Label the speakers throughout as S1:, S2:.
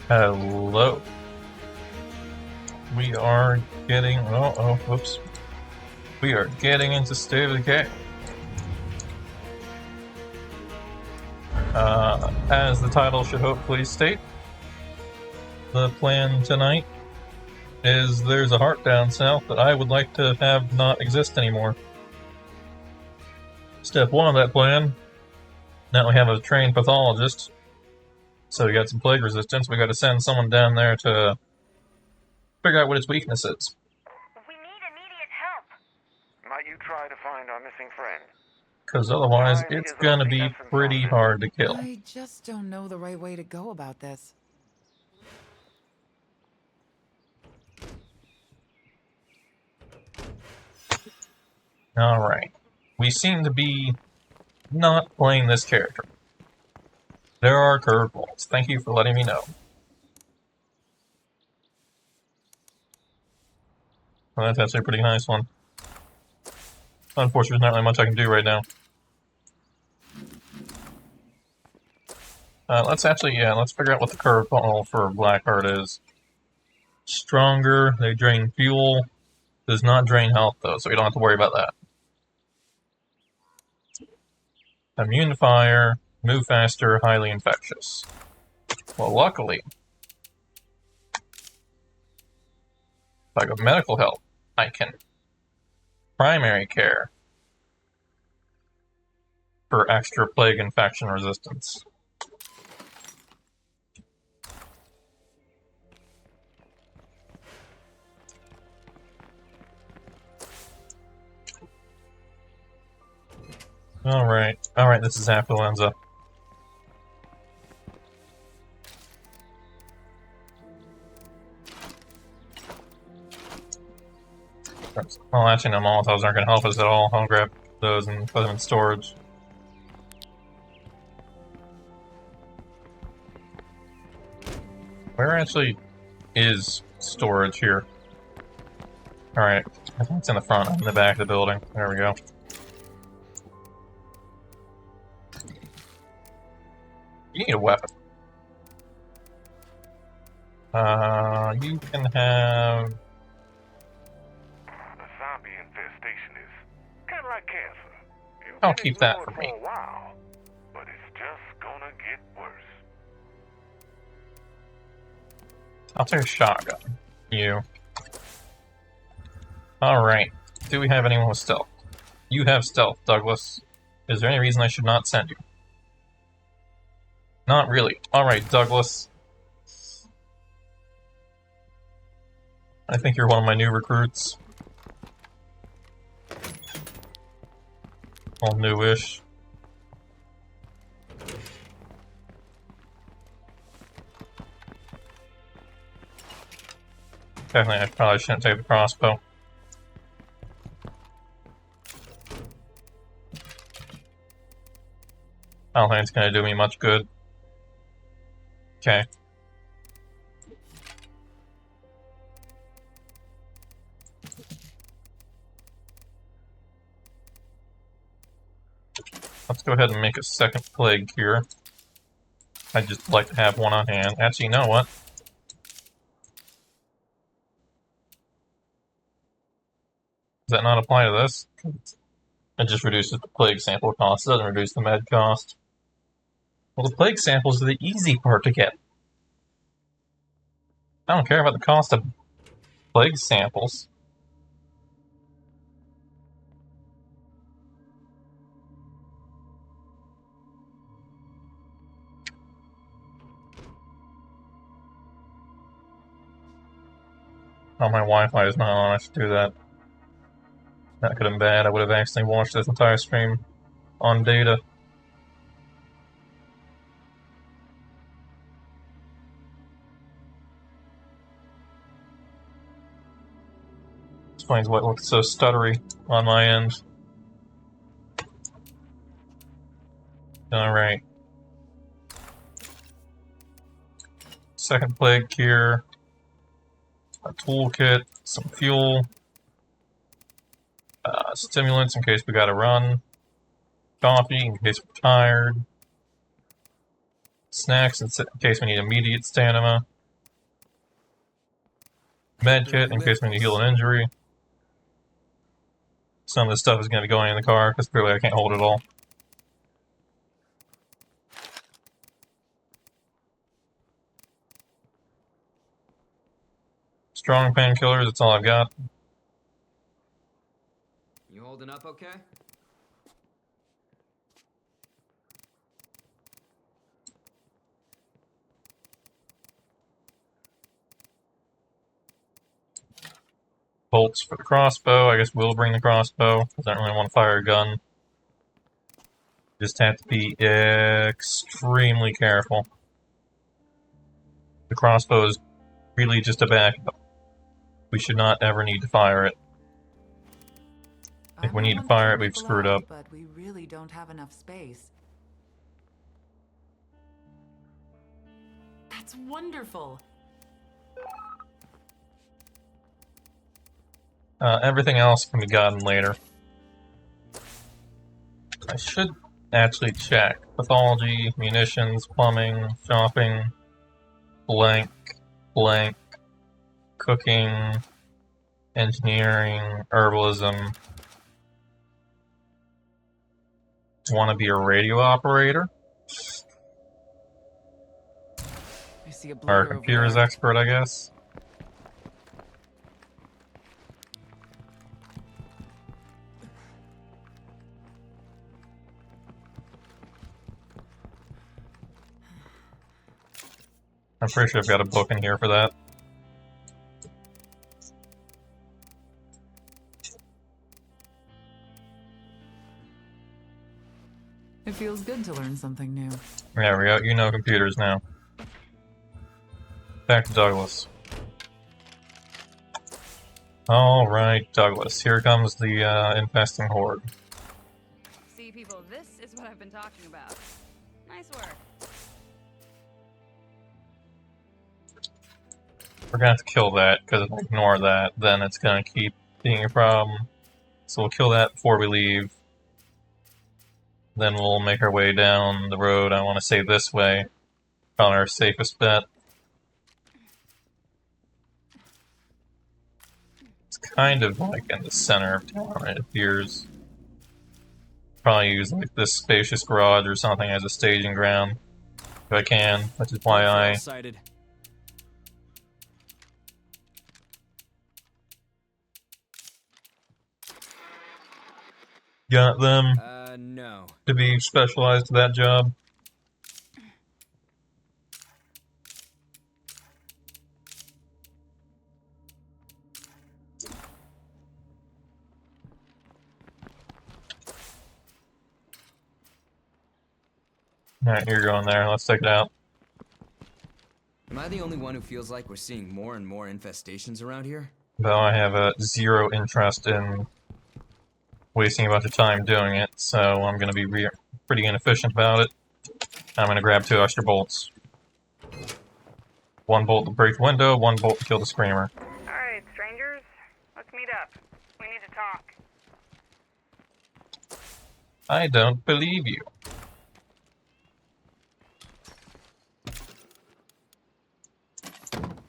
S1: Hello. We are getting... whoops. We are getting into State of Decay. As the title should hopefully state, the plan tonight is there's a heart down south that I would like to have not exist anymore. Step one of that plan, now we have a trained pathologist, so we got some plague resistance. We got to send someone down there to figure out what its weakness is.
S2: We need immediate help.
S3: Might you try to find our missing friend?
S1: Because otherwise, it's gonna be pretty hard to kill.
S4: I just don't know the right way to go about this.
S1: Alright. We seem to be not playing this character. There are curveballs. Thank you for letting me know. Well, that's actually a pretty nice one. Unfortunately, there's not really much I can do right now. Let's figure out what the curveball for Blackheart is. Stronger, they drain fuel. Does not drain health, though, so we don't have to worry about that. Immune to fire, move faster, highly infectious. Well, luckily, if I go medical help, I can primary care for extra plague infection resistance. Alright, this is affluenza. Well, actually, no, Molotovs aren't going to help us at all. I'll grab those and put them in storage. Where actually is storage here? Alright, I think it's in the front, in the back of the building. There we go. You need a weapon. You can have...
S3: The zombie infestation is kind of like cancer.
S1: I'll keep that for me.
S3: For a while, but it's just gonna get worse.
S1: I'll take a shotgun. You. Alright. Do we have anyone with stealth? You have stealth, Douglas. Is there any reason I should not send you? Not really. Alright, Douglas. I think you're one of my new recruits. All newish. Definitely, I probably shouldn't take the crossbow. I don't think it's going to do me much good. Okay. Let's go ahead and make a second plague here. I'd just like to have one on hand. Actually, you know what? Does that not apply to this? It just reduces the plague sample cost. It doesn't reduce the med cost. Well, the plague samples are the easy part to get. I don't care about the cost of plague samples. Oh, my Wi-Fi is not on. I should do that. That could have been bad. I would have accidentally watched this entire stream on data. Explains why it looks so stuttery on my end. Alright. Second plague cure. A toolkit, some fuel. Stimulants in case we gotta run. Coffee in case we're tired. Snacks in case we need immediate stamina. Med kit in case we need to heal an injury. Some of this stuff is going to be going in the car because clearly I can't hold it all. Strong painkillers, that's all I've got.
S5: You holding up okay?
S1: Bolts for the crossbow. I guess we'll bring the crossbow because I don't really want to fire a gun. Just have to be extremely careful. The crossbow is really just a backup. We should not ever need to fire it. If we need to fire it, we've screwed up.
S4: But we really don't have enough space. That's wonderful.
S1: Everything else can be gotten later. I should actually check. Pathology, munitions, plumbing, shopping, blank, blank, cooking, engineering, herbalism. Want to be a radio operator?
S4: I see a
S1: Or a
S4: bloater over
S1: computers
S4: there.
S1: expert, I guess. I'm pretty sure I've got a book in here for that.
S4: It feels good to learn something new.
S1: There we go. You know computers now. Back to Douglas. Alright, Douglas. Here comes the infesting horde.
S6: See, people, this is what I've been talking about. Nice work.
S1: We're gonna have to kill that, because if we ignore that, then it's gonna keep being a problem. So we'll kill that before we leave. Then we'll make our way down the road. I want to say this way. Probably our safest bet. It's kind of like in the center of town, it appears. Probably use like this spacious garage or something as a staging ground. If I can, which is why I...
S5: Sighted.
S1: got them
S5: No.
S1: to be specialized to that job. Alright, you're going there. Let's take it out.
S5: Am I the only one who feels like we're seeing more and more infestations around here?
S1: Though I have zero interest in wasting a bunch of time doing it, so I'm going to be pretty inefficient about it. I'm going to grab 2 extra bolts. 1 bolt to break the window, 1 bolt to kill the screamer.
S2: Alright, strangers. Let's meet up. We need to talk.
S1: I don't believe you.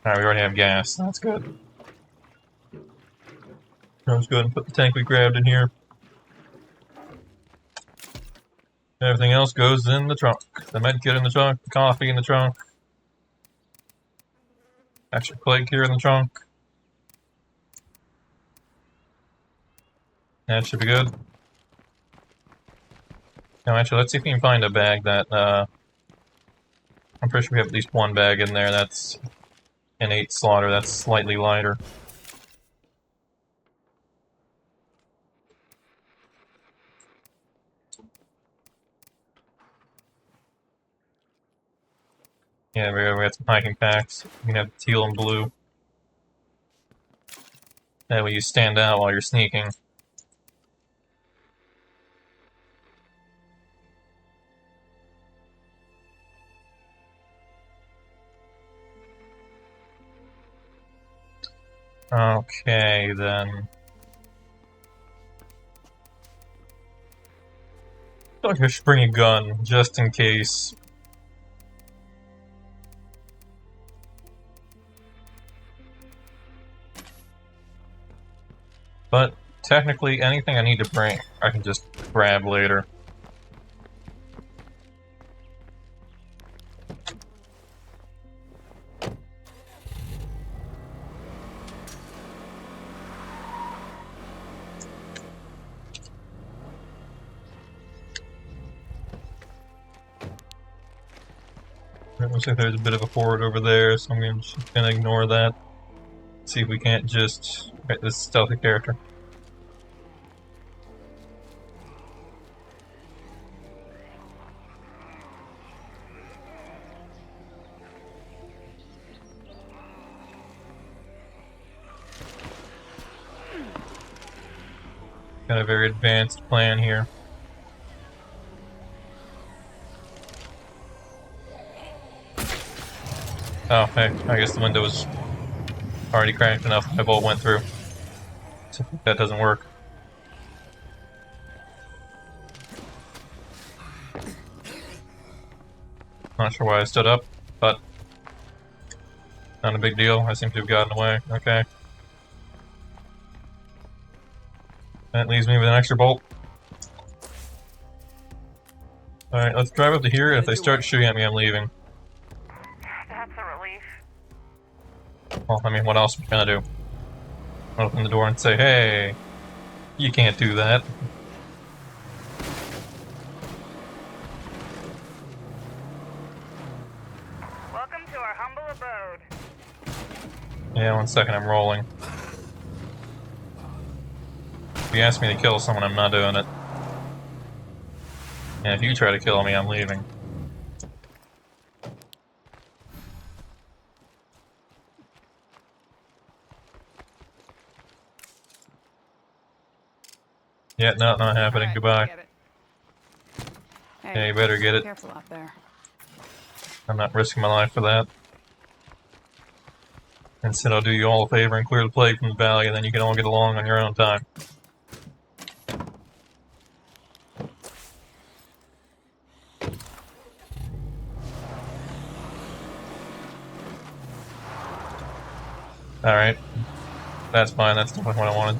S1: Alright, we already have gas. That's good. Let's go ahead and put the tank we grabbed in here. Everything else goes in the trunk. The medkit in the trunk, the coffee in the trunk. Extra plague here in the trunk. That should be good. Now actually, let's see if we can find a bag that, I'm pretty sure we have at least 1 bag in there that's an 8 slaughter, that's slightly lighter. Yeah, we got some hiking packs. You can have teal and blue. That way you stand out while you're sneaking. Okay, then. I feel like I should bring a gun, just in case. But technically, anything I need to bring, I can just grab later. It looks like there's a bit of a fort over there, so I'm just gonna ignore that. See if we can't just get this stealthy character. Got a very advanced plan here. Oh, hey, I guess the window was already cracked enough. My bolt went through. So that doesn't work. Not sure why I stood up, but not a big deal. I seem to have gotten away. Okay. That leaves me with an extra bolt. Alright, let's drive up to here. If they start shooting at me, I'm leaving.
S2: That's a relief.
S1: Well, I mean, what else am I gonna do? Open the door and say, hey, you can't do that.
S2: Welcome to our humble abode.
S1: Yeah, 1 second, I'm rolling. If you ask me to kill someone, I'm not doing it. And if you try to kill me, I'm leaving. Yeah, no, not happening.
S6: Alright,
S1: Goodbye.
S6: get it. Hey,
S1: Yeah, you better get it.
S6: careful out there.
S1: I'm not risking my life for that. Instead, I'll do you all a favor and clear the plague from the valley, and then you can all get along on your own time. Alright. That's fine, that's definitely what I wanted.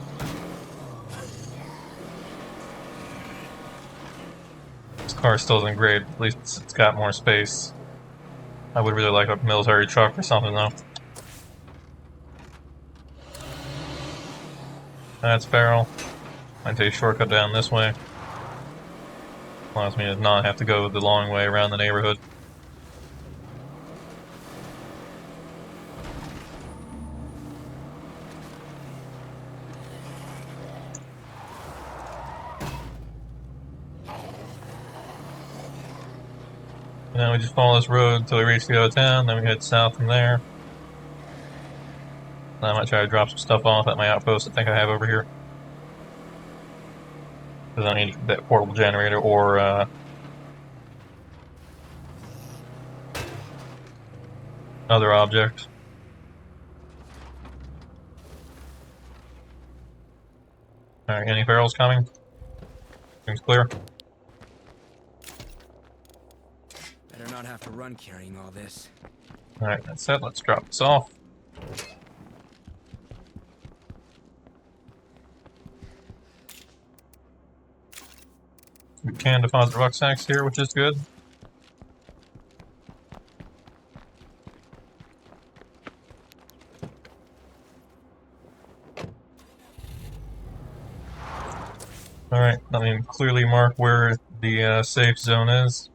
S1: This car still isn't great, at least it's got more space. I would really like a military truck or something, though. That's Farrell. I take a shortcut down this way. Allows me to not have to go the long way around the neighborhood. And then we just follow this road until we reach the other town, then we head south from there. And I might try to drop some stuff off at my outpost I think I have over here. Because I need that portable generator or other object. Alright, any barrels coming? Seems clear.
S5: Better not have to run carrying all this.
S1: Alright, that's it. Let's drop this off. We can deposit rucksacks here, which is good. Alright, let me clearly mark where the safe zone is.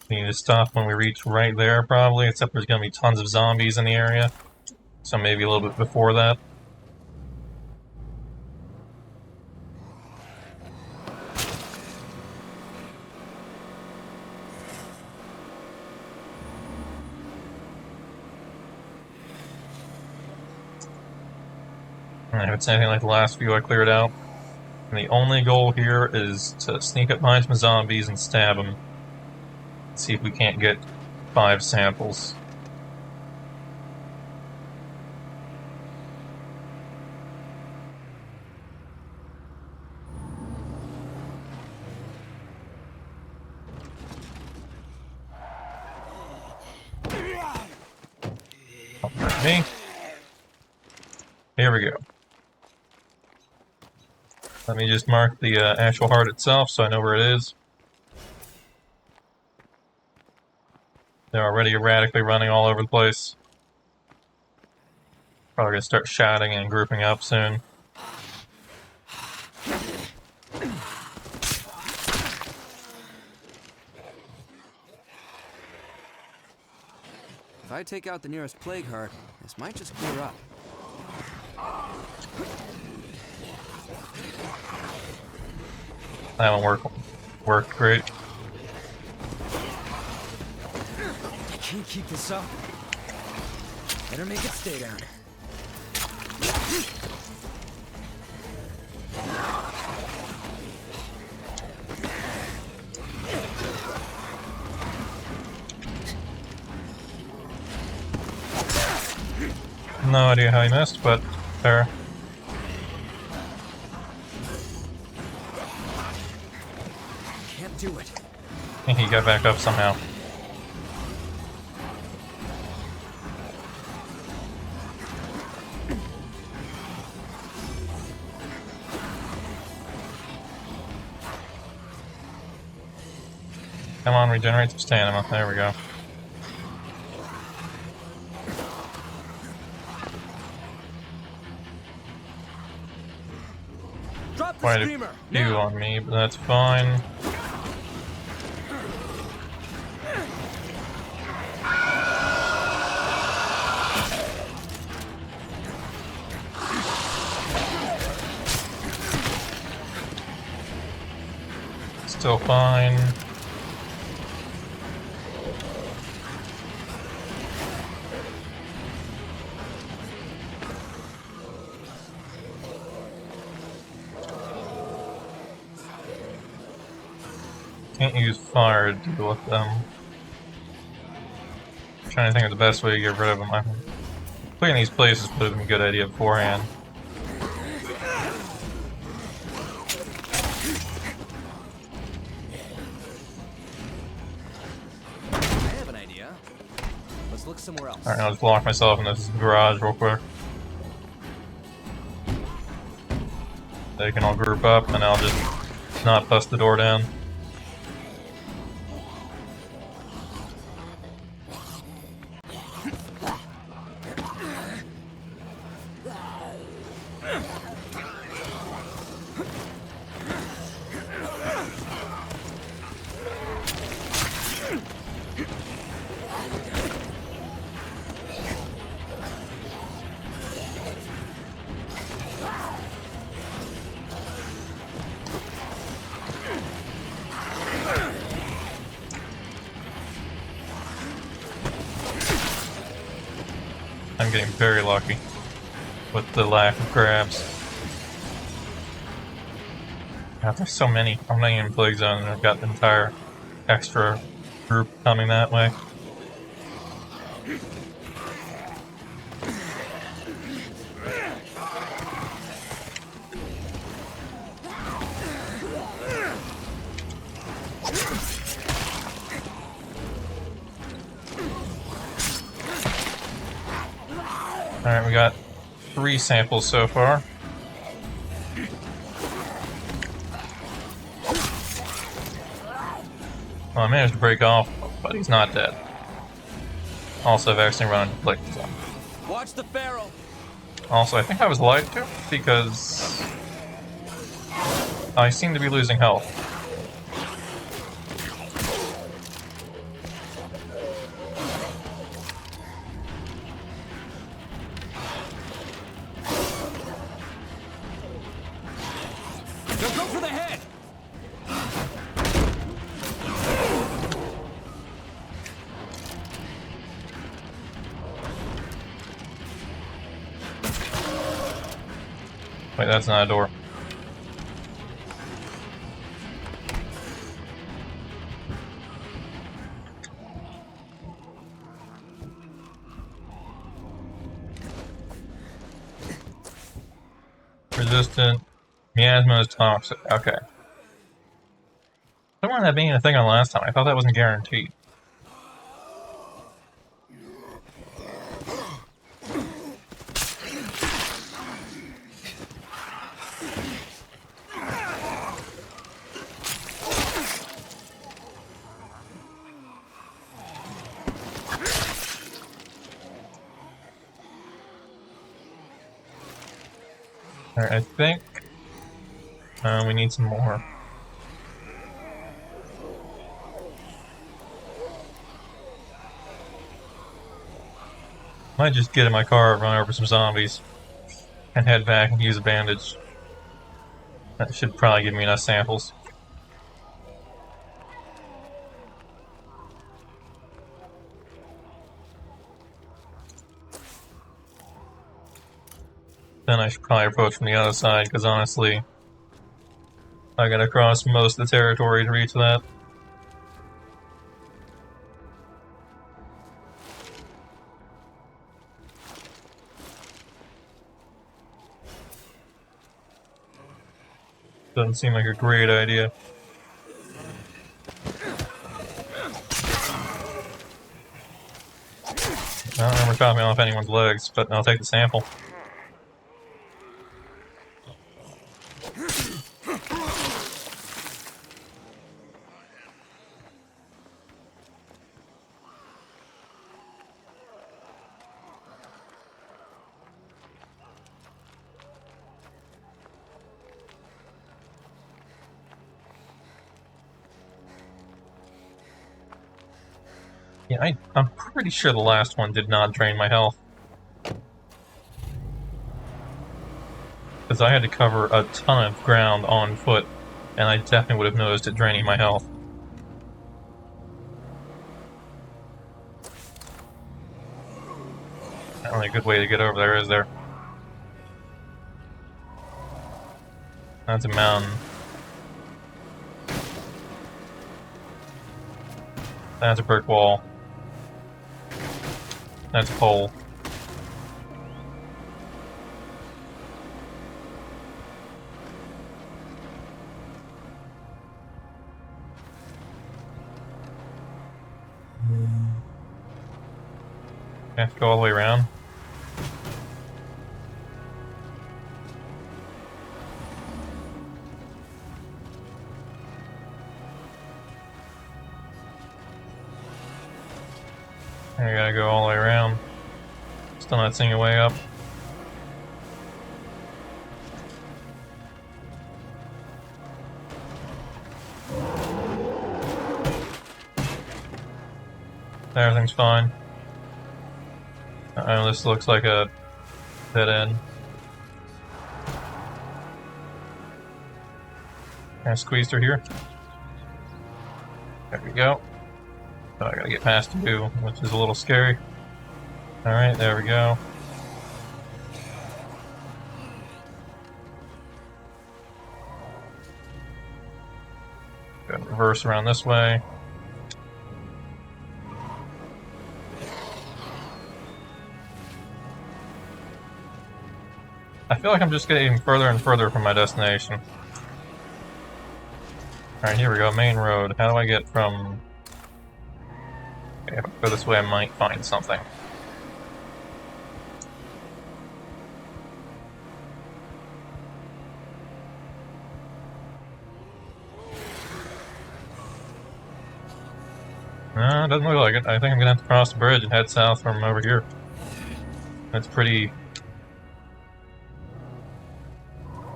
S1: We need to stop when we reach right there, probably, except there's going to be tons of zombies in the area. So maybe a little bit before that. Alright, if it's anything like the last few I cleared out. And the only goal here is to sneak up behind some zombies and stab them. See if we can't get 5 samples. Don't hurt me. Here we go. Let me just mark the actual heart itself so I know where it is. They're already erratically running all over the place. Probably gonna start shouting and grouping up soon.
S5: If I take out the nearest plague heart, this might just clear up.
S1: That one worked great.
S5: I can't keep this up. Better make it stay down.
S1: No idea how he missed, but fair.
S5: Can't do it.
S1: I think he got back up somehow. Come on, regenerate some stamina. There we go.
S5: Drop the
S1: Quite a
S5: screamer.
S1: few
S5: Now.
S1: on me, but that's fine. Still fine. Can't use fire to deal with them. I'm trying to think of the best way to get rid of them. Clearing these places would have been a good idea beforehand.
S5: I have an idea. Let's look somewhere else.
S1: Alright, I'll just lock myself in this garage real quick. They can all group up, and I'll just not bust the door down. I'm getting very lucky with the lack of grabs. God, there's so many. I'm not even in Plague Zone, and I've got the entire extra group coming that way. Alright, we got 3 samples so far. Well, I managed to break off, but he's not dead. Also, I've actually run into Plague Zone.
S5: Watch the barrel.
S1: Also, I think I was lied to, because I seem to be losing health.
S5: Go for the head.
S1: Wait, that's not a door. Resistant. Miasma is toxic. Okay. I don't remember that being a thing on last time. I thought that wasn't guaranteed. Alright, I think we need some more. Might just get in my car, run over some zombies, and head back and use a bandage. That should probably give me enough samples. Then I should probably approach from the other side, because honestly, I gotta cross most of the territory to reach that. Doesn't seem like a great idea. I don't remember chopping off anyone's legs, but I'll take the sample. Yeah, I'm pretty sure the last one did not drain my health. Because I had to cover a ton of ground on foot, and I definitely would have noticed it draining my health. Not really a good way to get over there, is there? That's a mountain. That's a brick wall. That's a pole. I have to go all the way around. I gotta go all the way around. Still not seeing a way up. Everything's fine. This looks like a dead end. Can I squeeze through here? There we go. So I gotta get past you, which is a little scary. Alright, there we go. Go reverse around this way. I feel like I'm just getting further and further from my destination. Alright, here we go, main road. How do I get from... Okay, if I go this way I might find something. No, it doesn't look like it. I think I'm gonna have to cross the bridge and head south from over here. It's pretty...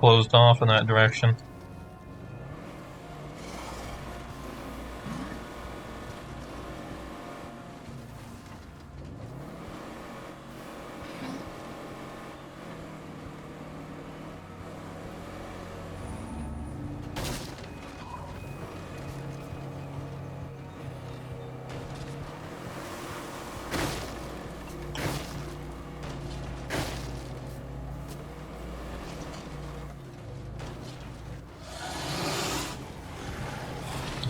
S1: closed off in that direction.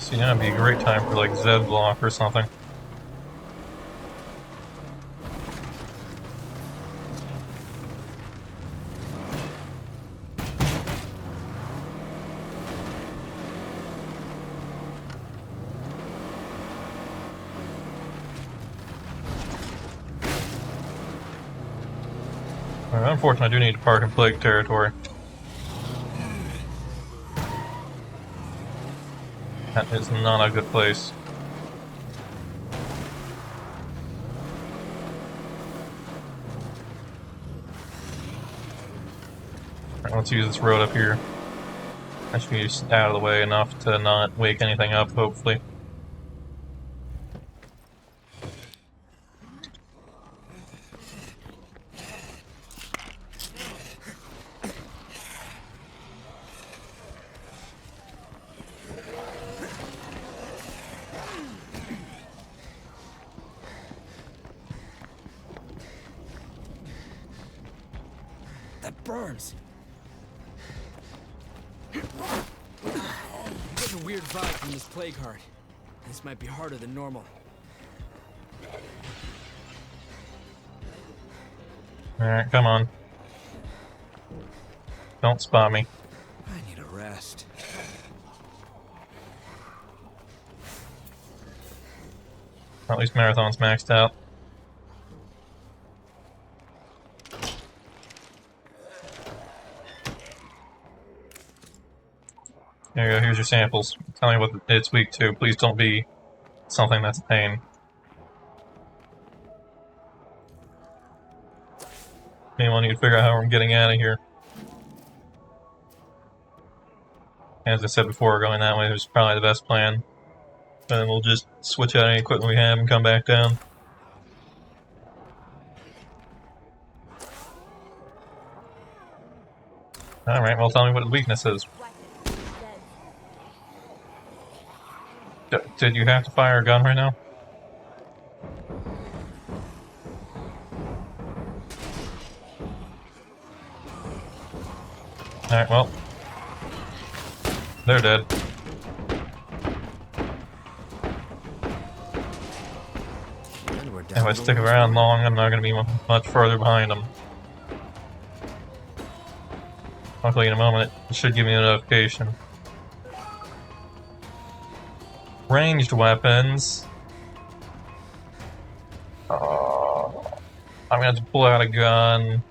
S1: So yeah, it'd be a great time for like Z block or something. Unfortunately, I do need to park in plague territory. That is not a good place. Well, Let's use this road up here. I should be just out of the way enough to not wake anything up, hopefully.
S5: That burns. I get a weird vibe from this plague heart. This might be harder than normal.
S1: Alright, come on. Don't spot me.
S5: I need a rest.
S1: At least Marathon's maxed out. There you go, here's your samples. Tell me what it's weak to. Please don't be something that's a pain. Meanwhile, I need to figure out how I'm getting out of here. As I said before, going that way is probably the best plan. And then we'll just switch out any equipment we have and come back down. Alright, well tell me what the weakness is. Did you have to fire a gun right now? Alright, well. They're dead.
S5: And we're
S1: If
S5: down
S1: I
S5: to
S1: stick
S5: the
S1: around
S5: last
S1: long, I'm not going to be much further behind them. Luckily, in a moment, it should give me a notification. Ranged weapons. I'm going to have to pull out a gun.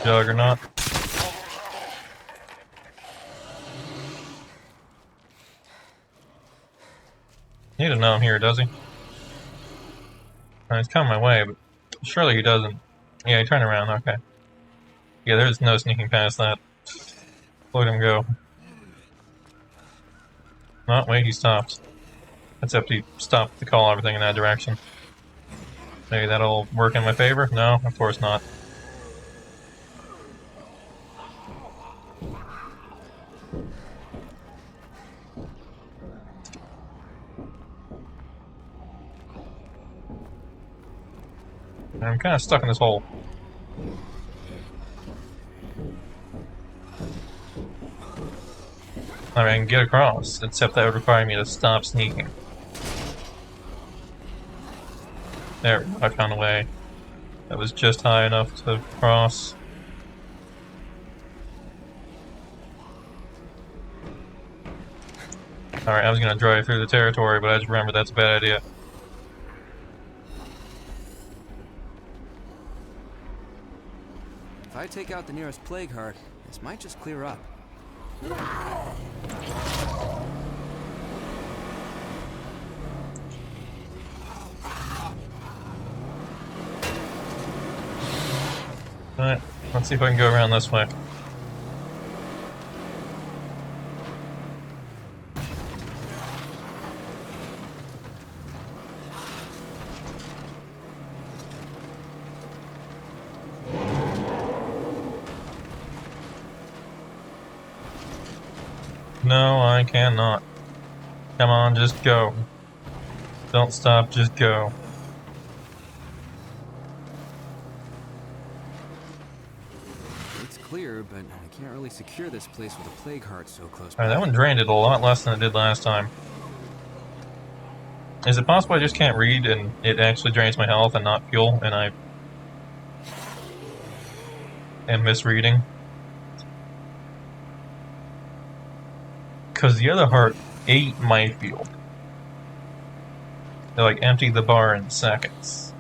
S1: Juggernaut. He doesn't know I'm here, does he? He's coming my way, but surely he doesn't. Yeah, he turned around, okay. Yeah, there's no sneaking past that. Look at him go. Oh, wait, he stopped. Except he stopped to call everything in that direction. Maybe that'll work in my favor? No, of course not. I'm kind of stuck in this hole. I mean, I can get across, except that would require me to stop sneaking. There, I found a way. That was just high enough to cross. Alright, I was gonna drive through the territory, but I just remembered that's a bad idea.
S5: If I take out the nearest plague heart, this might just clear up.
S1: Alright, let's see if I can go around this way. No, I cannot. Come on, just go. Don't stop, just go.
S5: It's clear, but I can't really secure this place with a plague heart so close
S1: Alright,
S5: by.
S1: that one drained it a lot less than it did last time. Is it possible I just can't read and it actually drains my health and not fuel, and I am misreading? Because the other heart ate my field. They like emptied the bar in seconds.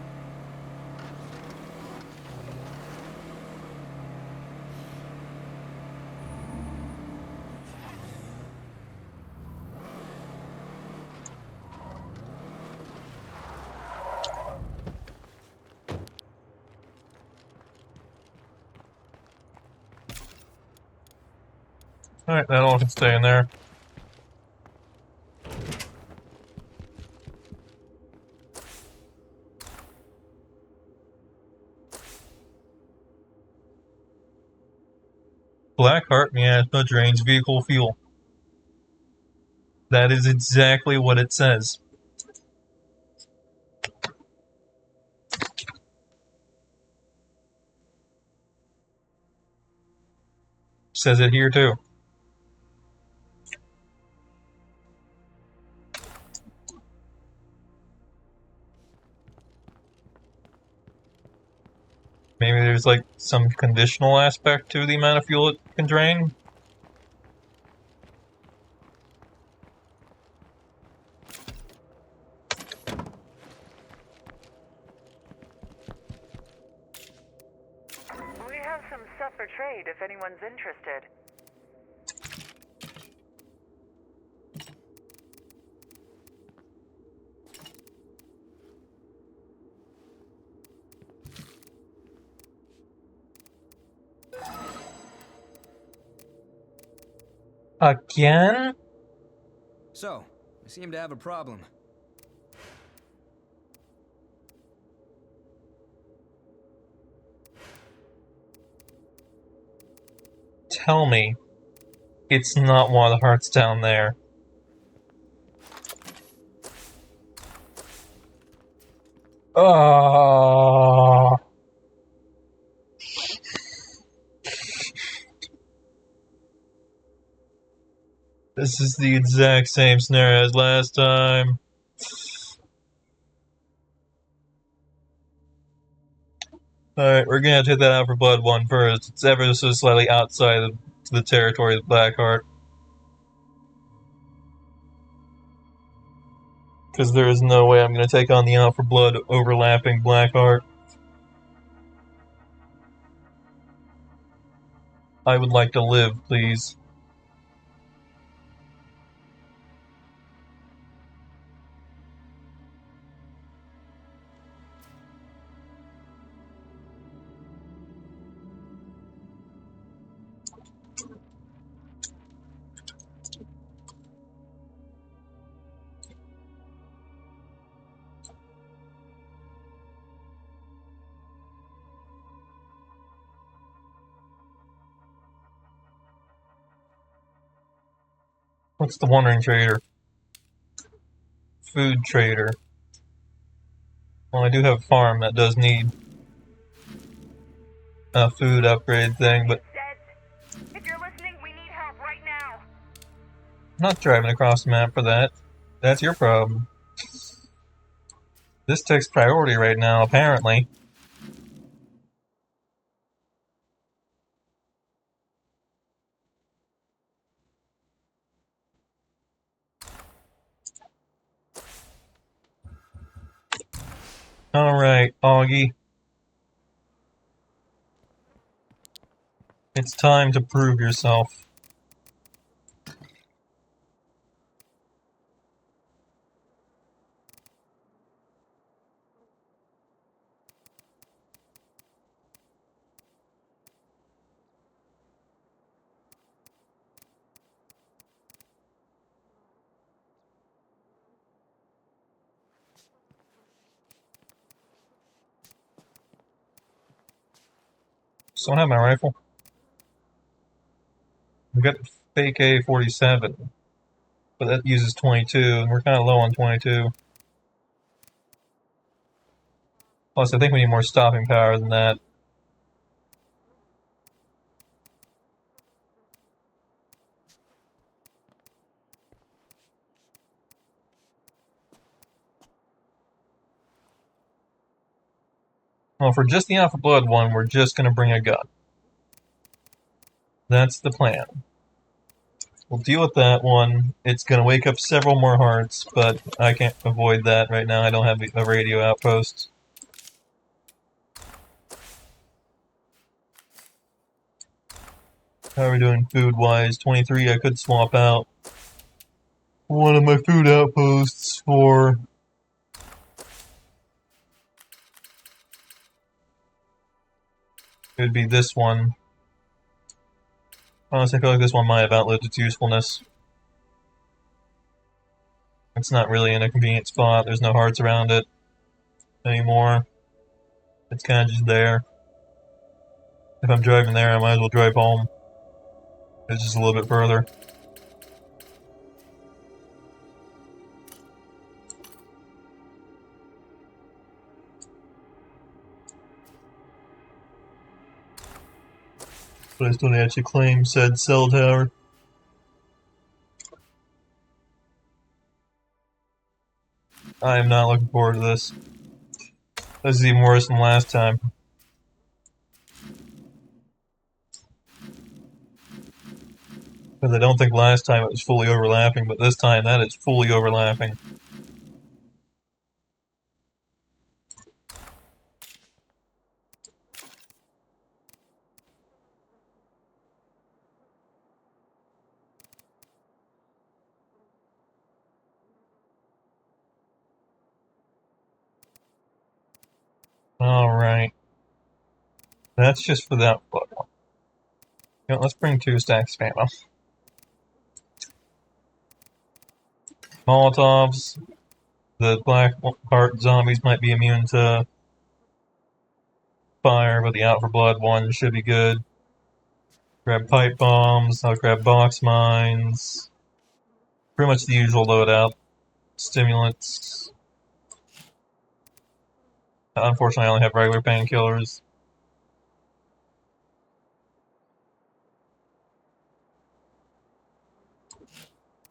S1: Alright, that all can stay in there. Blackheart miasma drains vehicle fuel. That is exactly what it says. Says it here too. Maybe there's like some conditional aspect to the amount of fuel it can drain.
S2: We have some stuff for trade if anyone's interested.
S1: Again?
S5: So, we seem to have a problem.
S1: Tell me, it's not one of the hearts down there. Oh. This is the exact same scenario as last time. Alright, we're gonna take that out for Blood 1 first. It's ever so slightly outside of the territory of Blackheart. Because there is no way I'm gonna take on the Out for Blood overlapping Blackheart. I would like to live, please. What's the Wandering Trader? Food Trader. Well, I do have a farm that does need a food upgrade thing, but
S2: If you're listening, we need help right now.
S1: I'm not driving across the map for that. That's your problem. This takes priority right now, apparently. Alright, Augie. It's time to prove yourself. So I have my rifle. I've got the fake A-47, but that uses 22, and we're kind of low on 22. Plus, I think we need more stopping power than that. Well, for just the Alpha Blood one, we're just going to bring a gun. That's the plan. We'll deal with that one. It's gonna wake up several more hearts, but I can't avoid that right now. I don't have a radio outpost. How are we doing food-wise? 23, I could swap out one of my food outposts for... It would be this one. Honestly, I feel like this one might have outlived its usefulness. It's not really in a convenient spot. There's no hearts around it anymore. It's kind of just there. If I'm driving there, I might as well drive home. It's just a little bit further. But I still need to actually claim said cell tower. I am not looking forward to this. This is even worse than last time. Because I don't think last time it was fully overlapping, but this time that is fully overlapping. Alright. That's just for that one. You know, let's bring 2 stacks of ammo. Molotovs. The black heart zombies might be immune to fire, but the out for blood one should be good. Grab pipe bombs, I'll grab box mines. Pretty much the usual loadout. Stimulants. Unfortunately, I only have regular painkillers.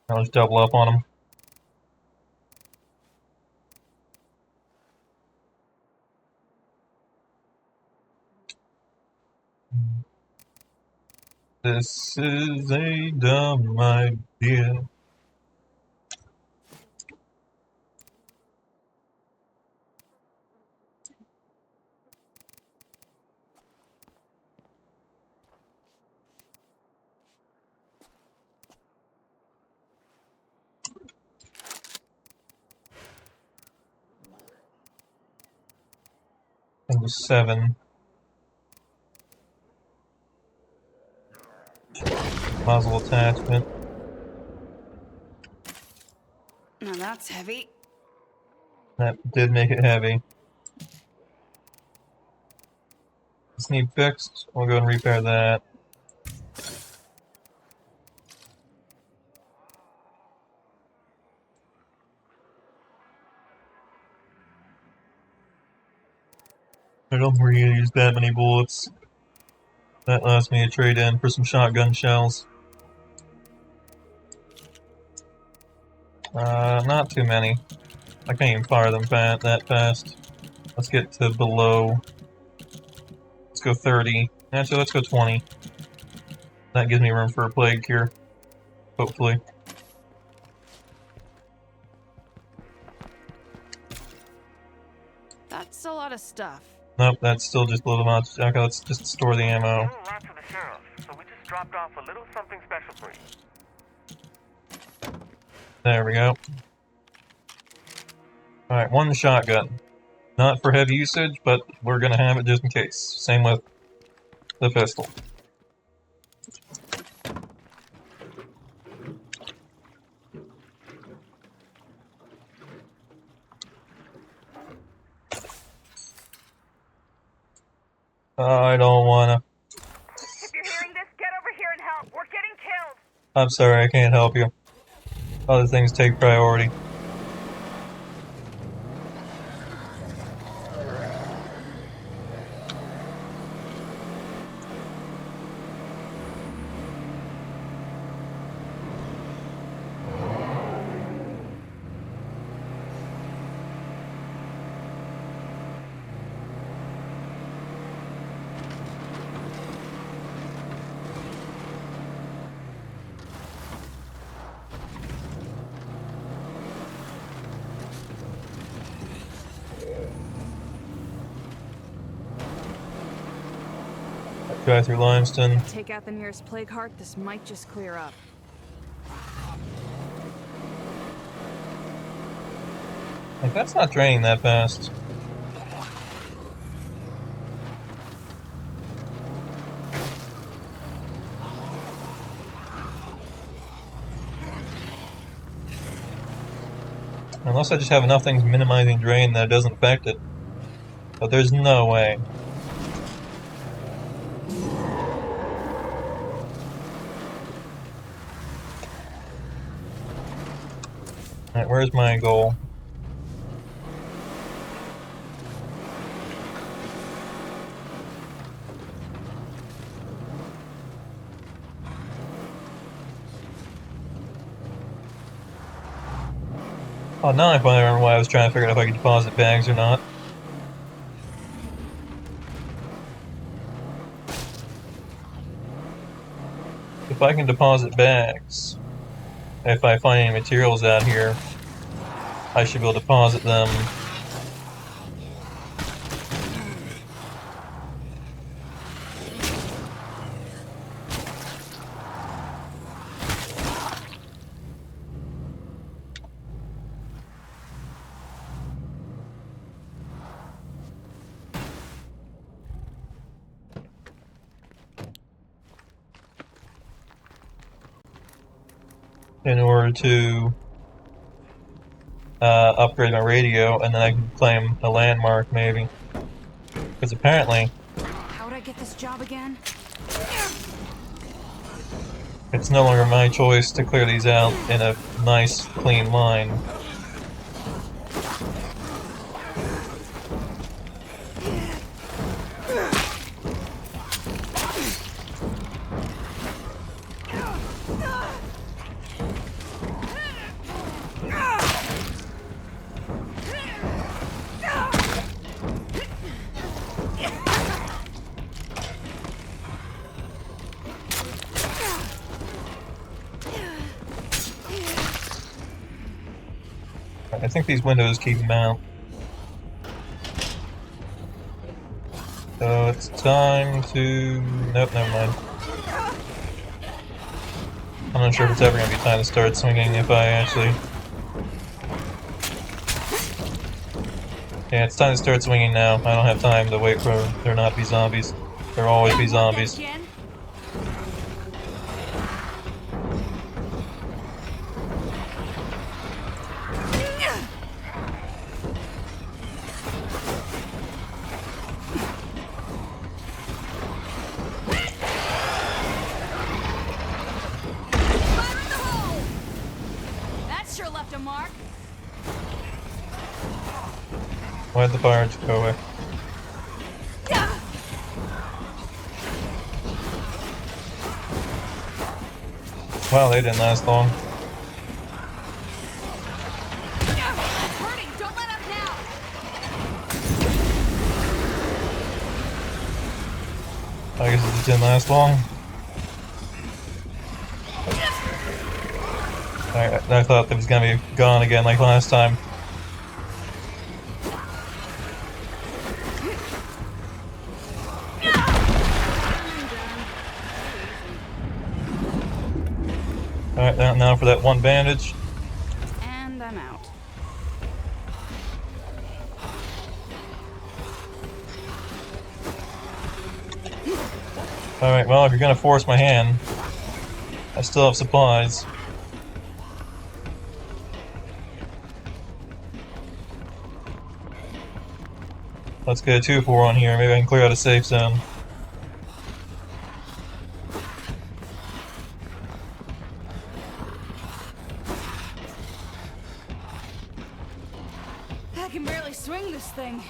S1: I'll just double up on them. This is a dumb idea. Number 7. Muzzle attachment.
S6: Now that's heavy.
S1: That did make it heavy. This need fixed. We'll go and repair that. I don't really use that many bullets. That allows me to trade in for some shotgun shells. Not too many. I can't even fire them that fast. Let's get to below. Let's go 30. Actually, let's go 20. That gives me room for a plague cure. Hopefully.
S6: That's a lot of stuff.
S1: Nope, that's still just a little much. Okay, let's just store the ammo.
S3: A little lot for the sheriff, so we just dropped off a little something special for you.
S1: There we go. Alright, 1 shotgun. Not for heavy usage, but we're gonna have it just in case. Same with the pistol. I don't wanna.
S2: If you're hearing this, get over here and help. We're getting killed.
S1: I'm sorry, I can't help you. Other things take priority. Drive through limestone.
S6: Take out the nearest plague heart. This might just clear up.
S1: Like, that's not draining that fast. Unless I just have enough things minimizing drain that it doesn't affect it. But there's no way. Alright, where's my goal? Oh, now I finally remember why I was trying to figure out if I could deposit bags or not. If I can deposit bags, if I find any materials out here, I should be able to deposit them. In order to upgrade my radio, and then I can claim a landmark, maybe. Because apparently,
S6: How'd I get this job again?
S1: it's no longer my choice to clear these out in a nice, clean line. I think these windows keep them out. So it's time to... Nope, never mind. I'm not sure if it's ever going to be time to start swinging if I actually... Yeah, it's time to start swinging now. I don't have time to wait for there not to be zombies. There'll always be zombies.
S6: Again? Fire in the hole! That sure left a mark.
S1: Why'd the fire go away? Wow, they didn't last long.
S6: It's hurting. Don't let up now.
S1: I guess it just didn't last long. I thought it was gonna be gone again like last time. Alright, now for that one bandage.
S6: And I'm out.
S1: Alright, well, if you're gonna force my hand, I still have supplies. Let's get a 2-4 on here. Maybe I can clear out a safe zone.
S6: I can barely swing this thing.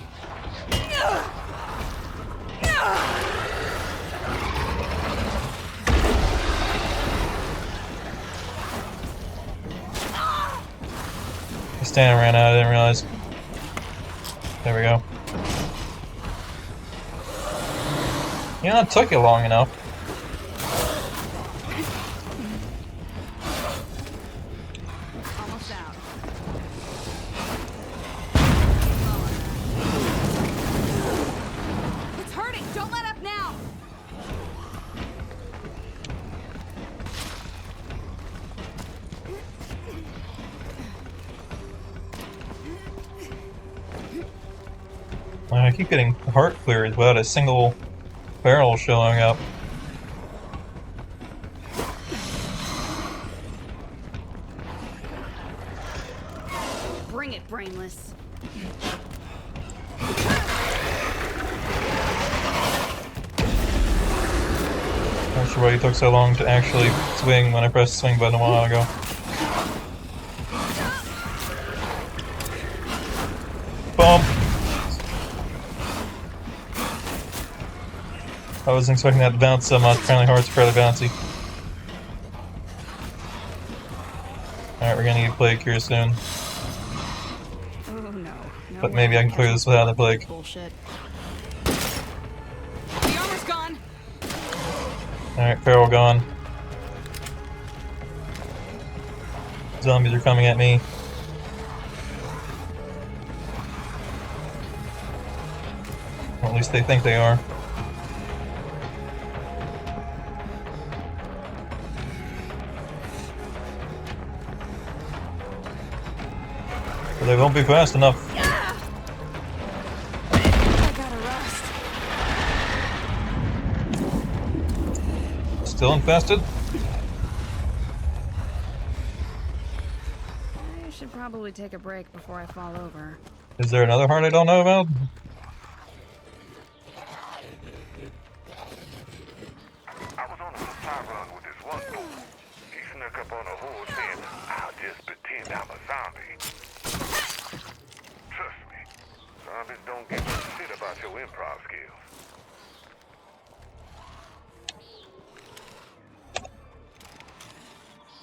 S1: The stand ran out, I didn't realize. There we go. You know, it took you long enough.
S6: Almost out. It's hurting. Don't let up now.
S1: I keep getting heart cleared without a single barrel showing up.
S6: Bring it, brainless.
S1: Not sure why he took so long to actually swing when I pressed the swing button a while ago. Boom! I wasn't expecting that to bounce so much. Apparently hearts are fairly bouncy. Alright, we're gonna need a plague here soon.
S6: Oh no. No
S1: But
S6: way
S1: maybe I can clear this without a plague.
S6: Bullshit. The armor's gone.
S1: Alright, feral gone. Zombies are coming at me. Or at least they think they are. But they won't be fast enough.
S6: I gotta rest.
S1: Still infested?
S6: I should probably take a break before I fall over.
S1: Is there another heart I don't know about?
S3: I was on a supply run with this one dude. He snuck up on a horde saying, I'll just pretend I'm a zombie. Trust me, zombies don't give a shit about your improv skills.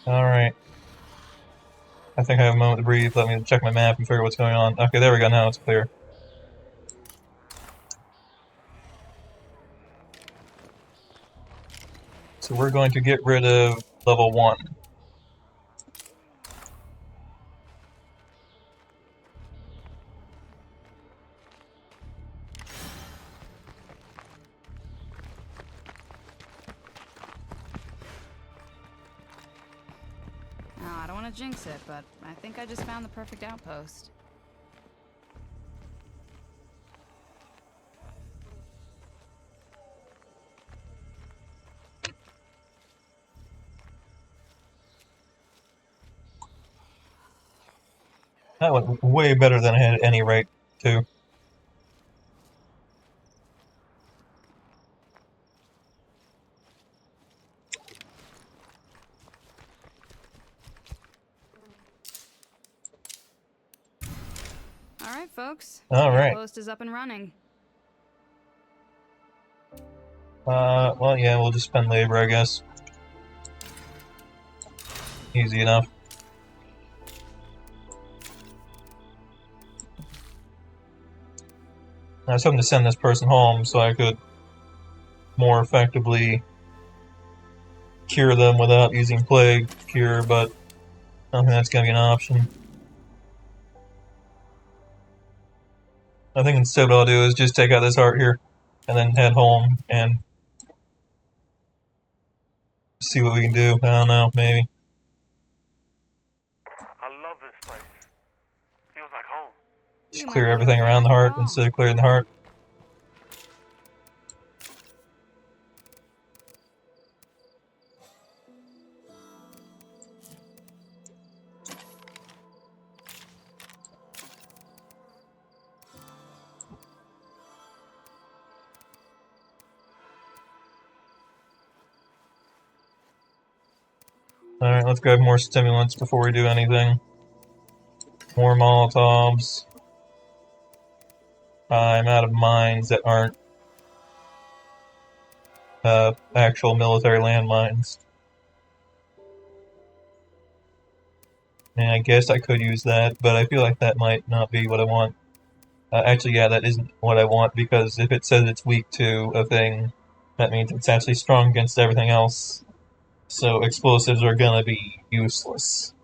S1: Alright. I think I have a moment to breathe. Let me check my map and figure what's going on. Okay, there we go. Now it's clear. So we're going to get rid of level 1.
S6: Now, I don't want to jinx it, but I think I just found the perfect outpost.
S1: That went way better than I had at any rate, too.
S6: All right, folks.
S1: All
S6: The
S1: right.
S6: outpost is up and running.
S1: Well, yeah, we'll just spend labor, I guess. Easy enough. I was hoping to send this person home so I could more effectively cure them without using plague cure, but I don't think that's going to be an option. I think instead what I'll do is just take out this heart here and then head home and see what we can do. I don't know, maybe.
S3: I love this place. Feels like home.
S1: Just
S6: You might
S1: clear
S6: be
S1: everything
S6: okay
S1: around the
S6: after
S1: heart
S6: all.
S1: instead of clearing the heart. Alright, let's grab more stimulants before we do anything. More Molotovs. I'm out of mines that aren't actual military landmines. And I guess I could use that, but I feel like that might not be what I want. Actually, yeah, that isn't what I want, because if it says it's weak to a thing, that means it's actually strong against everything else. So explosives are gonna be useless.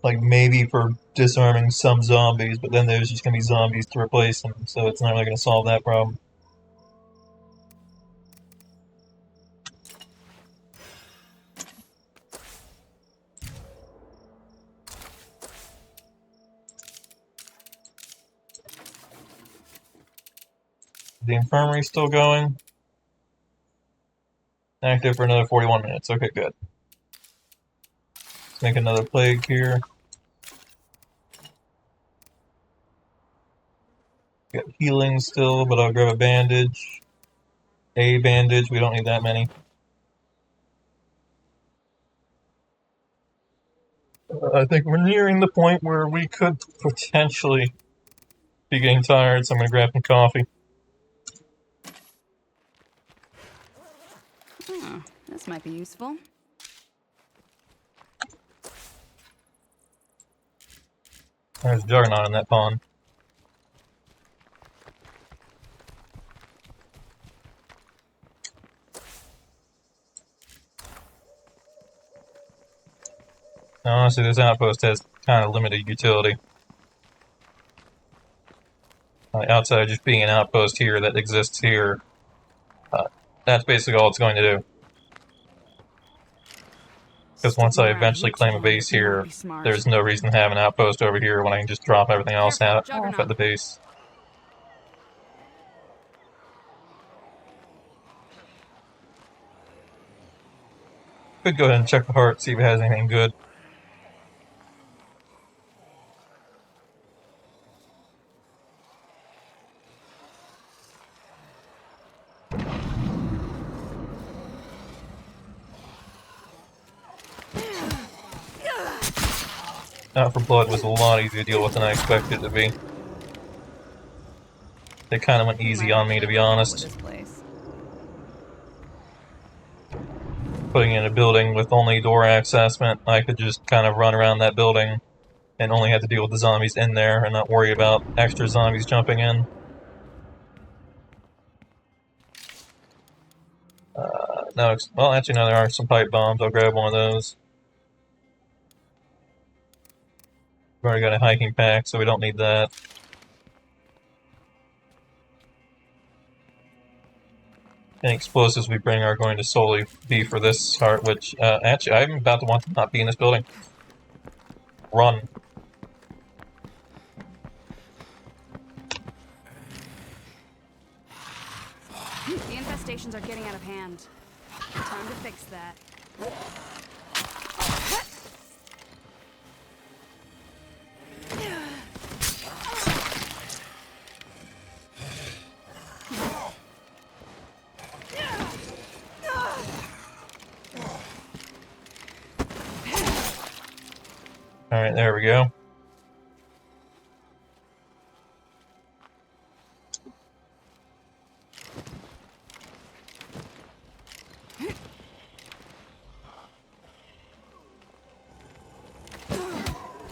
S1: Like, maybe for disarming some zombies, but then there's just gonna be zombies to replace them, so it's not really gonna solve that problem. The infirmary still going. Active for another 41 minutes. Okay, good. Let's make another plague here. Got healing still, but I'll grab a bandage. A bandage, we don't need that many. I think we're nearing the point where we could potentially be getting tired, so I'm gonna grab some coffee.
S6: Oh, this might be useful.
S1: There's a Juggernaut in that pond. Now, honestly, this outpost has kind of limited utility. Outside of just being an outpost here that exists here, that's basically all it's going to do. Because once I eventually claim a base here, there's no reason to have an outpost over here when I can just drop everything else off at the base. Could go ahead and check the heart, see if it has anything good. Out for Blood was a lot easier to deal with than I expected it to be. They kind of went easy on me, to be honest. Putting in a building with only door access meant I could just kind of run around that building and only have to deal with the zombies in there and not worry about extra zombies jumping in. No, well, actually, no, there are some pipe bombs. I'll grab one of those. We've already got a hiking pack, so we don't need that. Any explosives we bring are going to solely be for this heart, which, actually, I'm about to want to not be in this building. Run.
S6: The infestations are getting out of hand. Time to fix that.
S1: Alright, there we go.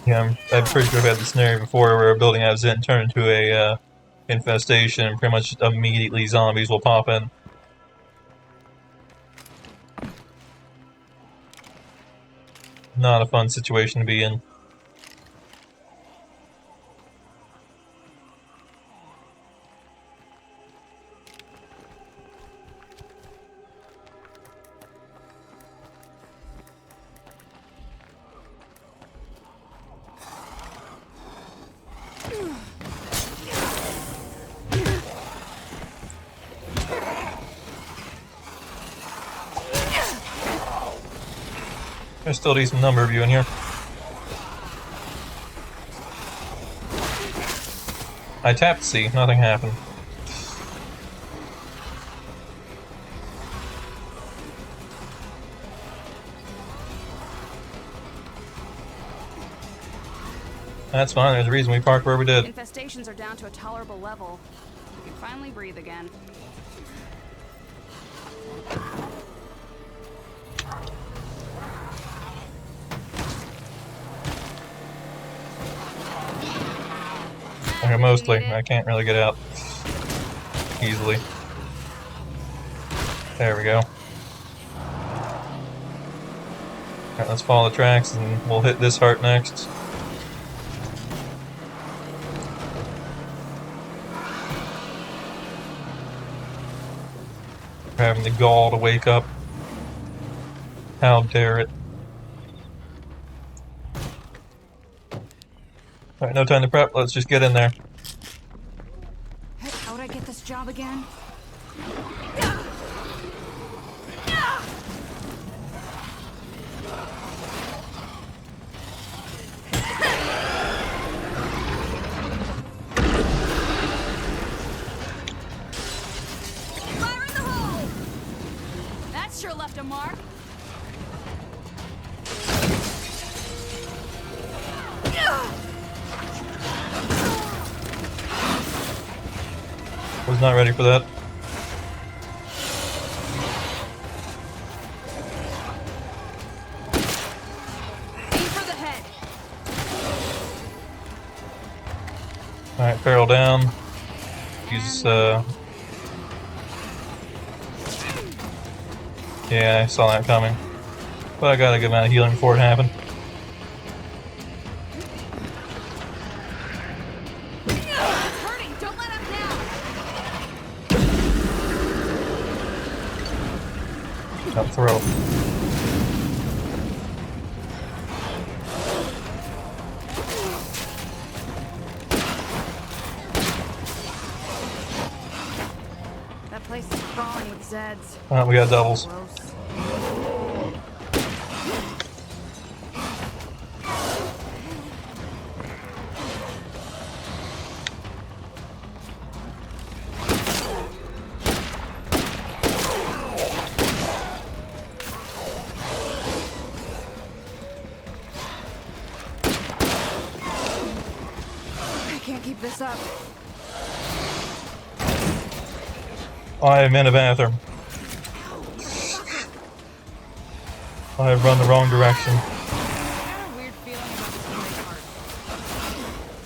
S1: Yeah, I'm pretty sure I've had this scenario before where a building I was in turned into a infestation and pretty much immediately zombies will pop in. Not a fun situation to be in. There's still a decent number of you in here. I tapped C, nothing happened. That's fine, there's a reason we parked where we did.
S6: Infestations are down to a tolerable level. We can finally breathe again.
S1: Okay, mostly. I can't really get out easily. There we go. Alright, let's follow the tracks and we'll hit this heart next. Having the gall to wake up. How dare it. Alright, no time to prep, let's just get in there.
S6: How would I get this job again? Fire in the hole! That sure left a mark.
S1: Was not ready for that.
S6: Aim for the head.
S1: Alright, barrel down. Use, yeah, I saw that coming. But I got a good amount of healing before it happened.
S6: It's hurting. Don't let him down.
S1: Up throat.
S6: That place is crawling with Zeds.
S1: We got doubles.
S6: Gross. I can't keep this up.
S1: I am in a bathroom. I have run the wrong direction.
S6: I got a weird feeling about this right part.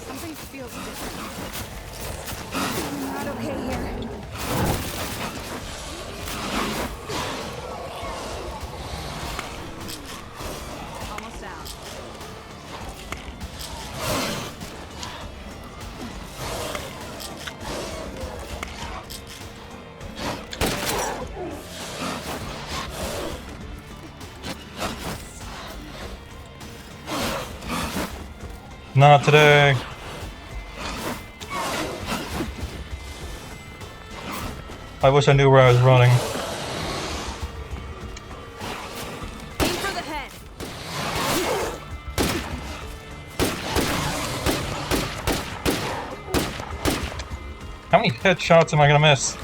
S6: Something feels different. I'm not okay here. Almost out.
S1: Not today. I wish I knew where I was running.
S6: Aim for the head.
S1: How many headshots am I gonna miss?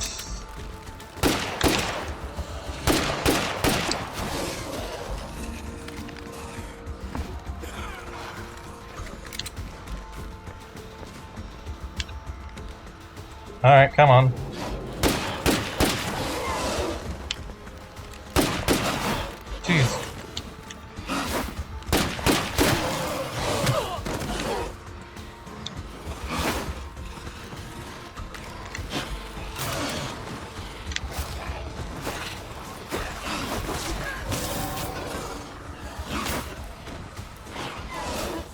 S1: Alright, come on. Jeez.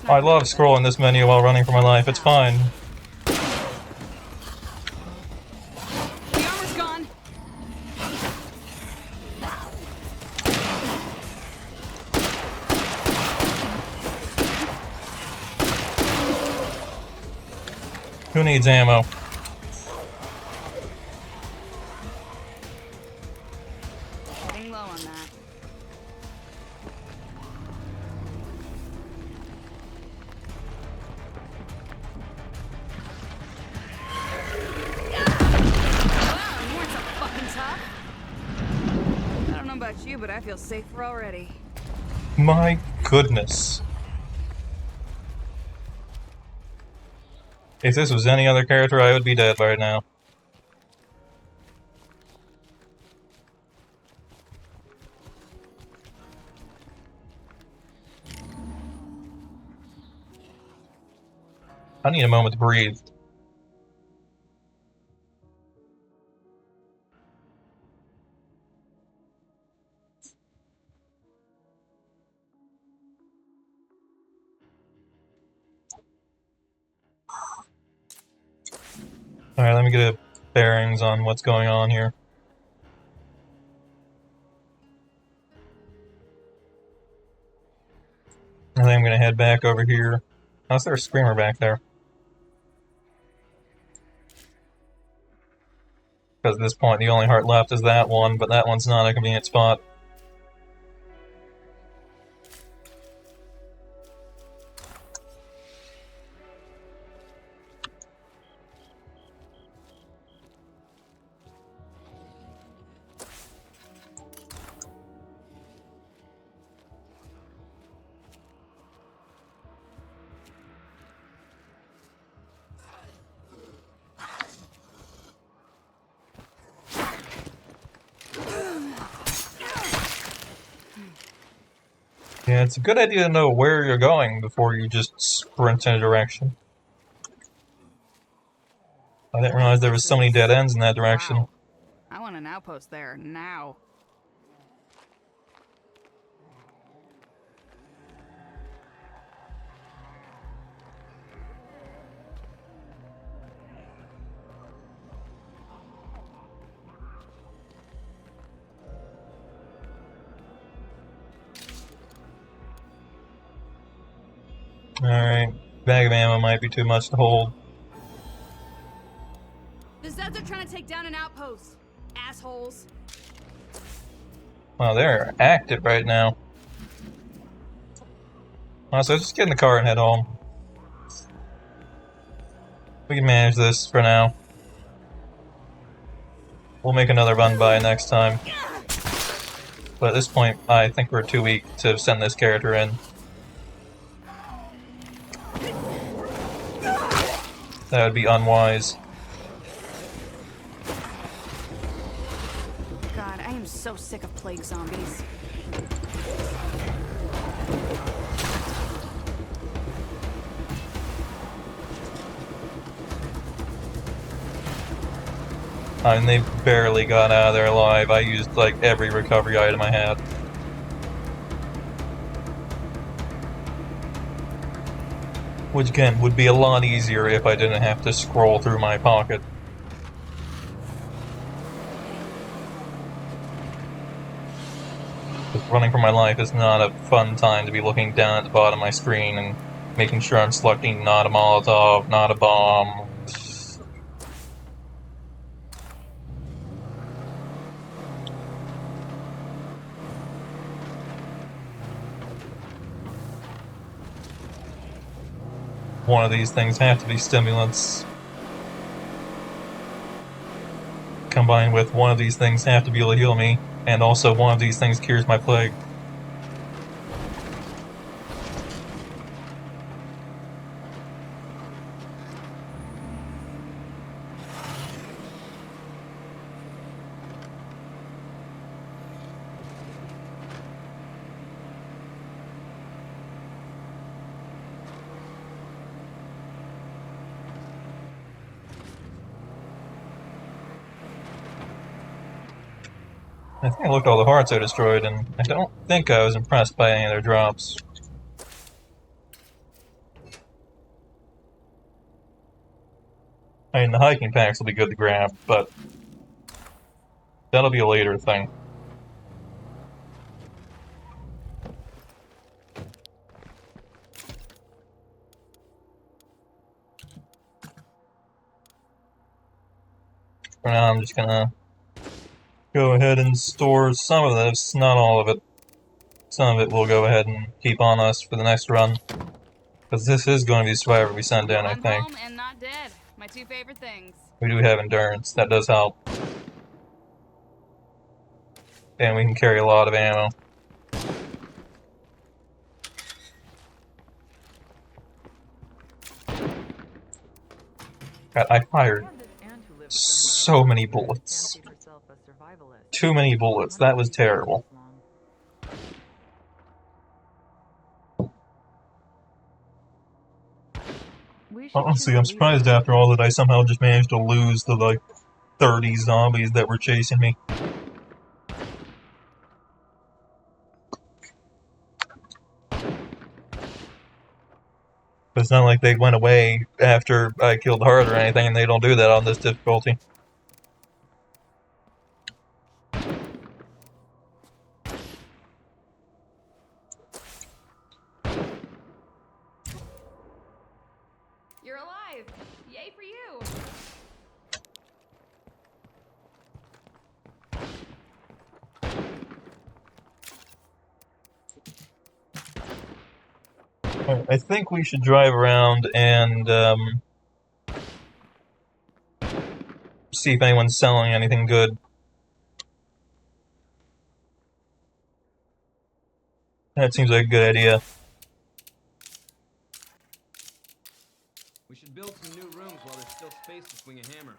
S1: I love scrolling this menu while running for my life. It's fine.
S6: The armor's gone.
S1: Who needs ammo?
S6: Getting low on that. Wow, you weren't so fucking tough. I don't know about you, but I feel safer already.
S1: My goodness. If this was any other character, I would be dead right now. I need a moment to breathe. Alright, let me get a bearings on what's going on here. I think I'm gonna head back over here. How's there a screamer back there? Because at this point, the only heart left is that one, but that one's not a convenient spot. Yeah, it's a good idea to know where you're going before you just sprint in a direction. I didn't realize there was so many dead ends in that direction.
S6: Wow. I want an outpost there now.
S1: Alright, bag of ammo might be too much to hold.
S6: The Zeds are trying to take down an outpost. Assholes.
S1: Wow, they're active right now. So just get in the car and head home. We can manage this for now. We'll make another run by next time. But at this point, I think we're too weak to send this character in. That would be unwise.
S6: God, I am so sick of plague zombies.
S1: I mean, they barely got out of there alive. I used, like, every recovery item I had. Which, again, would be a lot easier if I didn't have to scroll through my pocket. Because running for my life is not a fun time to be looking down at the bottom of my screen and making sure I'm selecting not a Molotov, not a bomb. One of these things have to be stimulants. Combined with one of these things have to be able to heal me, and also one of these things cures my plague. I think I looked at all the hearts I destroyed, and I don't think I was impressed by any of their drops. I mean, the hiking packs will be good to grab, but that'll be a later thing. For now, I'm just gonna go ahead and store some of this, not all of it. Some of it we'll go ahead and keep on us for the next run. Because this is going to be the survivor we send in, I
S6: I'm
S1: think.
S6: home and not dead. My two favorite things.
S1: We do have endurance, that does help. And we can carry a lot of ammo. God, I fired so many bullets. Too many bullets, that was terrible. Honestly, I'm surprised after all that I somehow just managed to lose the, like, 30 zombies that were chasing me. It's not like they went away after I killed Hart or anything, and they don't do that on this difficulty.
S6: You're alive! Yay for you!
S1: I think we should drive around and see if anyone's selling anything good. That seems like a good idea.
S5: We should build some new rooms while there's still space to swing a hammer.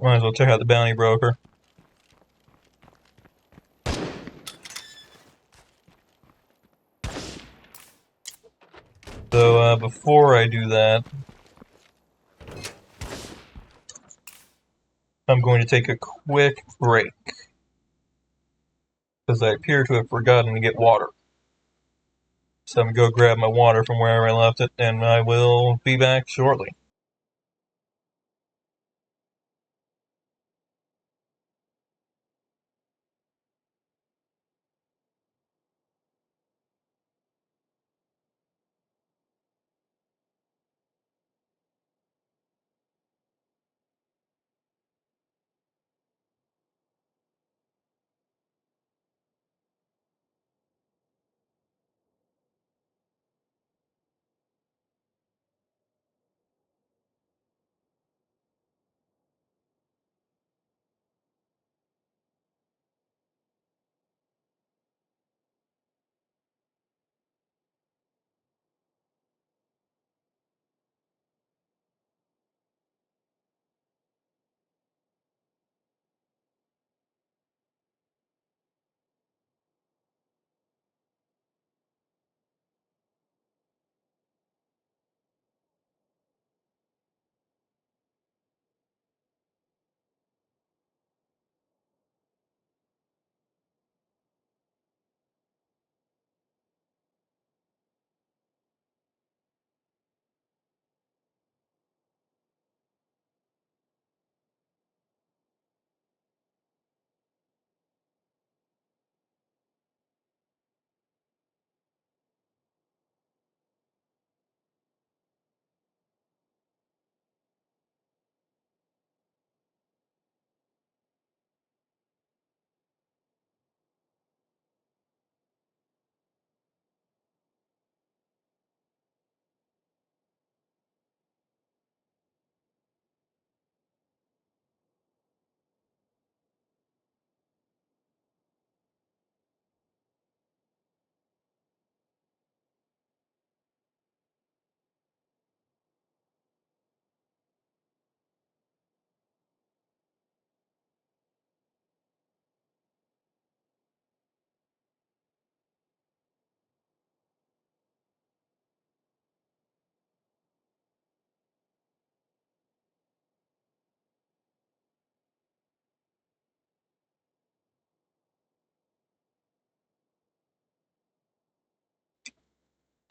S1: Might as well check out the bounty broker. So, before I do that, I'm going to take a quick break. Because I appear to have forgotten to get water. So I'm going to go grab my water from wherever I left it, and I will be back shortly.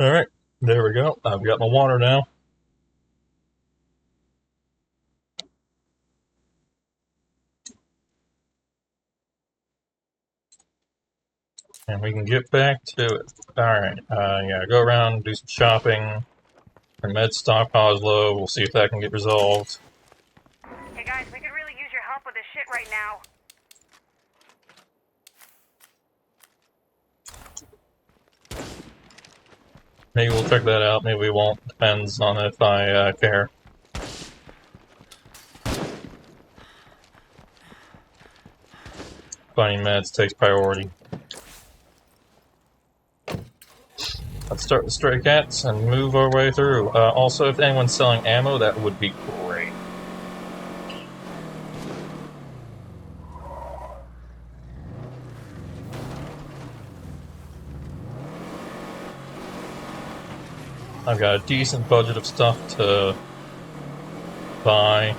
S1: Alright, there we go. I've got my water now. And we can get back to it. Alright, yeah, go around, do some shopping. Our med stockpile is low. We'll see if that can get resolved.
S2: Hey guys, we could really use your help with this shit right now.
S1: Maybe we'll check that out, maybe we won't. Depends on if I care. Finding meds takes priority. Let's start with stray cats and move our way through. Also, if anyone's selling ammo, that would be great. I've got a decent budget of stuff to buy.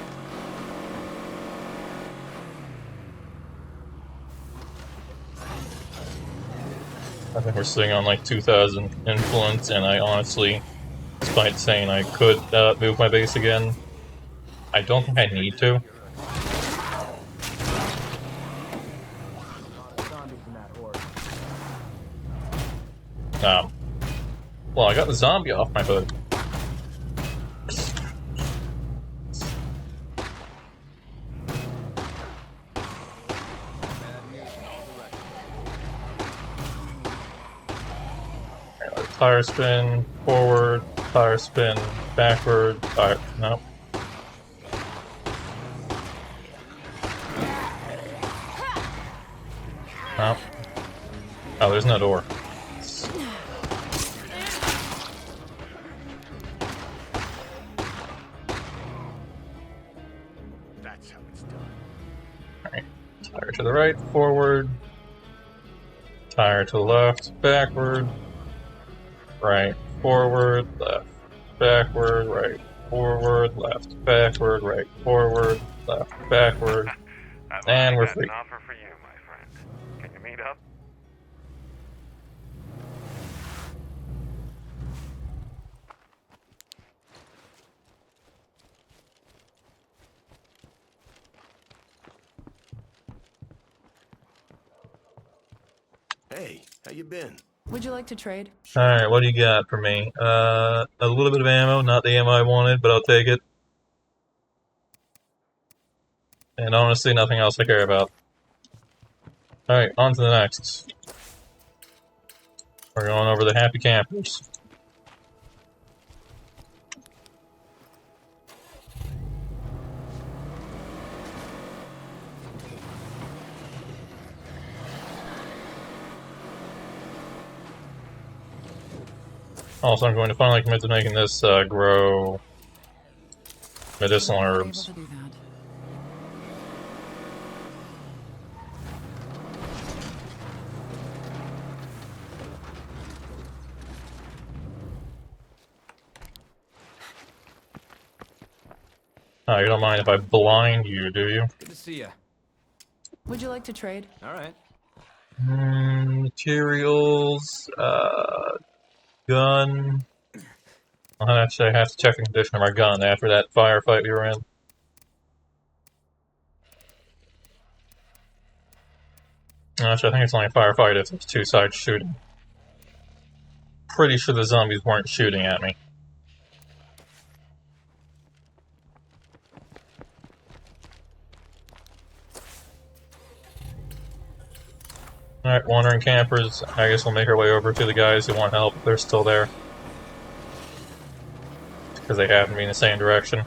S1: I think we're sitting on like 2,000 influence, and I honestly, despite saying I could move my base again, I don't think I need to. Well, I got the zombie off my hood. Tire spin, forward, tire spin, backward, tire... Nope. Nope. Oh, there's no door.
S3: That's how it's done.
S1: Alright. Tire to the right, forward. Tire to the left, backward. Right, forward, left, backward, right, forward, left, backward, right, forward, left, backward, and we're free.
S3: An offer for you, my friend. Can you meet up?
S7: Hey, how you been?
S4: Would you like to trade?
S1: Alright, what do you got for me? A little bit of ammo, not the ammo I wanted, but I'll take it. And honestly, nothing else I care about. Alright, on to the next. We're going over the Happy Campers. Also, I'm going to finally commit to making this grow medicinal
S4: Able
S1: herbs.
S4: to do that.
S1: Oh, you don't mind if I blind you, do you?
S5: Good to see ya.
S4: Would you like to trade?
S5: All right.
S1: Materials, gun. Actually, I have to check the condition of our gun after that firefight we were in. Actually, I think it's only a firefight if there's two sides shooting. Pretty sure the zombies weren't shooting at me. Alright, wandering campers. I guess we'll make our way over to the guys who want help if they're still there. Because they happen to be in the same direction.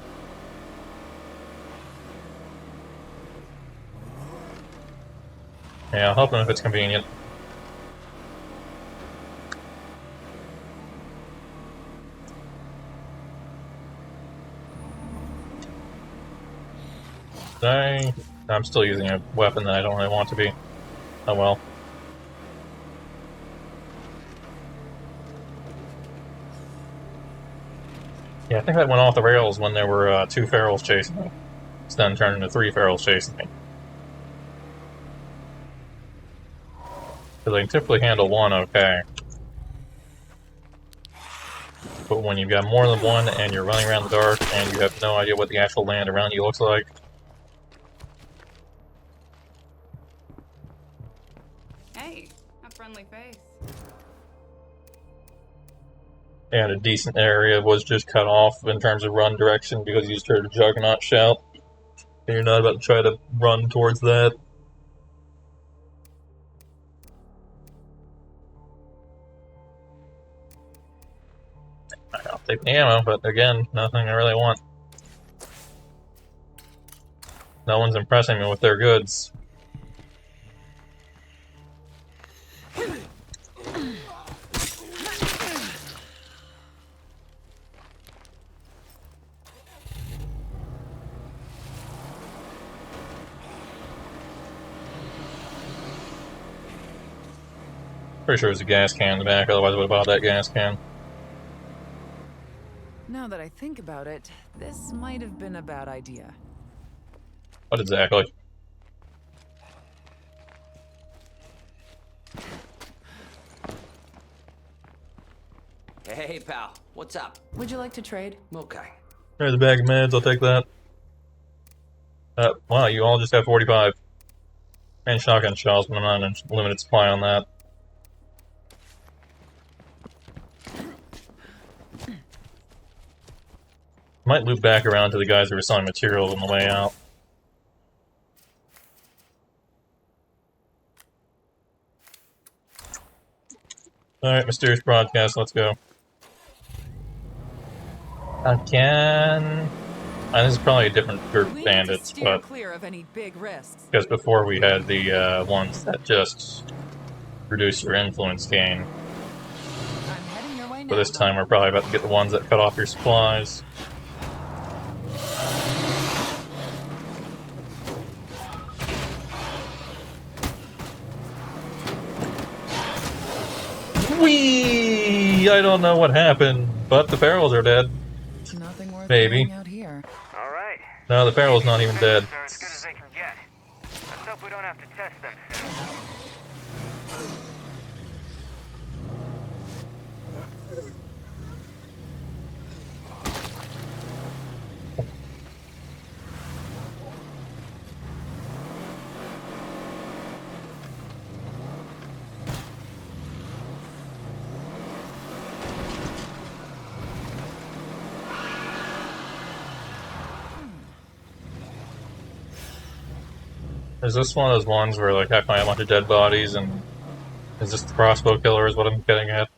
S1: Yeah, I'll help them if it's convenient. I'm still using a weapon that I don't really want to be. Oh well. Yeah, I think that went off the rails when there were 2 ferals chasing me. It's then turned into 3 ferals chasing me. Because I can typically handle 1 okay. But when you've got more than 1 and you're running around the dark and you have no idea what the actual land around you looks like.
S2: Hey, a friendly face.
S1: And a decent area was just cut off in terms of run direction because you just heard a Juggernaut shout. And you're not about to try to run towards that. I'll take the ammo, but again, nothing I really want. No one's impressing me with their goods. Pretty sure there's a gas can in the back, otherwise I would have bought that gas can.
S4: Now that I think about it, this might have been a bad idea.
S1: What exactly?
S5: Hey, pal. What's up?
S4: Would you like to trade?
S5: Okay.
S1: There's a bag of meds, I'll take that. Wow, you all just have 45. And shotgun shells, but I'm not in limited supply on that. Might loop back around to the guys who were selling materials on the way out. Alright, mysterious broadcast, let's go. Again. This is probably a different group of
S4: We need to
S1: bandits,
S4: steer
S1: but
S4: clear of any big risks.
S1: because before we had the ones that just reduce your influence gain.
S4: I'm heading your way now.
S1: But this time we're probably about to get the ones that cut off your supplies. Whee! I don't know what happened, but the barrels are dead.
S4: Nothing worth
S1: Maybe.
S4: carrying out here.
S2: All right.
S1: No, the barrel's not even dead.
S2: They're as good as they can get. Let's hope we don't have to test them soon.
S1: Is this one of those ones where like I find a bunch of dead bodies and is this the crossbow killer is what I'm getting at?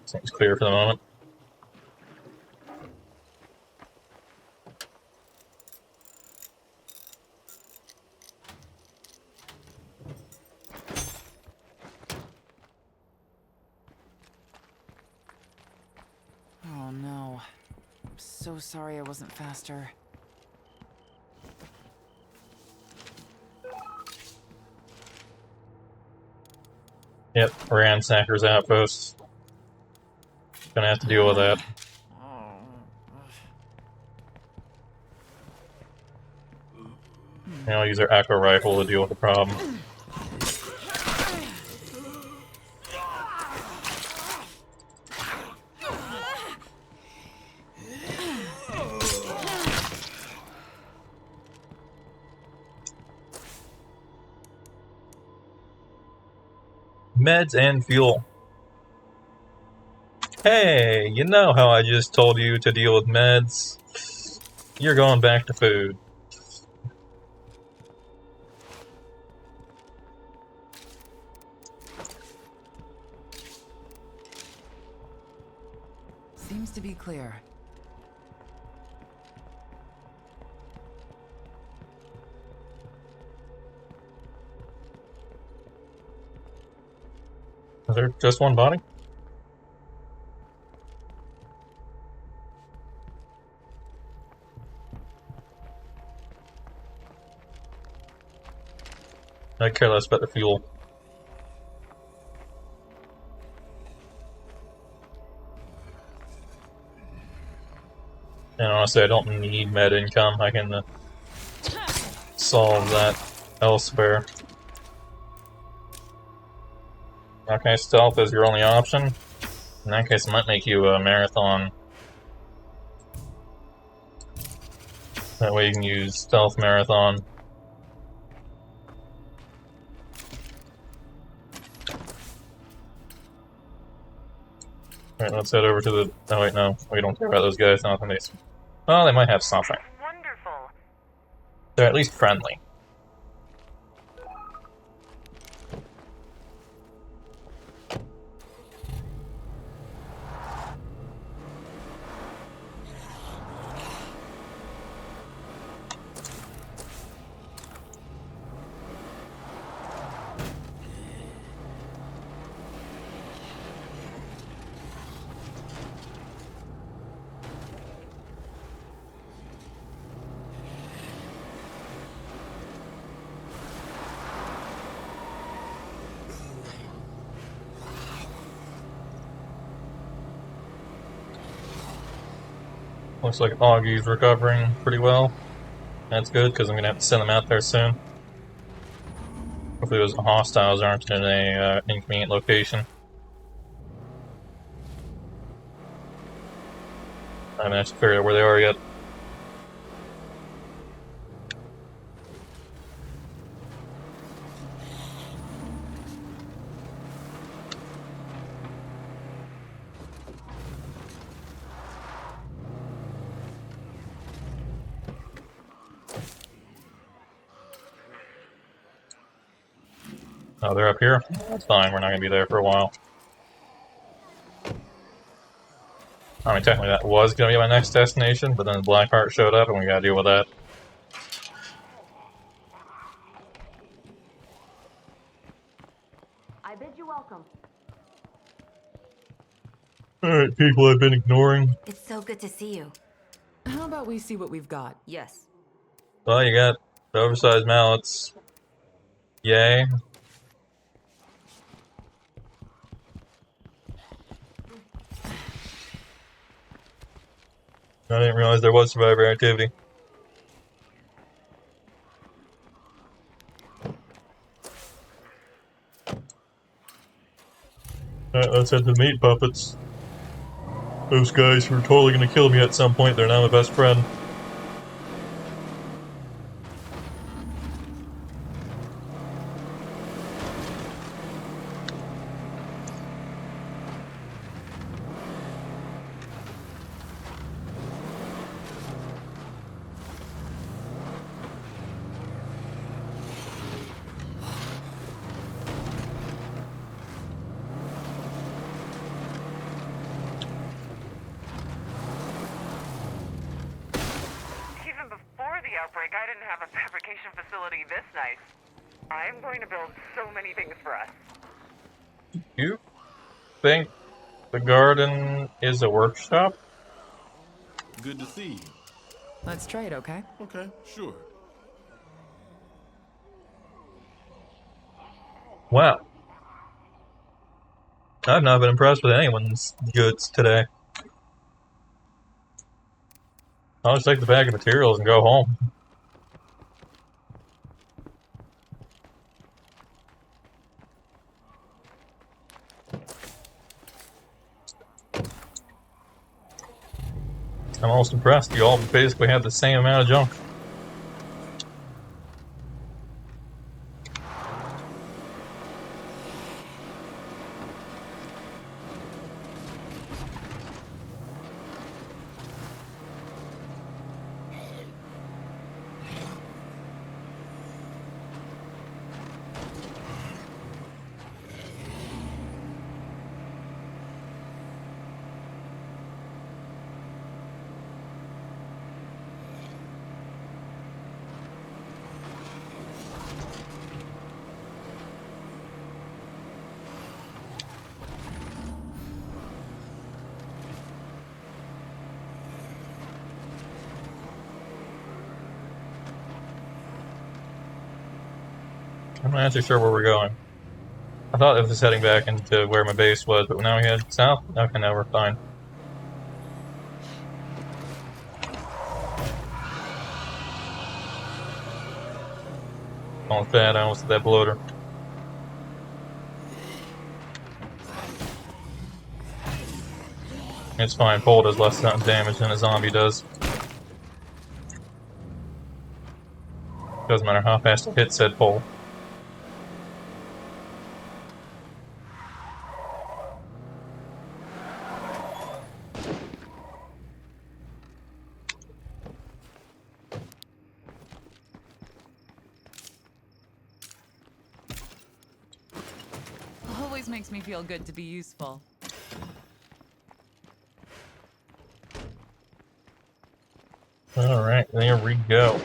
S1: Seems clear for the moment.
S4: Oh no. I'm so sorry I wasn't faster.
S1: Yep, Ransacker's outpost. Gonna have to deal with that. And I'll use our echo rifle to deal with the problem. Meds and fuel. Hey, you know how I just told you to deal with meds? You're going back to food.
S4: Seems to be clear.
S1: Is there just one body? I care less about the fuel. And honestly, I don't need med income. I can solve that elsewhere. Okay, stealth is your only option. In that case, it might make you a marathon. That way you can use stealth marathon. Alright, let's head over to the... Oh wait, no. We don't care about those guys. Nothing. Well, they might have something.
S2: Wonderful.
S1: They're at least friendly. Looks like Augie's recovering pretty well. That's good, because I'm going to have to send them out there soon. Hopefully those hostiles aren't in a inconvenient location. I haven't actually figured out where they are yet. Oh, they're up here? That's fine, we're not gonna be there for a while. I mean, technically that was gonna be my next destination, but then the Blackheart showed up and we gotta deal with that.
S7: I bid you welcome.
S1: Alright, people I've been ignoring.
S7: It's so good to see you.
S4: How about we see what we've got?
S7: Yes.
S1: Well, you got the oversized mallets. Yay. I didn't realize there was survivor activity. Alright, let's head to the meat puppets. Those guys who are totally gonna kill me at some point, they're now my best friend.
S2: Even before the outbreak, I didn't have a fabrication facility this nice. I'm going to build so many things for us.
S1: You think the garden is a workshop?
S8: Good to see you.
S4: Let's trade, okay?
S8: Okay, sure.
S1: Wow. I've not been impressed with anyone's goods today. I'll just take the bag of materials and go home. I'm almost impressed. You all basically have the same amount of junk. I'm not actually sure where we're going. I thought it was heading back into where my base was, but now we head south? Okay, now we're fine. Almost bad, I almost hit that bloater. It's fine, Pole does less damage than a zombie does. Doesn't matter how fast it hits said pole.
S4: Always makes me feel good to be useful.
S1: Alright, there we go.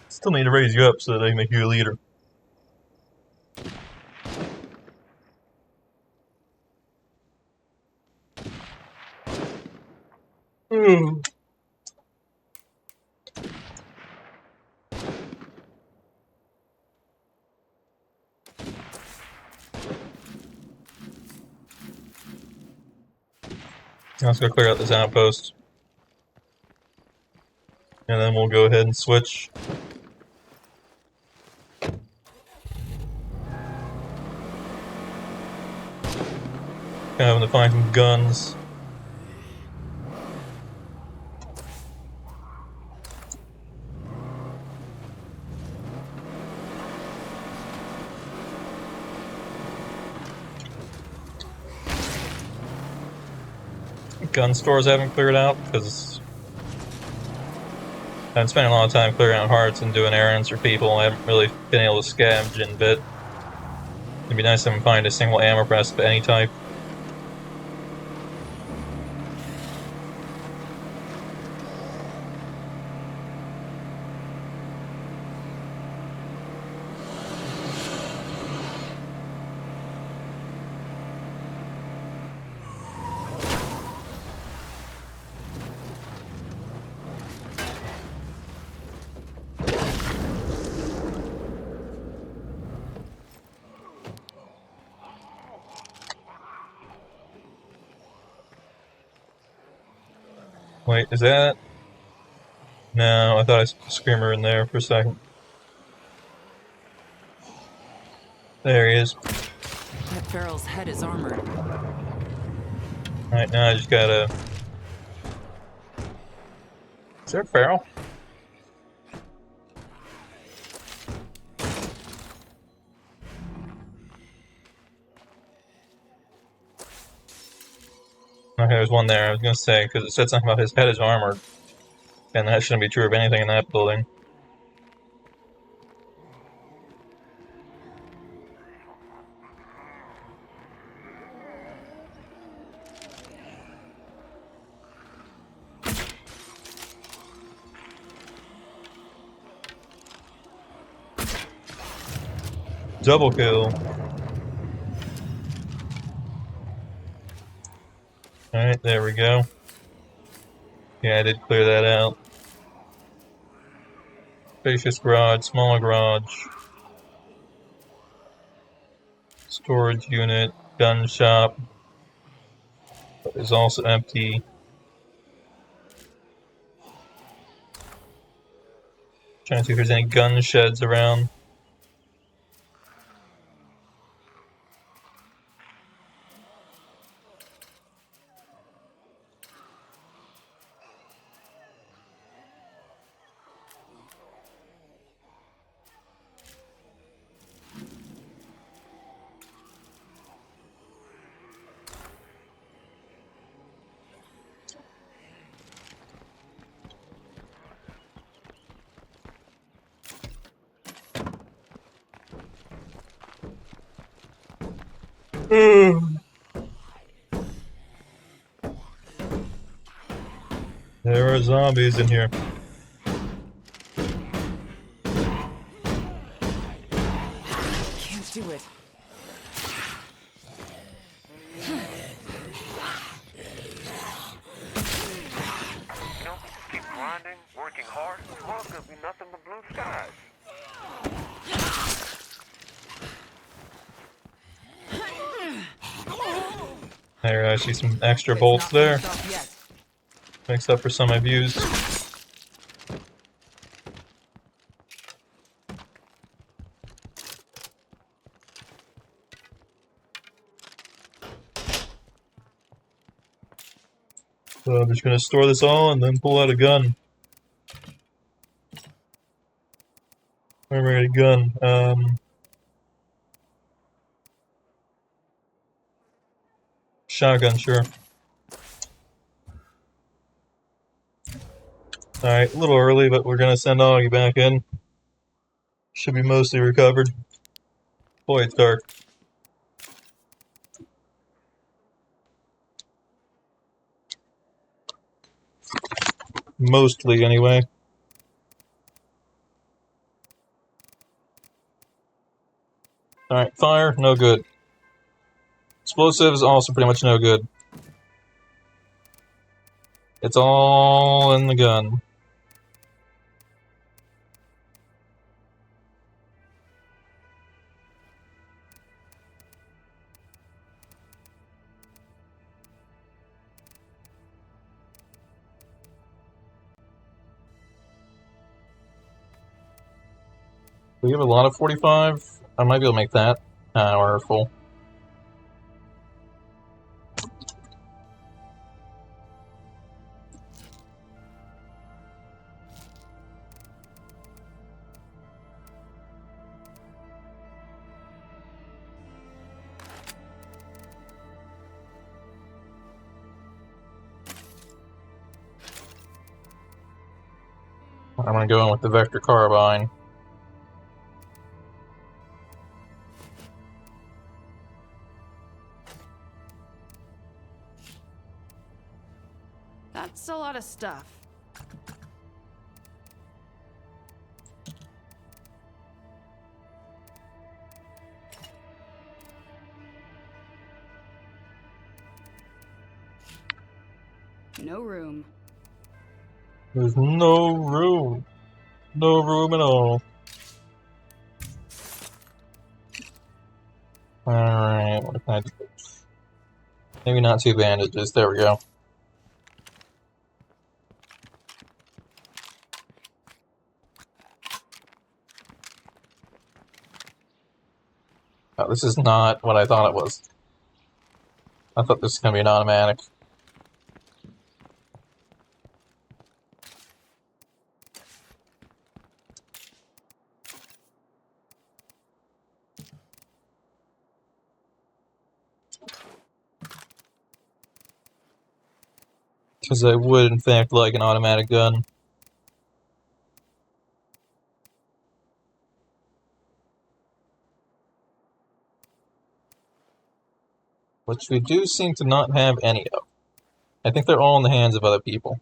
S1: Still need to raise you up so that they make you a leader. Ooh. Let's go clear out this outpost. And then we'll go ahead and switch. Having to find some guns. Gun stores haven't cleared out because I've been spending a lot of time clearing out hearts and doing errands for people. I haven't really been able to scavenge in a bit. It'd be nice if I can find a single ammo press of any type. Wait, is that? No, I thought I saw a screamer in there for a second. There he is.
S4: That Farrell's head is armored.
S1: Alright, now I just gotta... Is there a Farrell? Okay, there's one there. I was gonna say, because it said something about his head is armored. And that shouldn't be true of anything in that building. Double kill. Alright, there we go. Yeah, I did clear that out. Spacious garage, small garage. Storage unit, gun shop. Is also empty. Trying to see if there's any gun sheds around. There are zombies in here.
S4: Can't do it.
S3: Keep grinding, working hard. Tomorrow's gonna be nothing but blue skies.
S1: There, I see some extra
S4: It's
S1: bolts
S4: not
S1: there.
S4: finished off yet.
S1: Makes up for some I've used. So I'm just gonna store this all and then pull out a gun. Primary gun. Shotgun, sure. Alright, a little early, but we're gonna send Augie back in. Should be mostly recovered. Boy, it's dark. Mostly, anyway. Alright, fire, no good. Explosives, also pretty much no good. It's all in the gun. We have a lot of 45. I might be able to make that hour full. I'm gonna go in with the Vector Carbine.
S6: stuff. No room.
S1: There's no room. No room at all. Alright, what can I do? Maybe not 2 bandages. There we go. Oh, this is not what I thought it was. I thought this was going to be an automatic. Because I would, in fact, like an automatic gun. Which we do seem to not have any of. I think they're all in the hands of other people.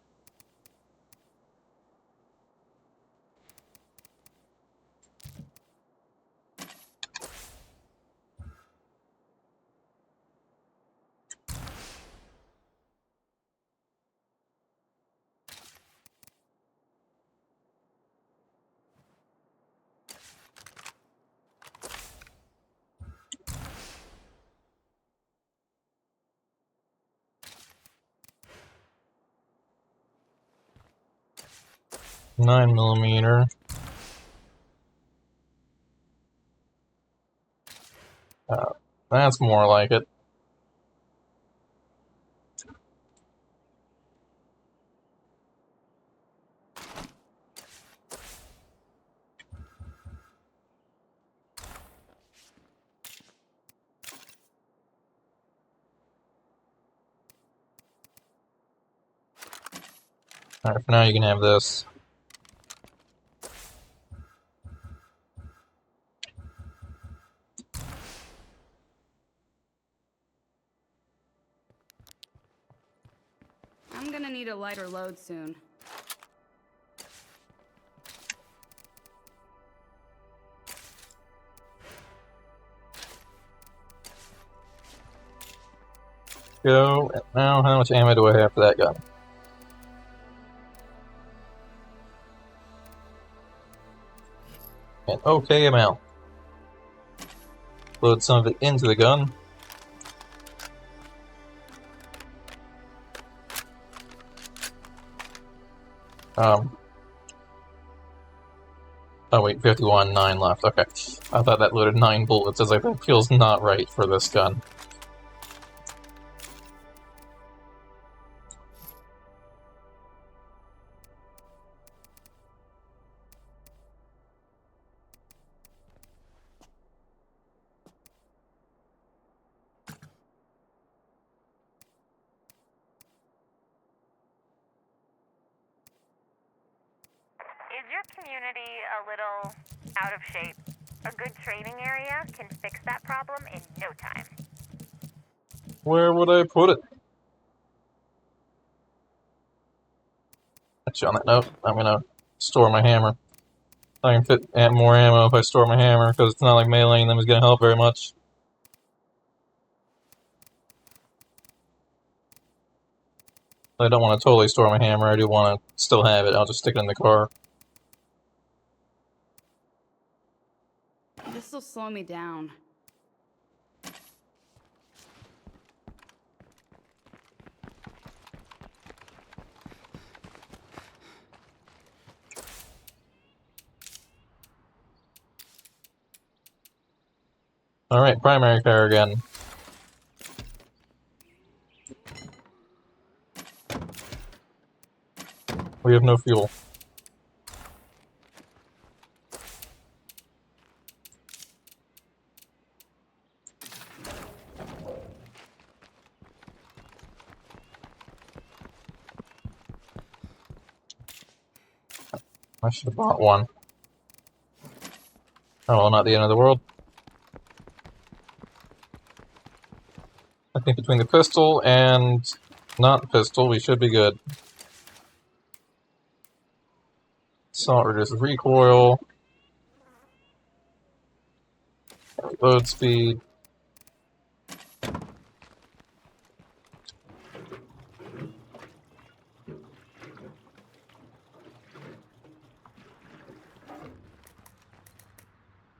S1: Nine millimeter. That's more like it. Alright, for now you can have this.
S6: I'm gonna need a lighter load soon.
S1: Go. Now, how much ammo do I have for that gun? An okay amount. Load some of it into the gun. Oh wait, 51, 9 left. Okay. I thought that loaded 9 bullets. I was like, that feels not right for this gun.
S9: Is your community a little out of shape? A good training area can fix that problem in no time.
S1: Where would I put it? Actually, on that note, I'm gonna store my hammer. I can fit more ammo if I store my hammer, because it's not like meleeing them is gonna help very much. I don't want to totally store my hammer, I do want to still have it, I'll just stick it in the car.
S6: This'll slow me down.
S1: Alright, primary car again. We have no fuel. I should have bought one. Oh well, not the end of the world. I think between the pistol and not the pistol, we should be good. Assault reduces recoil. Load speed.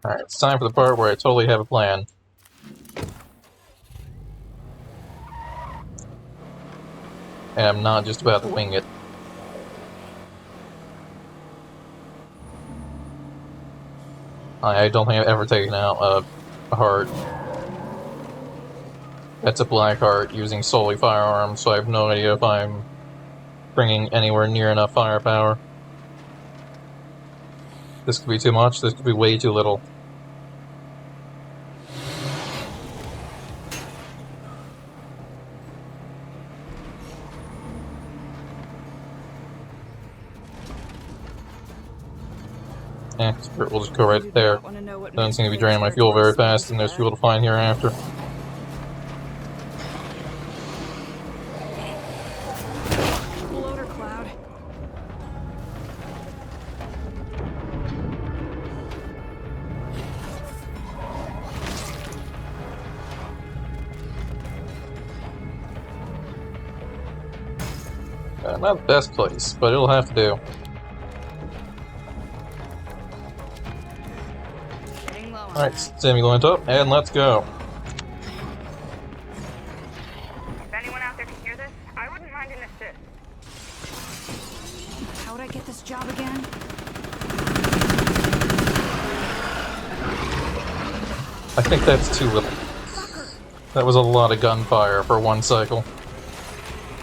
S1: Alright, it's time for the part where I totally have a plan. And I'm not just about to wing it. I don't think I've ever taken out a heart. That's a black heart using solely firearms, so I have no idea if I'm bringing anywhere near enough firepower. This could be too much, this could be way too little. We'll just go right there. Doesn't seem to be draining my fuel very fast, and there's fuel to find here after.
S6: Bloater cloud.
S1: Not the best place, but it'll have to do.
S6: Getting low on
S1: Alright,
S6: that.
S1: stimulant up, and let's go.
S2: If anyone out there can hear this, I wouldn't mind an assist.
S6: How would I get this job again?
S1: I think that's too little. That was a lot of gunfire for one cycle.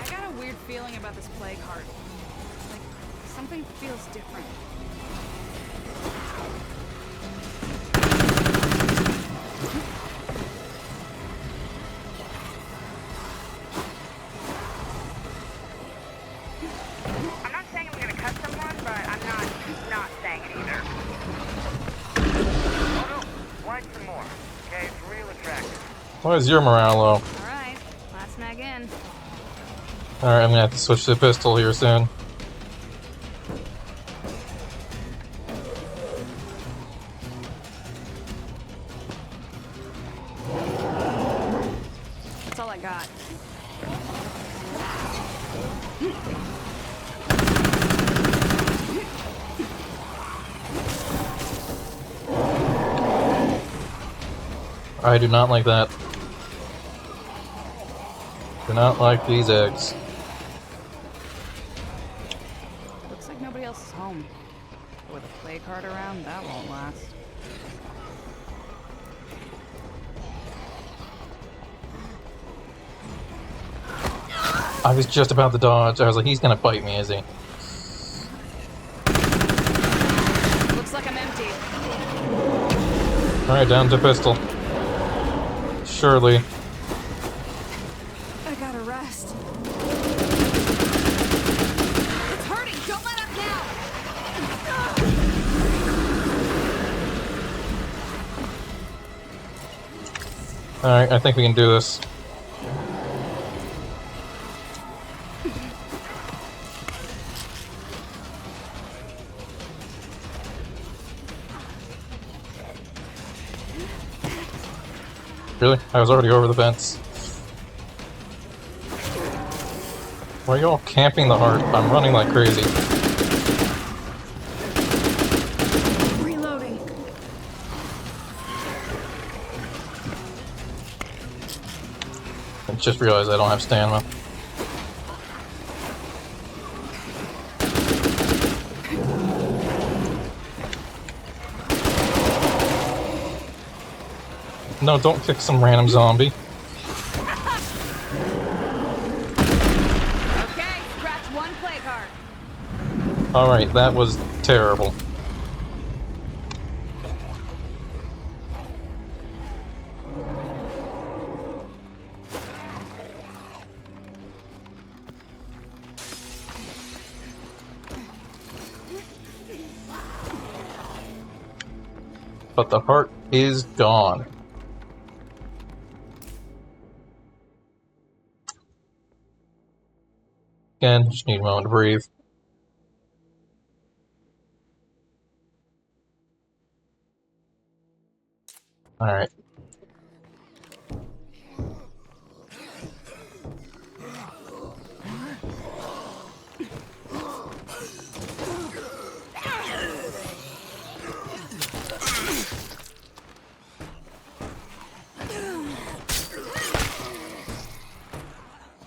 S6: I got a weird feeling about this plague heart. Like, something feels different.
S2: I'm not saying I'm gonna cut someone, but I'm not saying it either. Oh no, slide some more. Okay, it's real attractive.
S1: Why is your morale low?
S6: Alright, last mag in.
S1: Alright, I'm gonna have to switch to the pistol here soon.
S6: That's all I got.
S1: I do not like that. Do not like these eggs.
S6: Looks like nobody else is home. With a plague heart around, that won't last.
S1: I was just about to dodge. I was like, he's gonna bite me, is he?
S6: Looks like I'm empty.
S1: Alright, down to pistol. Surely.
S6: I gotta rest. It's hurting! Don't let up now!
S1: Alright, I think we can do this. Really? I was already over the fence. Why are you all camping the heart? I'm running like crazy.
S6: Reloading.
S1: I just realized I don't have stamina. No, don't kick some random zombie.
S6: Okay, scratch one plague heart.
S1: Alright, that was terrible. But the heart is gone. Again, just need a moment to breathe. Alright.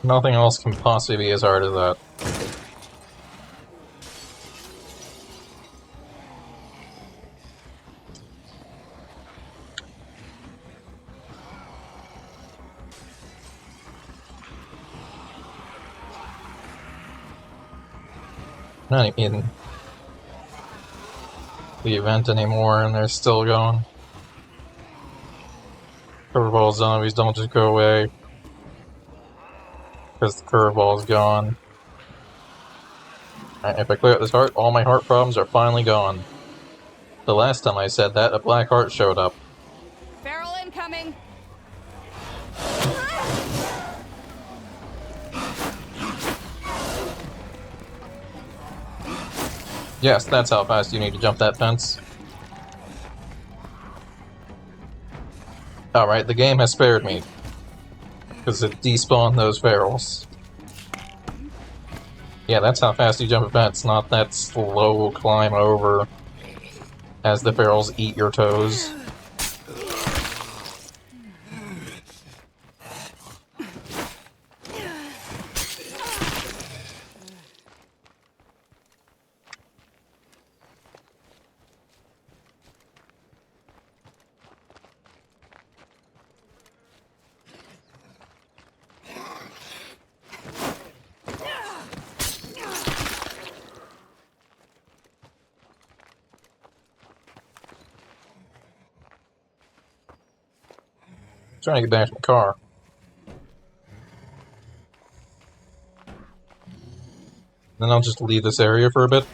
S1: Nothing else can possibly be as hard as that. Not in the event anymore, and they're still going. Curveball zombies don't just go away because the curveball is gone. Right, if I clear out this heart, all my heart problems are finally gone. The last time I said that, a black heart showed up.
S6: Feral incoming.
S1: Yes, that's how fast you need to jump that fence. Alright, the game has spared me. Because it despawned those ferals. Yeah, that's how fast you jump a fence, not that slow climb over as the ferals eat your toes. Trying to get back to my car. Then I'll just leave this area for a bit.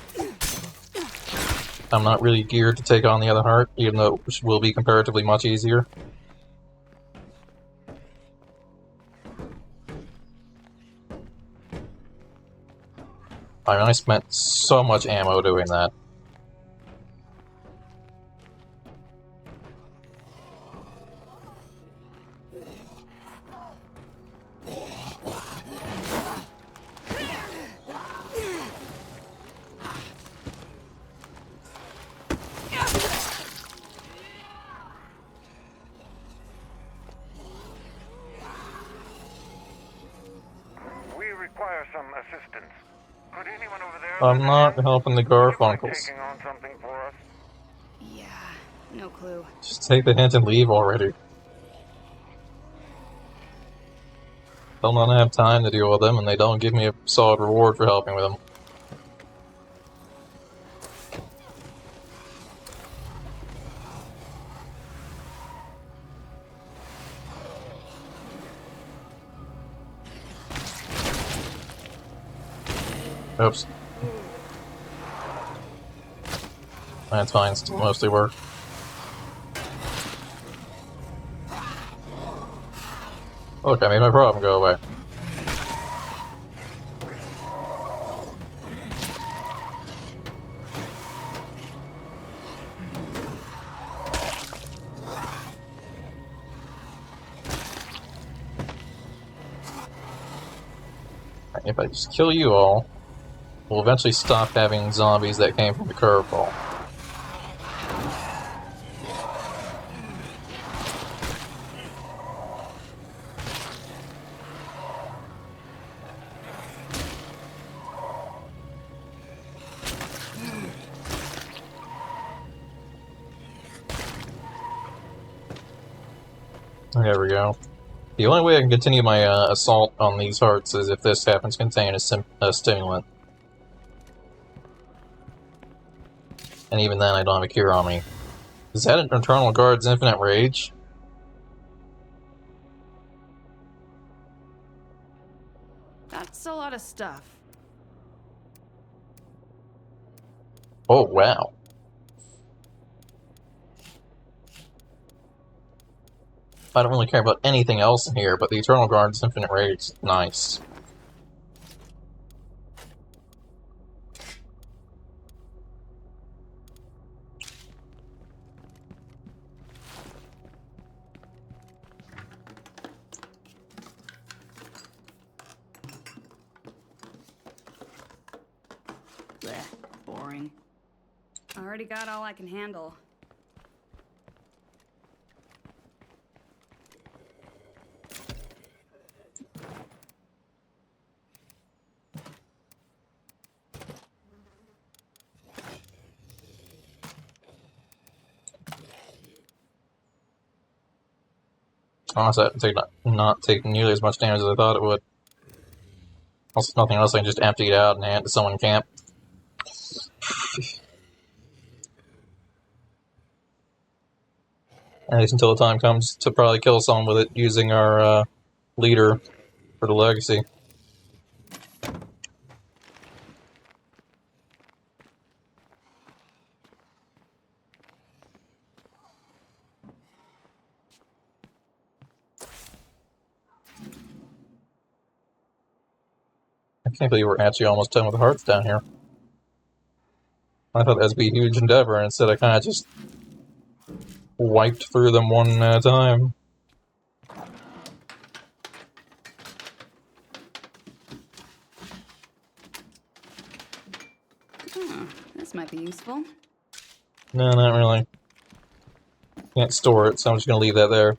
S1: I'm not really geared to take on the other heart, even though it will be comparatively much easier. I mean, I spent so much ammo doing that.
S3: We require some assistance. Could anyone over there
S1: I'm
S3: lend a
S1: not
S3: hand?
S1: helping the
S3: Would you mind
S1: Garfunkels.
S3: taking on something for us?
S6: Yeah, no clue.
S1: Just take the hint and leave already. They'll not have time to deal with them, and they don't give me a solid reward for helping with them. Oops. That's fine, still mostly work. Look, I made my problem go away. If I just kill you all, we'll eventually stop having zombies that came from the curveball. There we go. The only way I can continue my assault on these hearts is if this happens to contain a stimulant. And even then, I don't have a cure on me. Is that an Eternal Guard's Infinite Rage?
S6: That's a lot of stuff.
S1: Oh, wow. I don't really care about anything else in here, but the Eternal Guard's Infinite Rage is nice.
S6: already got all I can handle.
S1: Honestly, that would not take nearly as much damage as I thought it would. Also, nothing else, I can just empty it out and hand it to someone in camp. At least until the time comes to probably kill someone with it using our leader for the legacy. I can't believe we're actually almost done with the hearts down here. I thought that'd be a huge endeavor, and instead I kind of just wiped through them one at a time.
S6: This might be useful.
S1: No, not really. Can't store it, so I'm just gonna leave that there.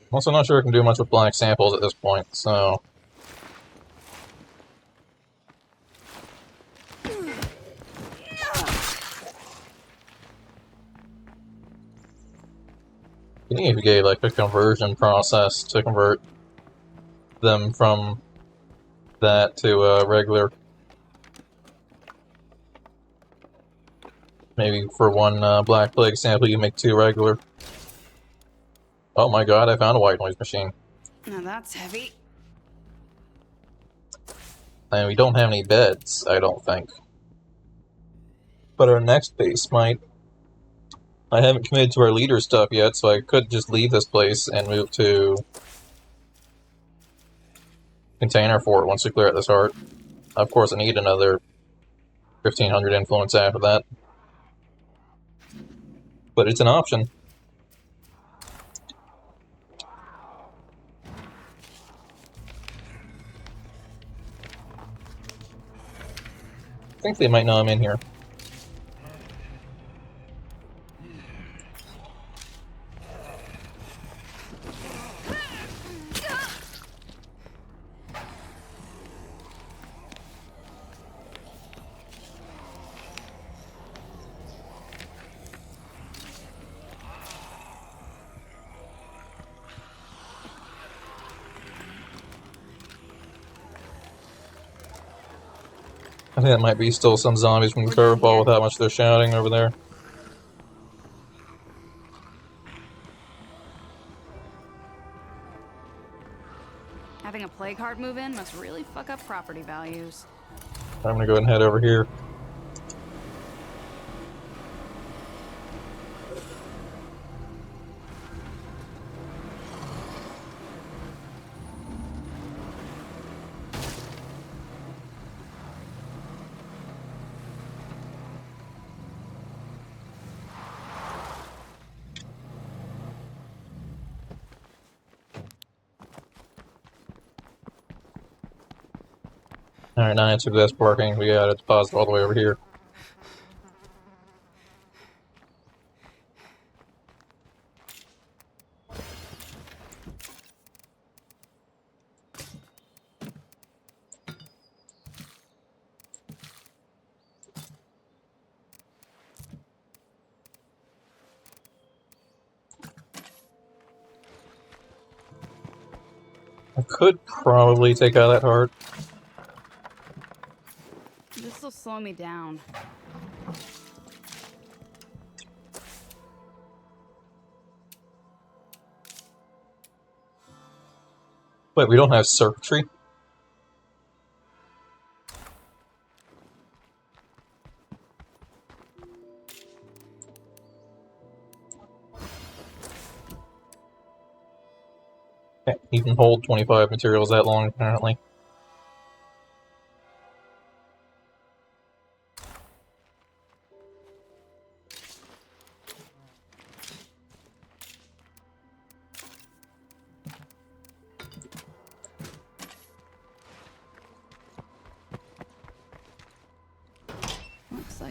S1: I'm also not sure I can do much with black samples at this point, so... You think if you gave like a conversion process to convert them from that to regular. Maybe for one Black Plague sample you make 2 regular. Oh my god, I found a white noise machine.
S6: Now that's heavy.
S1: And we don't have any beds, I don't think. But our next base might. I haven't committed to our leader stuff yet, so I could just leave this place and move to Container Fort once we clear out this heart. Of course, I need another 1500 influence after that. But it's an option. I think they might know I'm in here. I think that might be still some zombies from the curveball with how much they're shouting over there.
S6: Having a plague heart move in must really fuck up property values.
S1: I'm gonna go ahead and head over here. Alright, now answer this parking. We got a deposit all the way over here. I could probably take out that heart.
S6: This will slow me down.
S1: Wait, we don't have circuitry? Can't even hold 25 materials that long, apparently.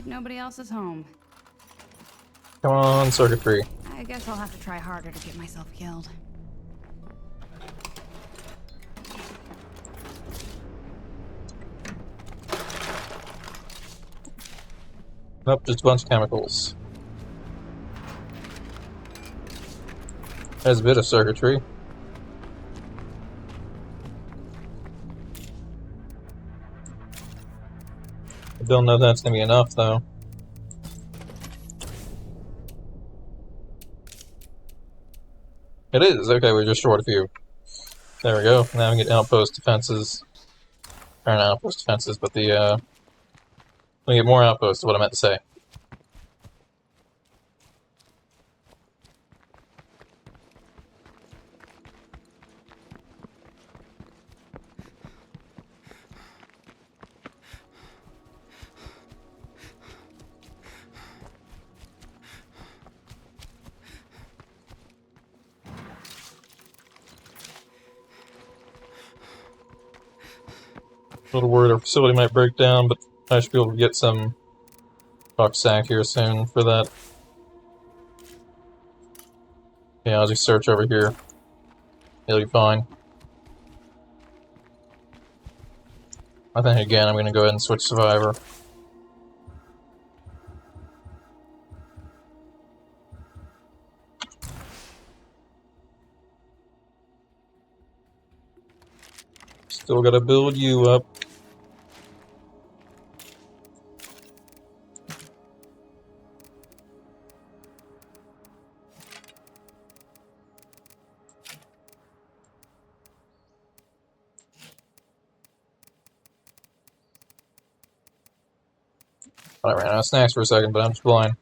S6: like nobody else is home.
S1: Come on, circuitry.
S6: I guess I'll have to try harder to get myself killed.
S1: Nope, just a bunch of chemicals. There's a bit of circuitry. I don't know if that's gonna be enough, though. It is! Okay, we're just short a few. There we go. Now we get outpost defenses. Or not outpost defenses, but the, we get more outposts, is what I meant to say. A little worried our facility might break down, but I should be able to get some sack here soon for that. Yeah, I'll just search over here. It'll be fine. I think again I'm gonna go ahead and switch Survivor. Still gotta build you up. I ran out of snacks for a second, but I'm just blind.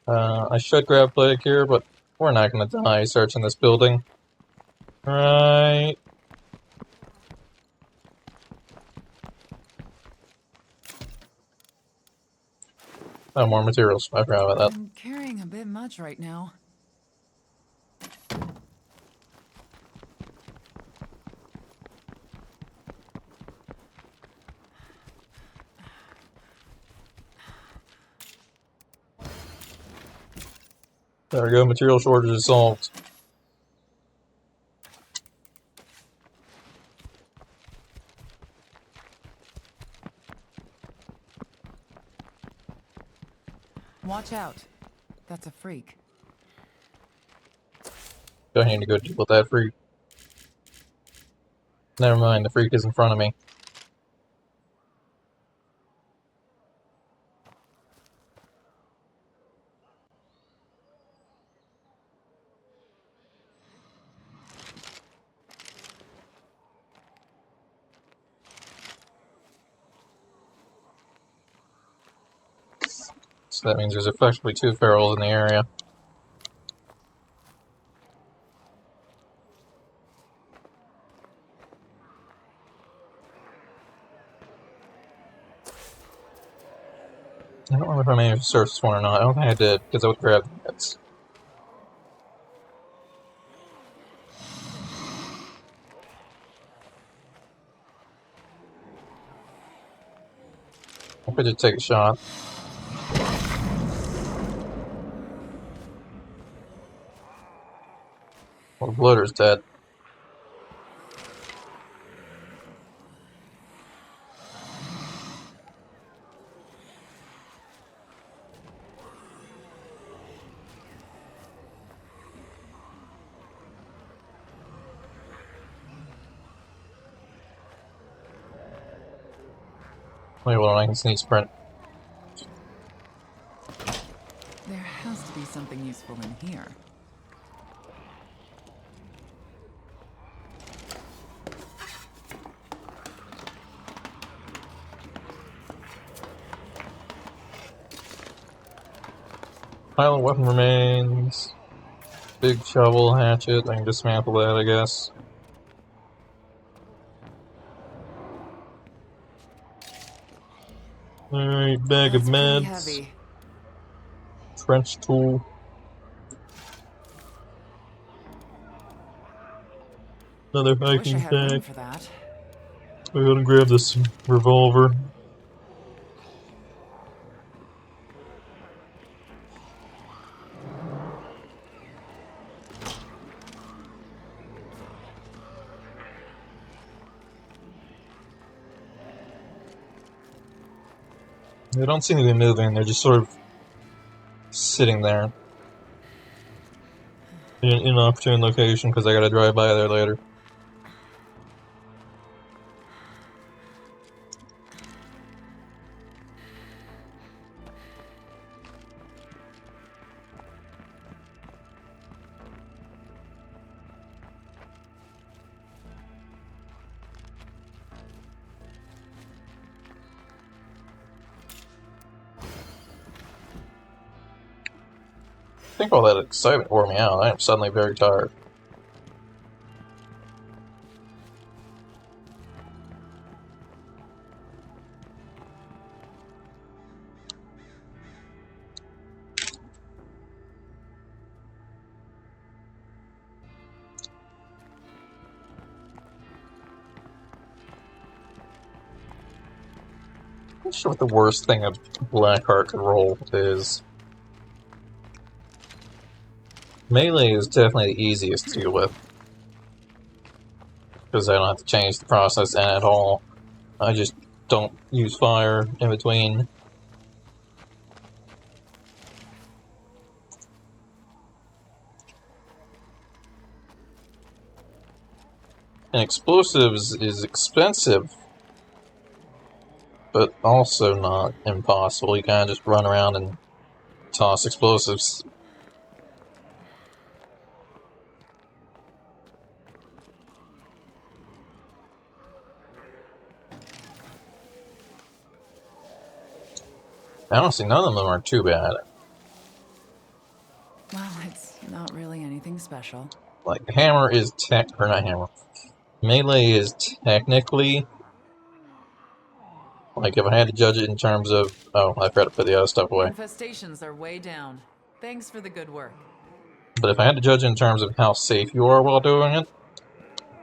S1: I should grab plague here, but we're not gonna die searching this building. Right. Oh, more materials. I forgot about that.
S4: I'm carrying a bit much right now.
S1: There we go, material shortage is solved.
S4: Watch out. That's a freak.
S1: Do I need to go deal with that freak? Never mind, the freak is in front of me. So that means there's effectively 2 ferals in the area. I don't remember if I managed to search this one or not. I don't think I did, because I would grab the hits. I could just take a shot. Well, the bloater's dead. Wait, hold on, I can sneak sprint.
S4: There has to be something useful in here.
S1: Pile of weapon remains. Big shovel, hatchet. I can dismantle that, I guess. Alright, bag of
S4: That's pretty
S1: meds.
S4: heavy.
S1: Trench tool. Another
S4: Wish I
S1: hiking
S4: had room
S1: pack.
S4: for that.
S1: We're gonna grab this revolver. They don't seem to be moving, they're just sort of sitting there. In an opportune location, because I gotta drive by there later. I think all that excitement wore me out. I am suddenly very tired. I'm not sure what the worst thing a Blackheart could roll is. Melee is definitely the easiest to deal with. Because I don't have to change the process at all. I just don't use fire in between. And explosives is expensive, but also not impossible. You kind of just run around and toss explosives. Honestly, none of them are too bad.
S4: Well, it's not really anything special.
S1: Like, hammer is or not hammer. Melee is technically, like, if I had to judge it in terms of, oh, I forgot to put the other stuff away.
S4: Infestations are way down. Thanks for the good work.
S1: But if I had to judge in terms of how safe you are while doing it,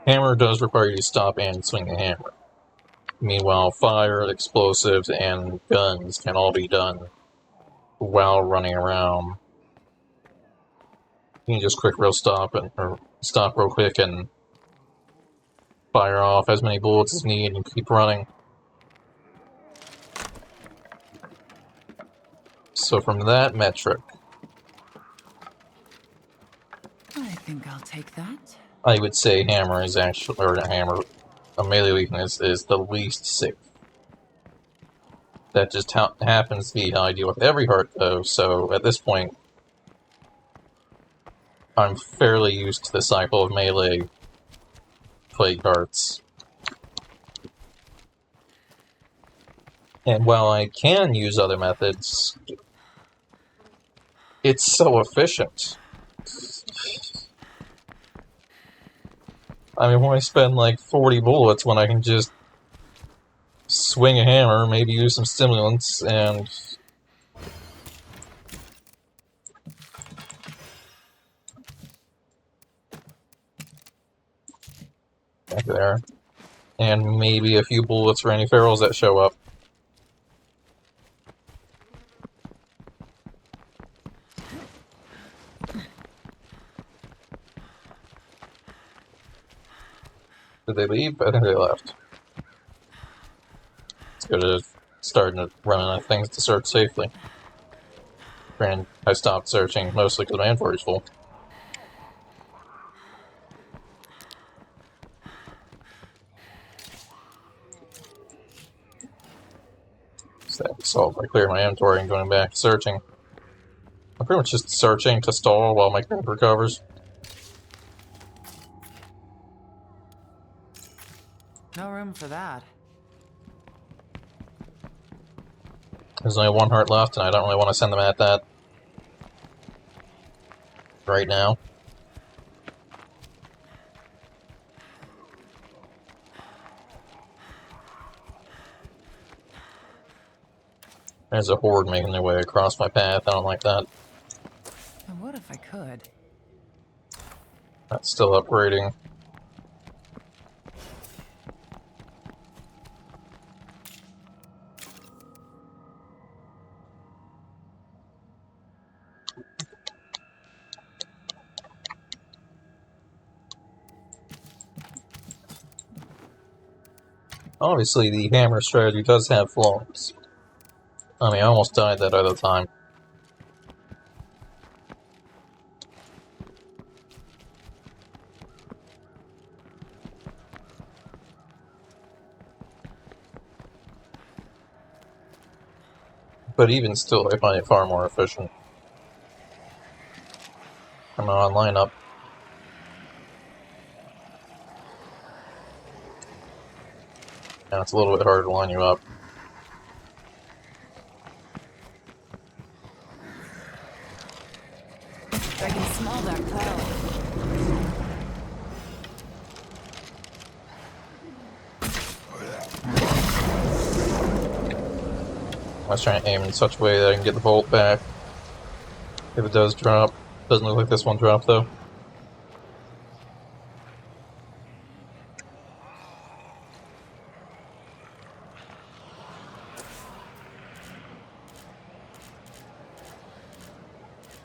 S1: hammer does require you to stop and swing the hammer. Meanwhile, fire, explosives, and guns can all be done while running around. You can just quick real stop or stop real quick and fire off as many bullets as needed and keep running. So from that metric,
S4: I think I'll take that.
S1: I would say hammer is actually, or not hammer, a melee weakness is the least safe. That just happens to be how I deal with every heart, though, so at this point, I'm fairly used to the cycle of melee plague hearts. And while I can use other methods, it's so efficient. I mean, why spend like 40 bullets when I can just swing a hammer, maybe use some stimulants, and back there, and maybe a few bullets for any ferals that show up. Did they leave? I think they left. It's good at starting to run out of things to search safely. Granted, I stopped searching mostly because my inventory's full. So that was solved by clearing my inventory and going back to searching. I'm pretty much just searching to stall while my character recovers.
S4: No room for that.
S1: There's only one heart left, and I don't really want to send them at that right now. There's a horde making their way across my path. I don't like that.
S4: I would if I could.
S1: That's still upgrading. Obviously, the hammer strategy does have flaws. I mean, I almost died that other time. But even still, I find it far more efficient. Come on, line up. Now it's a little bit harder to line you up.
S4: I can smell that cloud.
S1: I was trying to aim in such a way that I can get the bolt back. If it does drop. Doesn't look like this one dropped, though.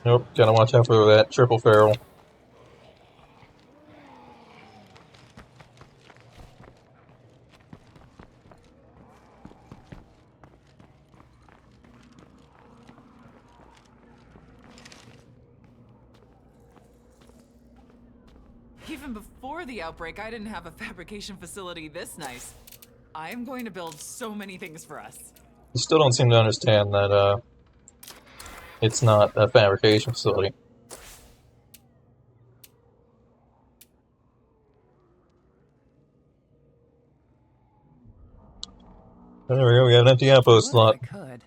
S1: Nope, gotta watch out for that triple ferrule.
S4: Even before the outbreak, I didn't have a fabrication facility this nice. I'm going to build so many things for us.
S1: You still don't seem to understand that, it's not a fabrication facility. There we go, we got an empty outpost slot.
S4: If I could.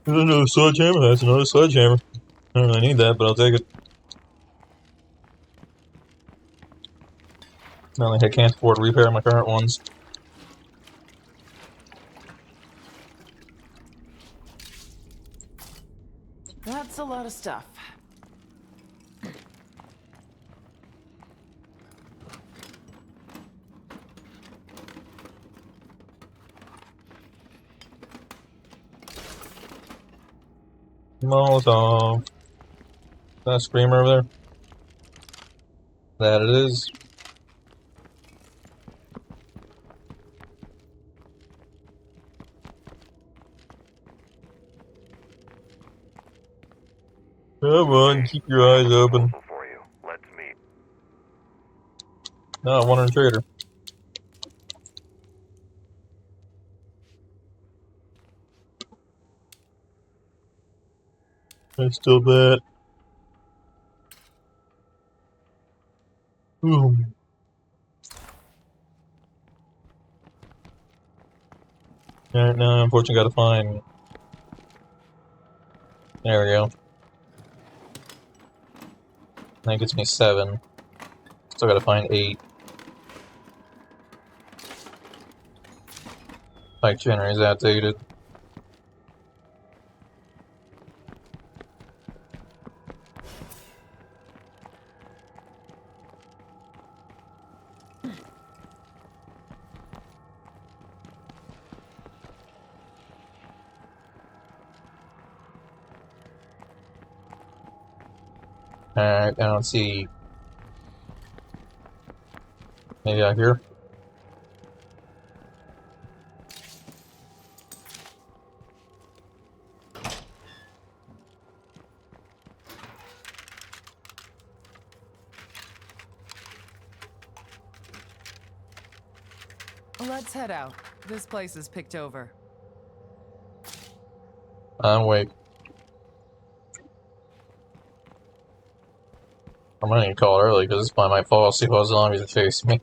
S1: There's another sledgehammer, that's another sledgehammer. I don't really need that, but I'll take it. Not like I can't afford to repair my current ones.
S4: That's a lot of stuff.
S1: Molotov. Is that a screamer over there? That it is. Come on, keep your eyes open.
S3: For you. Let's meet.
S1: No, I want a trader. I still bet. Boom. Alright, now unfortunately gotta find... There we go. That gets me 7. Still gotta find 8. Bike generator is outdated. Alright, I don't see... Maybe out here?
S4: Let's head out. This place is picked over.
S1: Wait. I'm gonna need to call early because this point I might fall asleep while zombies are chasing me.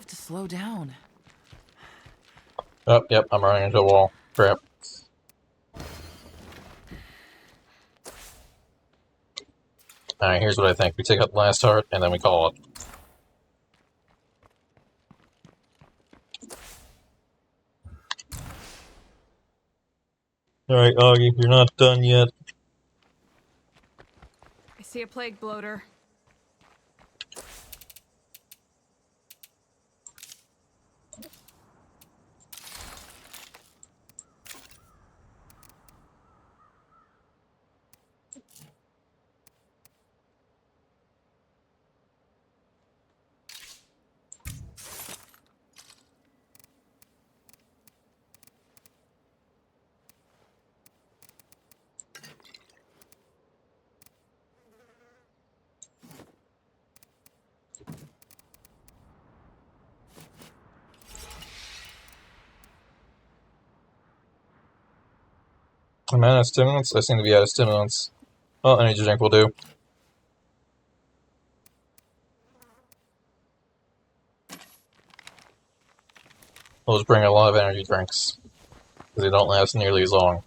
S4: have to slow down.
S1: Oh, yep, I'm running into a wall. Crap. Alright, here's what I think. We take out the last heart, and then we call it. Alright, Augie, you're not done yet.
S6: I see a plague bloater.
S1: I'm out of stimulants? I seem to be out of stimulants. Well, energy drink will do. We'll just bring a lot of energy drinks. Because they don't last nearly as long.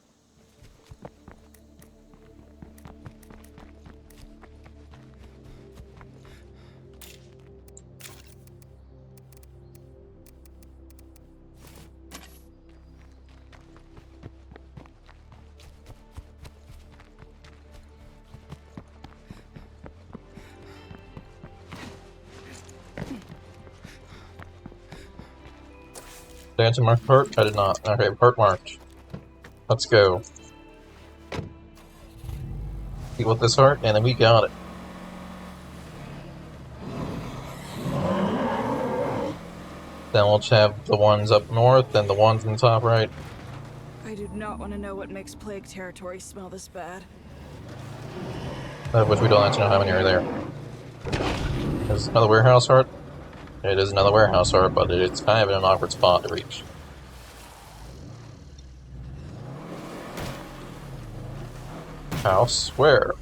S1: Did I enter mark part? I did not. Okay, part marked. Let's go. Deal with this heart, and then we got it. Then we'll just have the ones up north, and the ones in the top right.
S6: I do not want to know what makes plague territory smell this bad.
S1: Of which we don't actually know how many are there. Is another warehouse heart? It is another warehouse heart, but it's kind of in an awkward spot to reach. House? Where?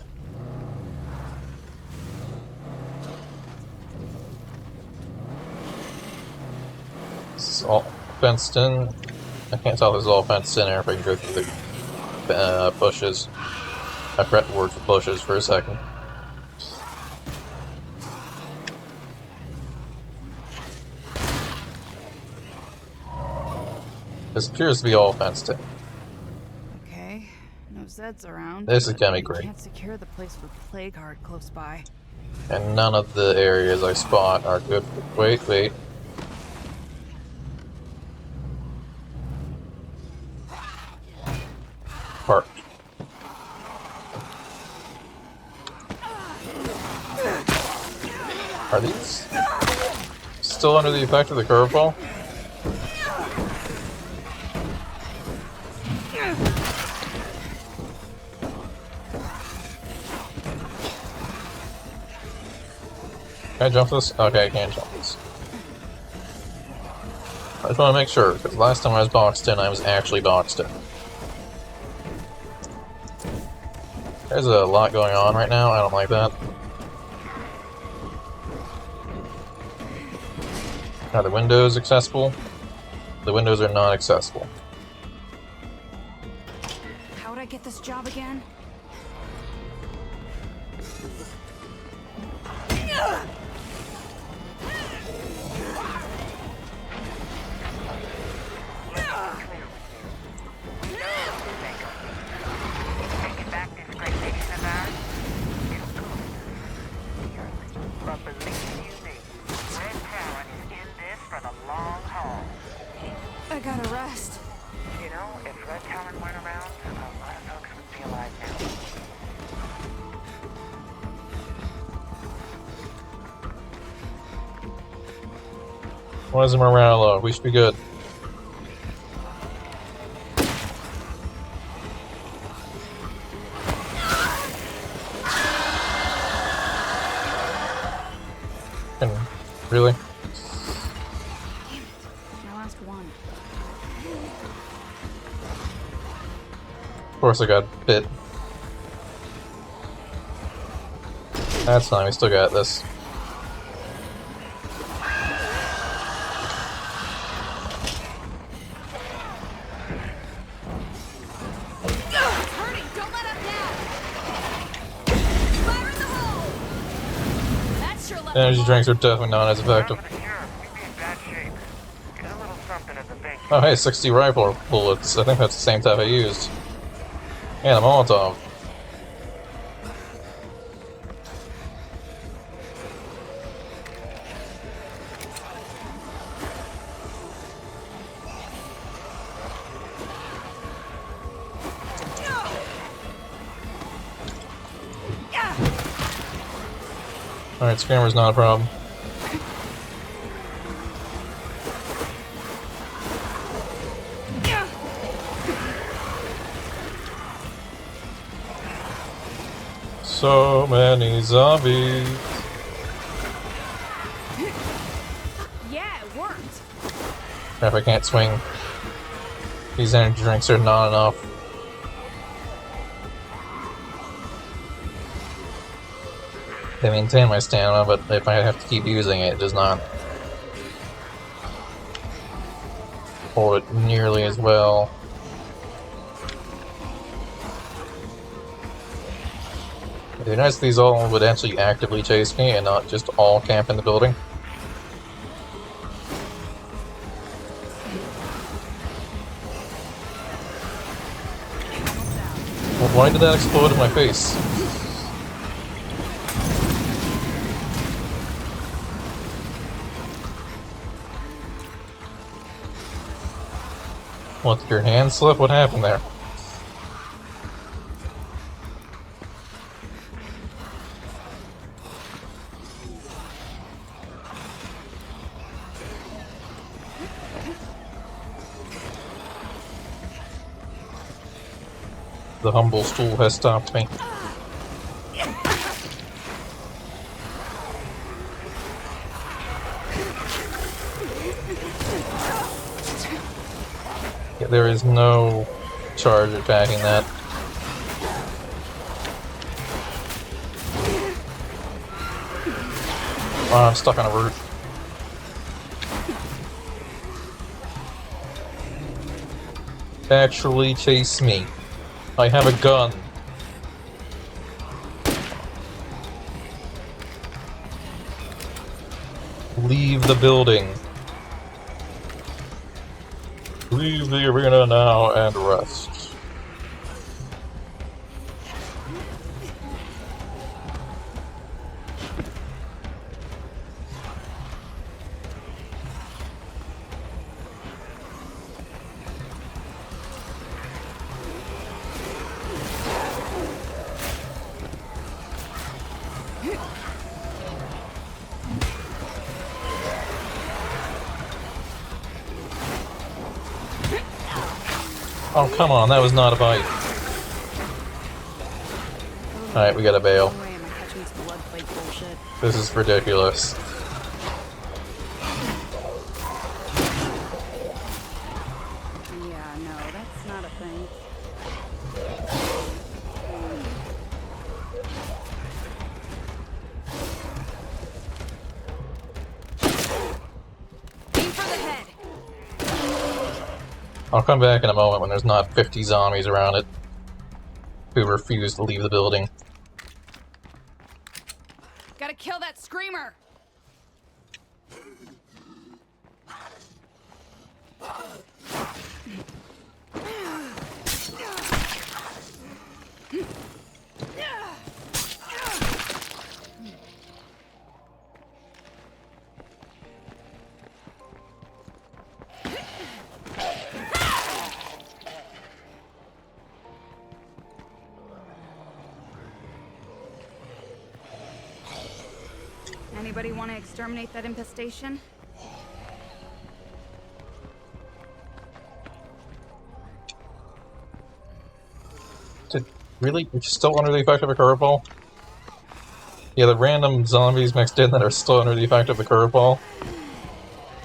S1: This is all fenced in. I can't tell if this is all fenced in or if I can go through the bushes. I forgot the word for bushes for a second. This appears to be all fenced in.
S6: Okay, no Zeds around.
S1: This is
S6: but
S1: gonna be
S6: we
S1: great.
S6: Can't secure the place with plague heart close by.
S1: And none of the areas I spot are good. Wait. Parked. Are these still under the effect of the curveball? Can I jump this? Okay, I can jump this. I just want to make sure, because last time I was boxed in, I was actually boxed in. There's a lot going on right now, I don't like that. Are the windows accessible? The windows are not accessible.
S6: How would I get this job again?
S2: Taking back this great nation of ours is good. But believe you me, Red Talon is in this for the long haul.
S6: I gotta rest.
S2: You know, if Red Talon weren't around, a lot of folks wouldn't be alive now.
S1: Why is the morale low? We should be good. Really?
S6: My last one.
S1: Of course I got bit. That's fine, we still got this. Energy drinks are definitely not as effective.
S3: For the sheriff, we'd be in bad shape. Get a little something at the bank.
S1: Oh hey, 60 rifle bullets. I think that's the same type I used. And a Molotov. Alright, Screamer's not a problem. So many zombies.
S6: Yeah, it worked.
S1: Crap, I can't swing. These energy drinks are not enough. They maintain my stamina, but if I have to keep using it, it does not hold it nearly as well. It'd be nice if these all would actually actively chase me and not just all camp in the building. Well, why did that explode in my face? What, did your hand slip? What happened there? The humble stool has stopped me. Yeah, there is no charge attacking that. Oh, I'm stuck on a root. Actually chase me. I have a gun. Leave the building. Leave the arena now and rest. Oh, come on, that was not a bite. Alright, we gotta bail.
S6: No way am I catching this blood plate bullshit.
S1: This is ridiculous.
S6: Yeah, no, that's not a thing. Aim for the head.
S1: I'll come back in a moment when there's not 50 zombies around it who refuse to leave the building.
S6: Gotta kill that screamer. Anybody want to exterminate that infestation?
S1: Really? You're still under the effect of a curveball? Yeah, the random zombies mixed in that are still under the effect of the curveball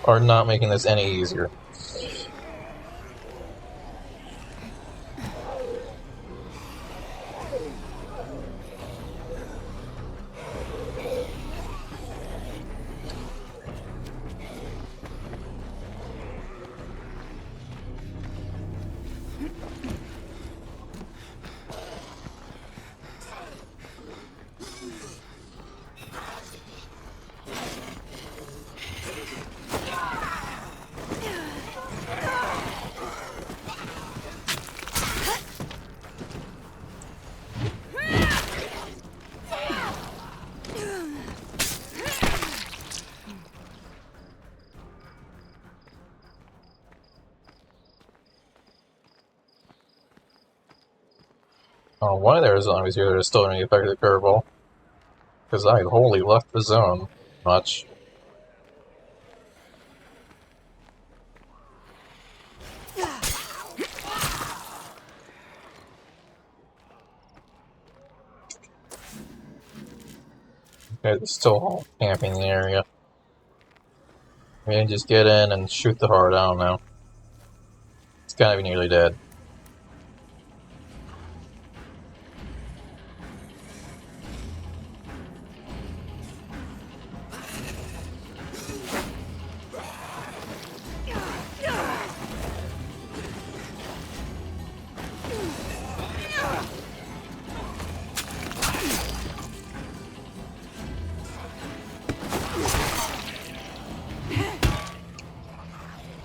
S1: are not making this any easier. Why there are zombies here that are still going to affect the curveball? Because I wholly left the zone much. Okay, they're still all camping in the area. Maybe just get in and shoot the heart, I don't know. It's gotta be nearly dead.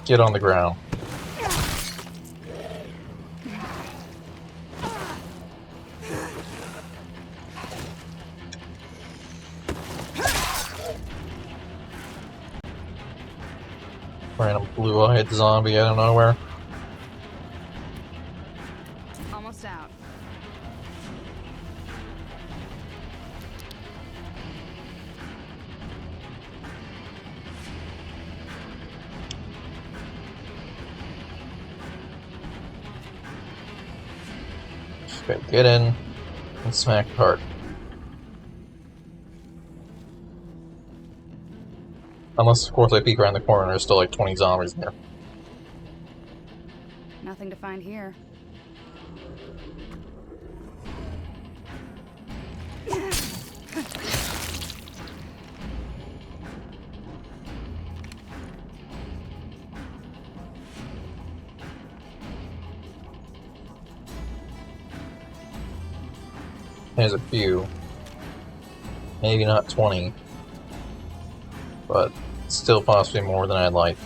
S1: Get on the ground. Random blue-eyed zombie out of nowhere.
S6: Almost out.
S1: Okay, get in and smack the heart. Unless, of course, I peek around the corner and there's still like 20 zombies in there.
S6: Nothing to find here.
S1: There's a few. Maybe not 20. But still possibly more than I'd like.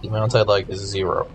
S1: The amount I'd like is 0.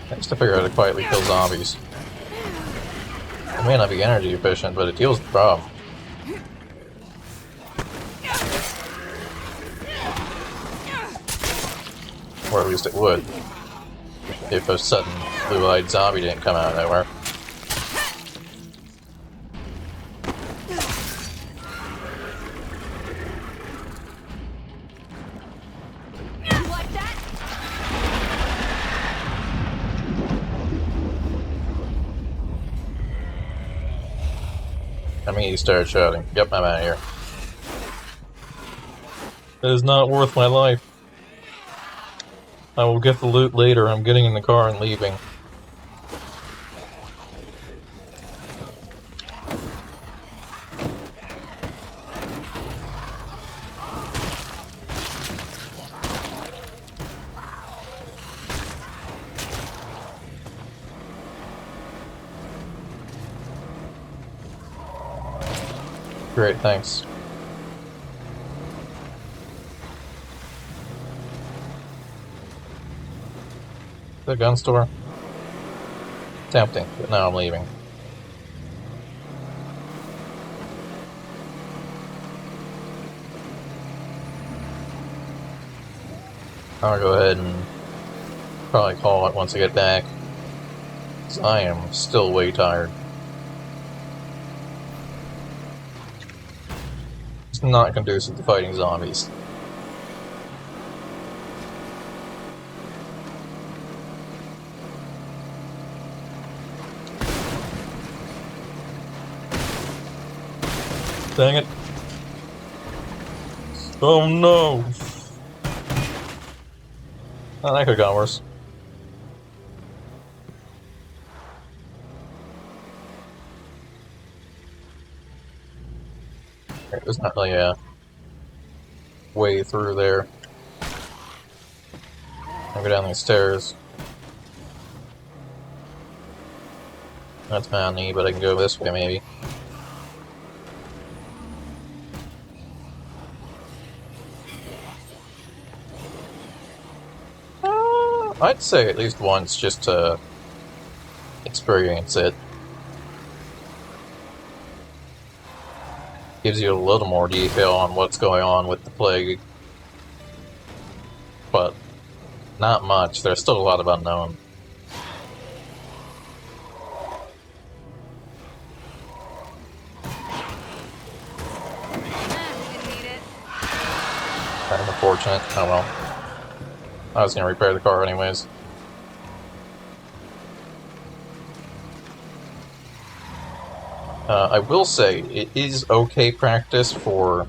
S1: Thanks to figure out how to quietly kill zombies. It may not be energy efficient, but it deals with the problem. Or at least it would. If a sudden blue-eyed zombie didn't come out of nowhere.
S6: Like that?
S1: I mean, he started shouting. Yep, I'm out of here. It is not worth my life. I will get the loot later. I'm getting in the car and leaving. Great, thanks. The gun store? Tempting, but now I'm leaving. I'll go ahead and probably call it once I get back, 'cause I am still way tired. It's not conducive to fighting zombies. Dang it. Oh no! Oh, that could've gone worse. There's not really a way through there. I'll go down these stairs. That's kind of neat, but I can go this way maybe. I'd say at least once just to experience it. Gives you a little more detail on what's going on with the plague. But not much. There's still a lot of unknown. Kind of unfortunate. Oh well. I was gonna repair the car anyways. I will say, it is okay practice for,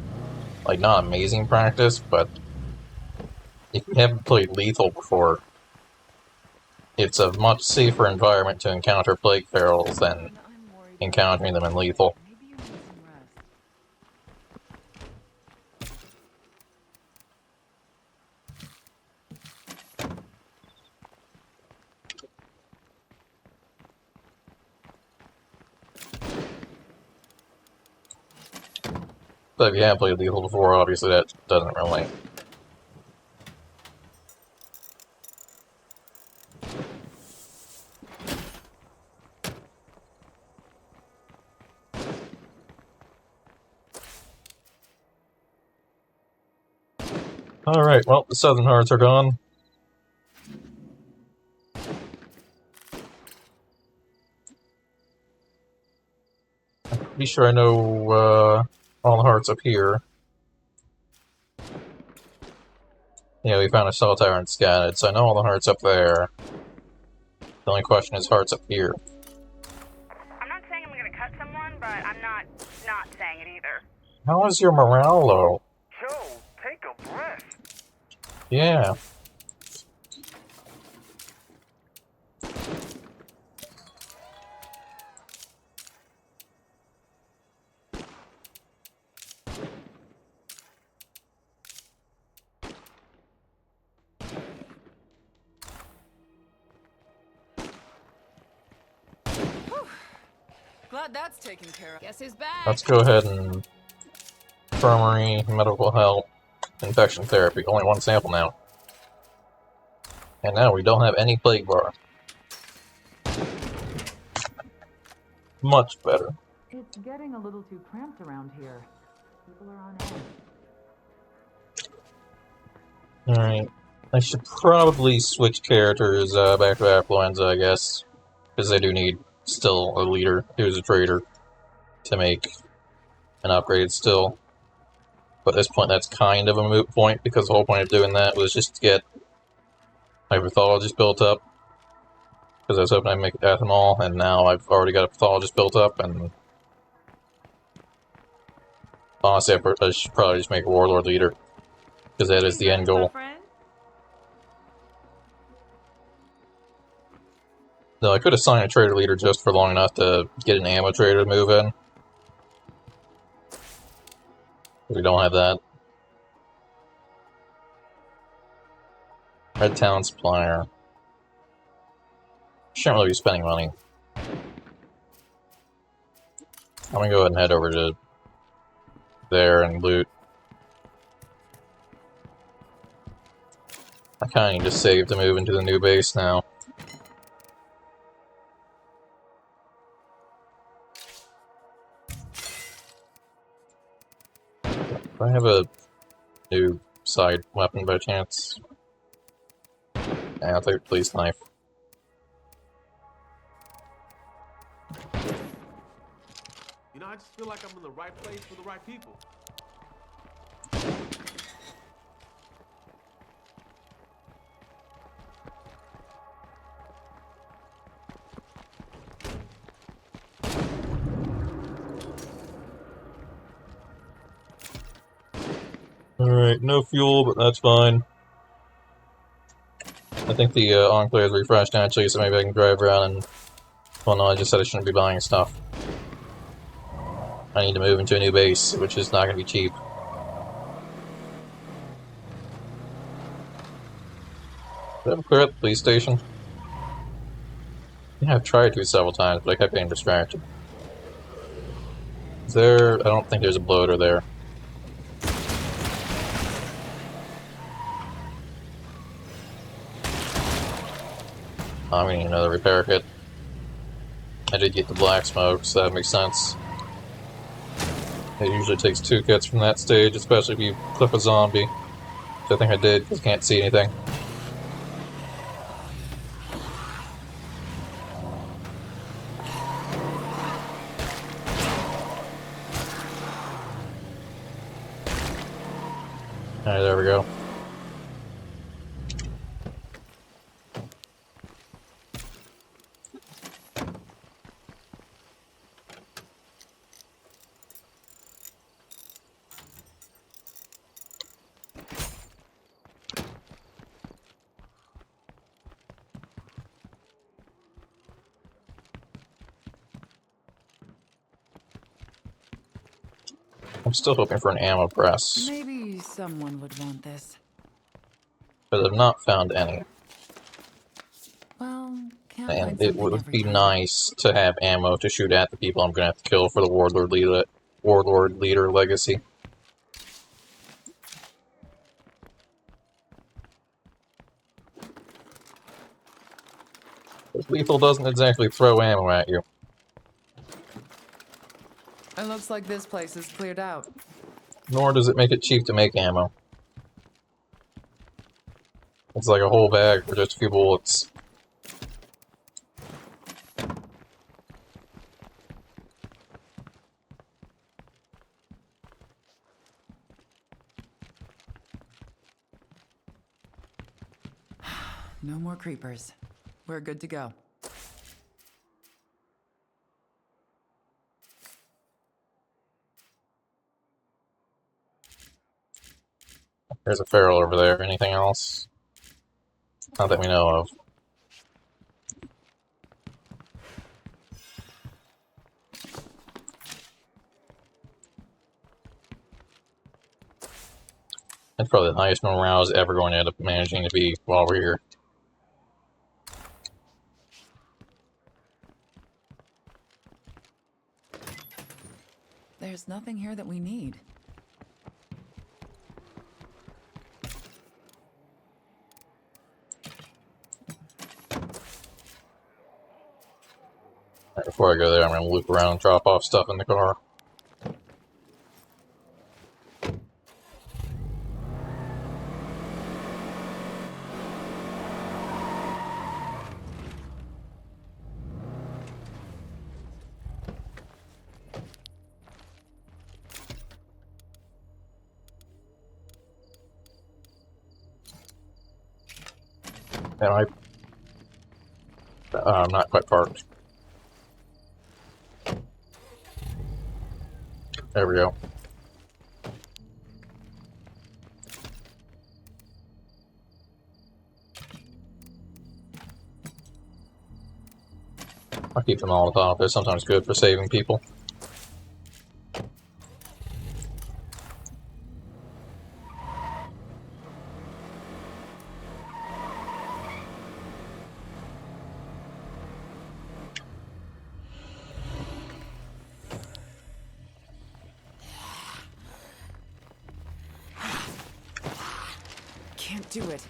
S1: like, not amazing practice, but if you haven't played Lethal before, it's a much safer environment to encounter plague ferals than encountering them in Lethal.
S4: Maybe you need some rest.
S1: But if you haven't played Lethal before, obviously that doesn't really... Alright, well, the Southern Hearts are gone. I'm pretty sure I know, all the hearts up here. Yeah, we found a cell tower and scattered, so I know all the hearts up there. The only question is hearts up here.
S9: I'm not saying I'm gonna cut someone, but I'm not saying it either.
S1: How is your morale low?
S3: Joe, take a breath.
S1: Yeah.
S4: Glad that's taken care of.
S6: Guess who's back?
S1: Let's go ahead and... Infirmary, medical help, infection therapy. Only one sample now. And now we don't have any plague bar. Much better.
S4: It's getting a little too cramped around here. People are on edge.
S1: Alright. I should probably switch characters back to Affluenza, I guess. Because I do need still a leader who's a traitor to make an upgrade still. But at this point, that's kind of a moot point, because the whole point of doing that was just to get my pathologist built up. Because I was hoping I'd make ethanol, and now I've already got a pathologist built up, and... Honestly, I should probably just make a warlord leader. Because that is the end goal. No, I could assign a trader leader just for long enough to get an ammo trader to move in. We don't have that. Red Town Supplier. Shouldn't really be spending money. I'm gonna go ahead and head over to there and loot. I kinda need to save to move into the new base now. Do I have a new side weapon by chance? Yeah, I'll take a police knife.
S8: You know, I just feel like I'm in the right place for the right people.
S1: Alright, no fuel, but that's fine. I think the Enclave is refreshed actually, so maybe I can drive around and... Well, no, I just said I shouldn't be buying stuff. I need to move into a new base, which is not going to be cheap. Did I ever clear out the police station? Yeah, I've tried to several times, but I kept getting distracted. Is there... I don't think there's a bloater there. We need another repair kit. I did get the black smoke, so that makes sense. It usually takes 2 kits from that stage, especially if you clip a zombie. Which I think I did, because I can't see anything. Alright, there we go. I'm still hoping for an ammo press,
S4: Maybe someone would want this.
S1: but I've not found any.
S4: Well, can't
S1: And
S4: find
S1: it
S4: something
S1: would
S4: every
S1: be
S4: time.
S1: nice to have ammo to shoot at the people I'm gonna have to kill for the Warlord Leader legacy. Because lethal doesn't exactly throw ammo at you.
S4: It looks like this place is cleared out.
S1: Nor does it make it cheap to make ammo. It's like a whole bag for just a few bullets.
S4: No more creepers. We're good to go.
S1: There's a feral over there. Anything else? Not that we know of. That's probably the highest morale is ever going to end up managing to be while we're here.
S4: There's nothing here that we need.
S1: Right, before I go there, I'm going to loop around and drop off stuff in the car. And I'm not quite parked. There we go. I'll keep them all top. They're sometimes good for saving people.
S4: Can't do it.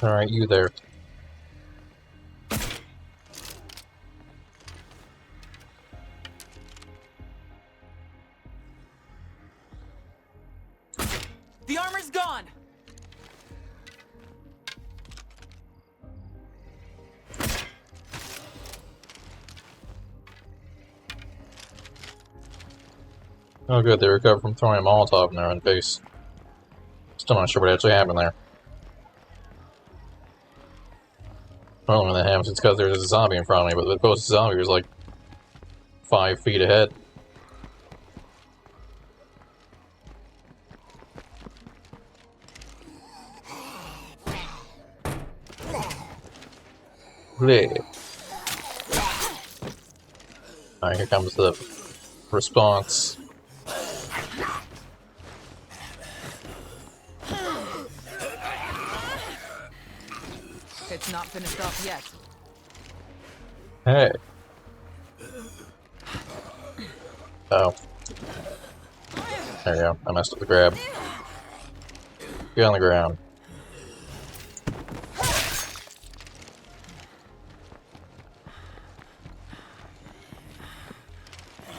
S1: Alright, you there.
S4: The armor's gone!
S1: Oh good, they recovered from throwing a Molotov in their own face. Still not sure what actually happened there. Well, when that happens, it's because there's a zombie in front of me, but the closest zombie was like 5 feet ahead. Bleh. Alright, here comes the response.
S4: It's not finished off yet.
S1: Hey. Oh. There you go. I messed up the grab. Get on the ground.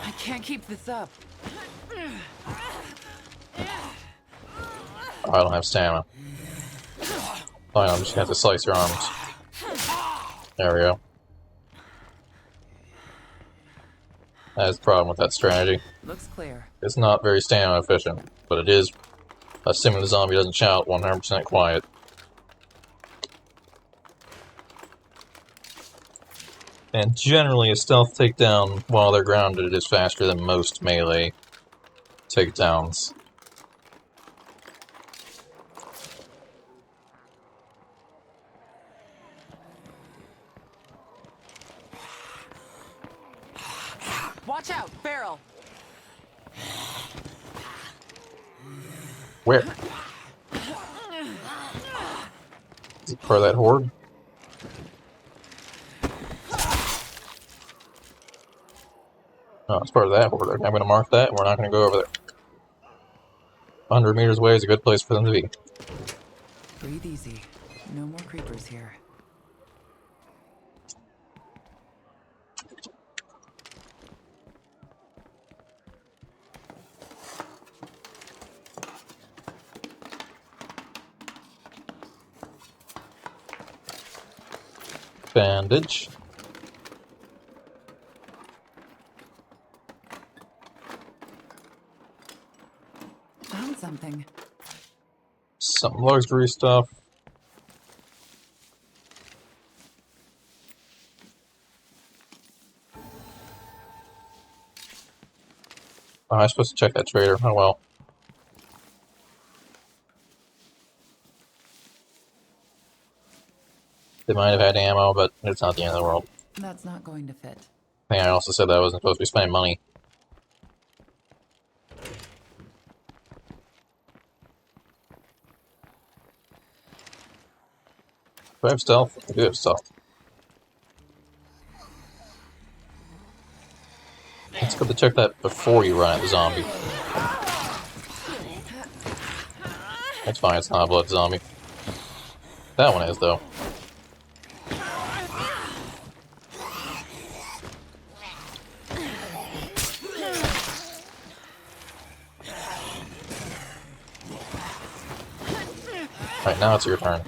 S4: I can't keep this up.
S1: Oh, I don't have stamina. Oh, I'm just gonna have to slice your arms. There we go. That's the problem with that strategy.
S4: Looks clear.
S1: It's not very stamina efficient, but it is, assuming the zombie doesn't shout, 100% quiet. And generally, a stealth takedown while they're grounded is faster than most melee takedowns.
S4: Watch out, barrel.
S1: Where? Is it part of that horde? Oh, it's part of that horde. Okay, I'm going to mark that, and we're not going to go over there. 100 meters away is a good place for them to be.
S4: Breathe easy. No more creepers here.
S1: Bandage.
S4: Found something.
S1: Some luxury stuff. Oh, I was supposed to check that trader. Oh well. They might have had ammo, but it's not the end of the world.
S4: That's not going to fit.
S1: I think I also said that I wasn't supposed to be spending money. Do I have stealth? I do have stealth. It's good to check that before you run at the zombie. That's fine, it's not a blood zombie. That one is, though. Right, now it's your turn.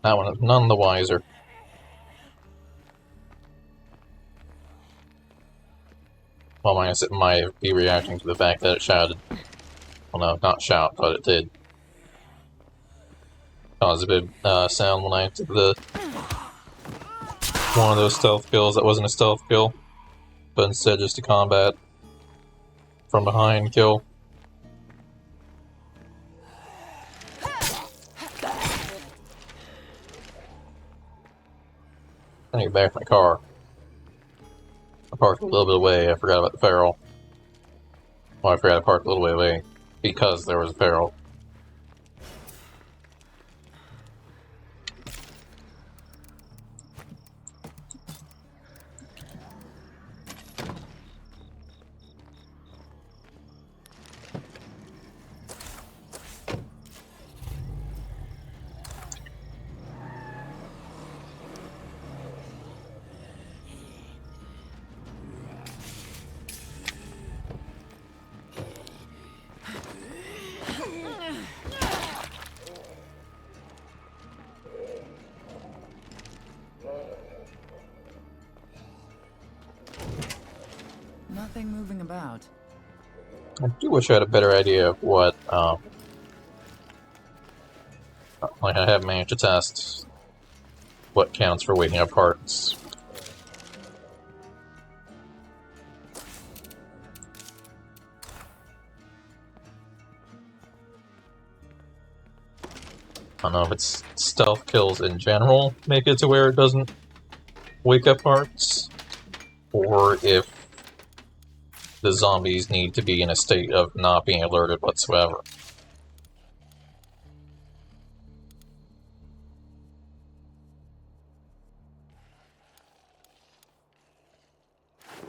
S1: That one is none the wiser. Well, minus it might be reacting to the fact that it shouted. Well, no, not shout, but it did. Caused a big sound when I took the one of those stealth kills that wasn't a stealth kill, but instead just a combat from behind kill. I need to get back to my car. I parked a little bit away. I forgot about the feral. Well, I forgot to park a little way away because there was a feral.
S4: Nothing moving about.
S1: I do wish I had a better idea of what, like I haven't managed to test what counts for waking up hearts. I don't know if it's stealth kills in general make it to where it doesn't wake up hearts, or if the zombies need to be in a state of not being alerted whatsoever.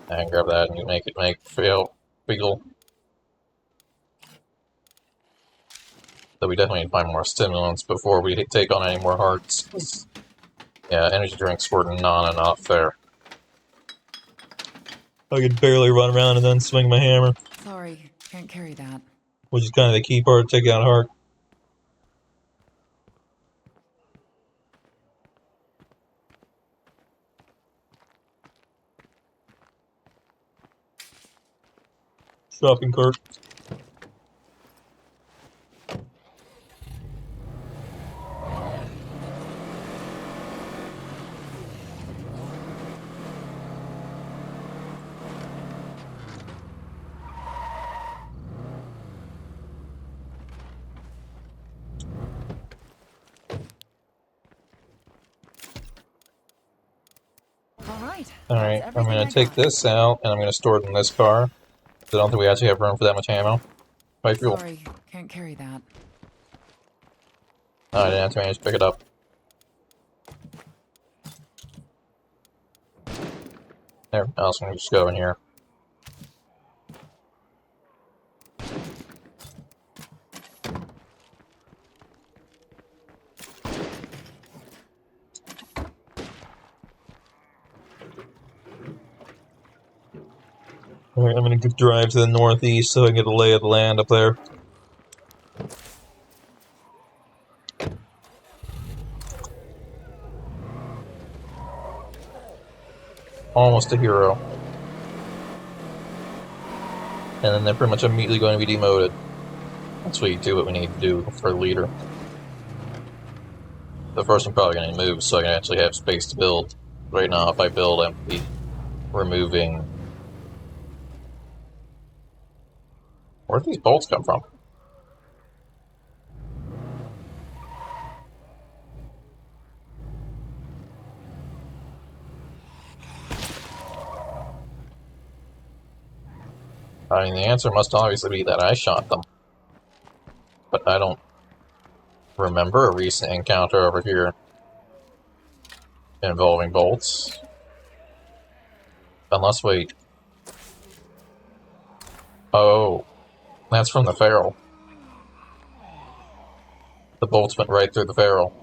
S1: And grab that and you make it fail wiggle. So we definitely need to find more stimulants before we take on any more hearts. Yeah, energy drinks were not enough there. I could barely run around and then swing my hammer.
S4: Sorry, can't carry that.
S1: Which is kind of the key part to take out heart. Shopping cart. Alright, I'm going to take this out, and I'm going to store it in this car. I don't think we actually have room for that much ammo. By fuel.
S4: Sorry, can't carry that.
S1: I didn't have to manage to pick it up. There, else I'm going to just go in here. Alright, I'm going to drive to the northeast so I can get a lay of the land up there. Almost a hero. And then they're pretty much immediately going to be demoted. That's what you do what we need to do for a leader. But first I'm probably going to move so I can actually have space to build. Right now if I build I'm be removing... Where'd these bolts come from? I mean, the answer must obviously be that I shot them. But I don't remember a recent encounter over here involving bolts. Unless, wait. Oh, that's from the ferrule. The bolts went right through the ferrule.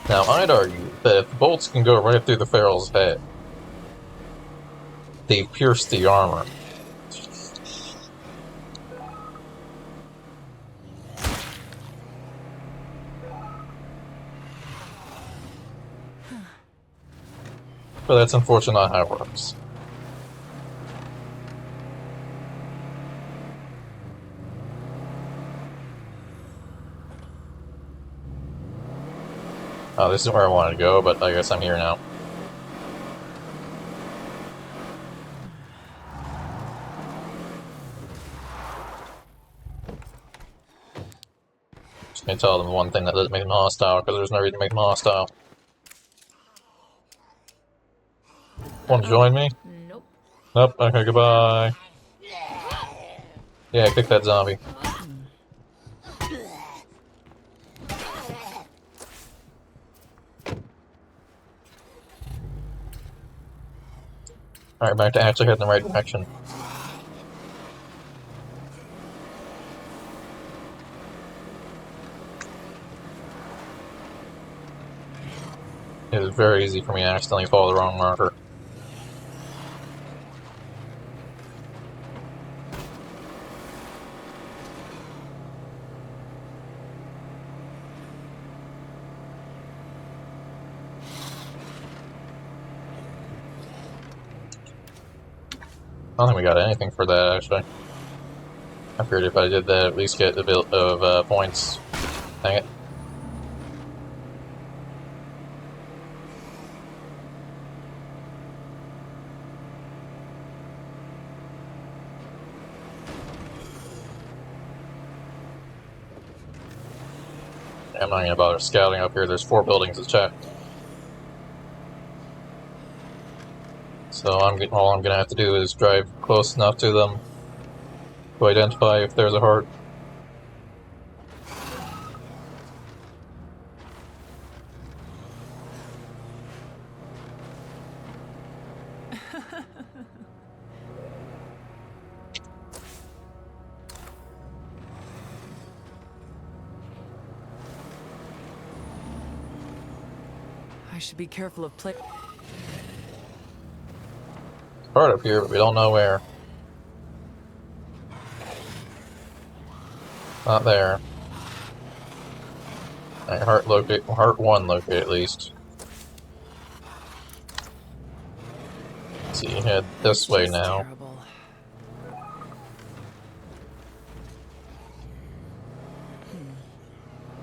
S1: Now, I'd argue that if the bolts can go right through the ferrule's head, they pierce the armor. But that's unfortunately not how it works. Oh, this is where I wanted to go, but I guess I'm here now. Just gonna tell them one thing that doesn't make them hostile, because there's no reason to make them hostile. Want to join me?
S7: Nope.
S1: Nope, okay, goodbye. Yeah, kick that zombie. Alright, back to actually heading in the right direction. It was very easy for me to accidentally follow the wrong marker. I don't think we got anything for that, actually. I figured if I did that, at least get a bit of points. Dang it. I'm not gonna bother scouting up here. There's 4 buildings to check. So all I'm gonna have to do is drive close enough to them to identify if there's a heart.
S4: I should be careful of play.
S1: Heart up here, but we don't know where. Not there. Alright, heart 1 locate at least. Let's see, head this way
S4: Just
S1: now.
S4: terrible.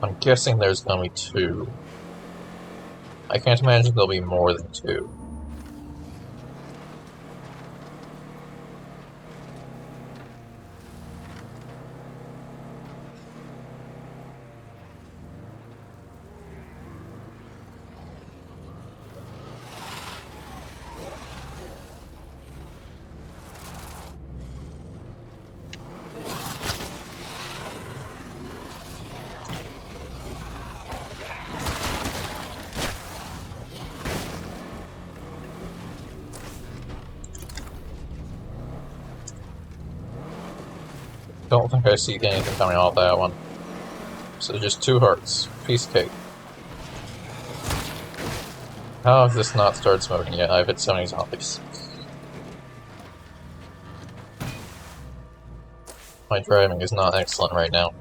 S1: I'm guessing there's gonna be 2. I can't imagine there'll be more than 2. Don't think I see anything coming off that one. So just 2 hearts. Piece of cake. How has this not started smoking yet? I've hit so many zombies. My driving is not excellent right now.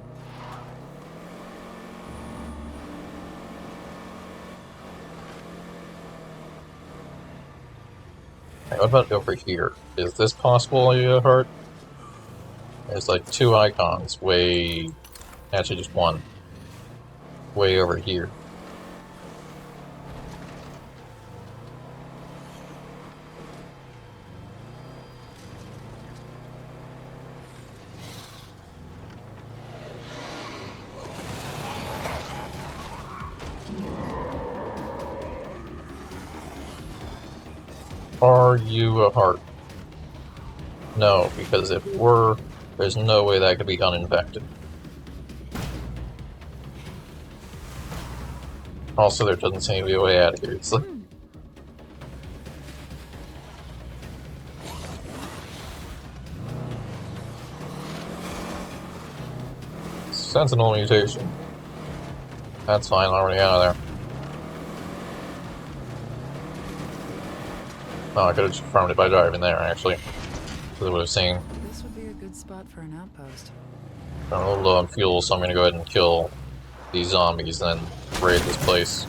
S1: Right, what about over here? Is this possible a heart? There's like 2 icons way... actually just 1. Way over here. Are you a heart? No, because if it were, there's no way that could be uninfected. Also, there doesn't seem to be a way out of here. It's like... Sentinel mutation. That's fine, already out of there. Oh, I could have just farmed it by driving there, actually. Because I would have seen.
S4: This would be a good spot for an outpost.
S1: I'm a little low on fuel, so I'm gonna go ahead and kill these zombies and then raid this place.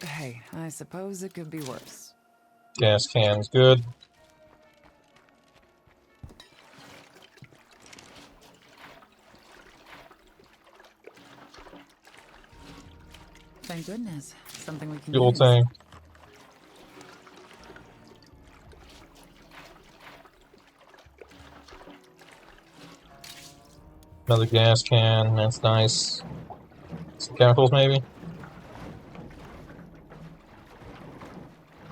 S4: Hey, I suppose it could be worse.
S1: Gas can's good.
S4: Thank goodness. Something we can
S1: Fuel
S4: use.
S1: tank. Another gas can, that's nice. Some chemicals, maybe?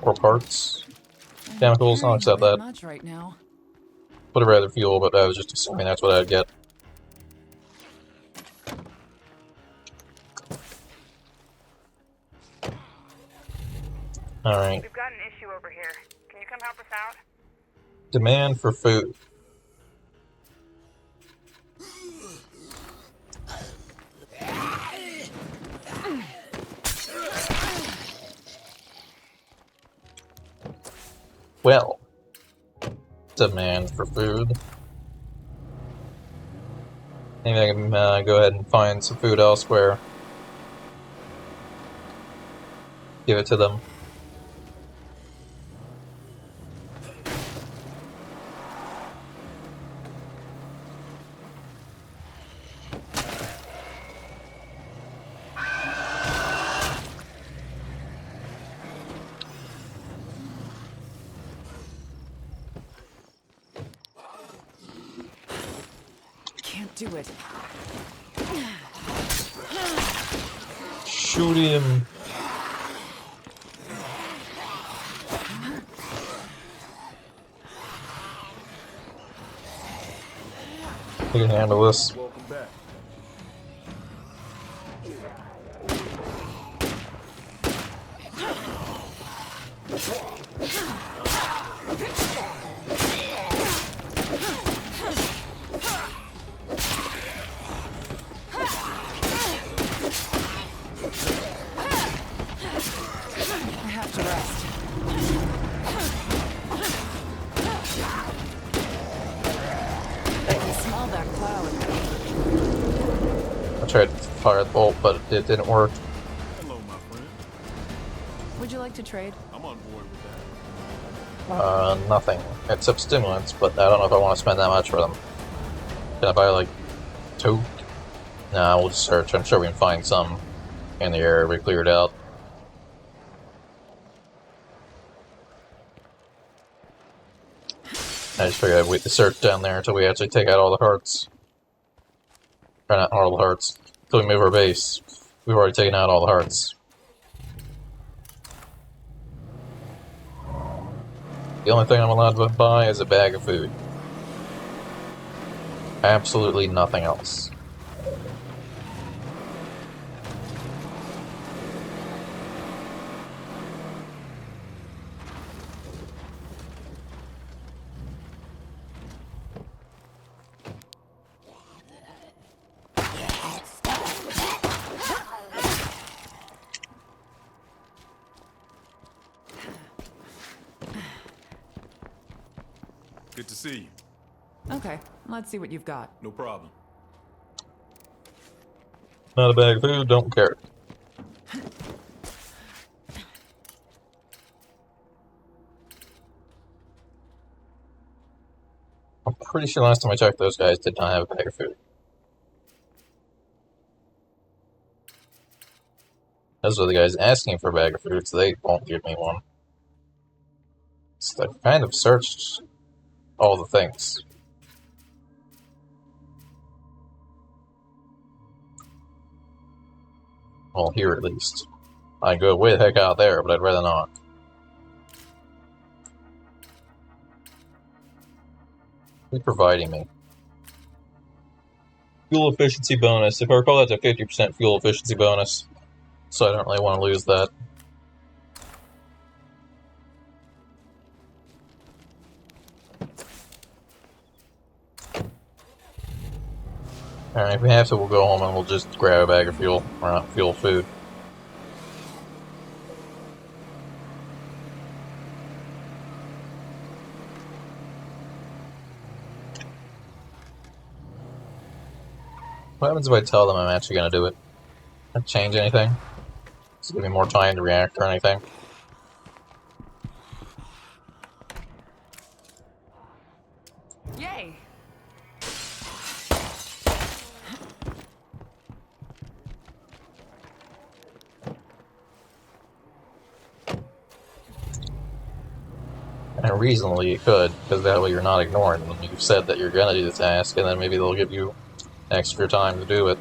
S1: Or parts.
S4: I'm
S1: Chemicals, I'll
S4: carrying a
S1: accept
S4: bit
S1: that.
S4: much right now.
S1: Would have rather fuel, but I was just assuming that's what I'd get. Alright.
S9: We've got an issue over here. Can you come help us out?
S1: Demand for food. Well, demand for food. Maybe I can go ahead and find some food elsewhere. Give it to them.
S4: do it.
S1: Shoot him. We can handle this.
S8: Welcome back.
S4: I have to rest. I can smell that cloud.
S1: I tried to fire the bolt, but it didn't work.
S8: Hello, my friend.
S4: Would you like to trade?
S8: I'm on board with that.
S1: Nothing. Except stimulants, but I don't know if I want to spend that much for them. Can I buy, like, 2? Nah, we'll just search. I'm sure we can find some in the area we cleared out. I just figured I'd wait to search down there until we actually take out all the hearts. Or not all the hearts. Until we move our base. We've already taken out all the hearts. The only thing I'm allowed to buy is a bag of food. Absolutely nothing else.
S8: Good to see you.
S4: Okay, let's see what you've got.
S8: No problem.
S1: Not a bag of food, don't care. I'm pretty sure last time I checked, those guys did not have a bag of food. Those are the guys asking for a bag of food, so they won't give me one. So I've kind of searched all the things. Well, here at least. I can go way the heck out there, but I'd rather not. Who's providing me? Fuel efficiency bonus. If I recall, that's a 50% fuel efficiency bonus. So I don't really want to lose that. Alright, if we have to, we'll go home and we'll just grab a bag of fuel. Or not fuel, food. What happens if I tell them I'm actually going to do it? Does it change anything? Does it give me more time to react or anything?
S4: Yay!
S1: And reasonably you could, because that way you're not ignoring them. You've said that you're going to do the task, and then maybe they'll give you extra time to do it.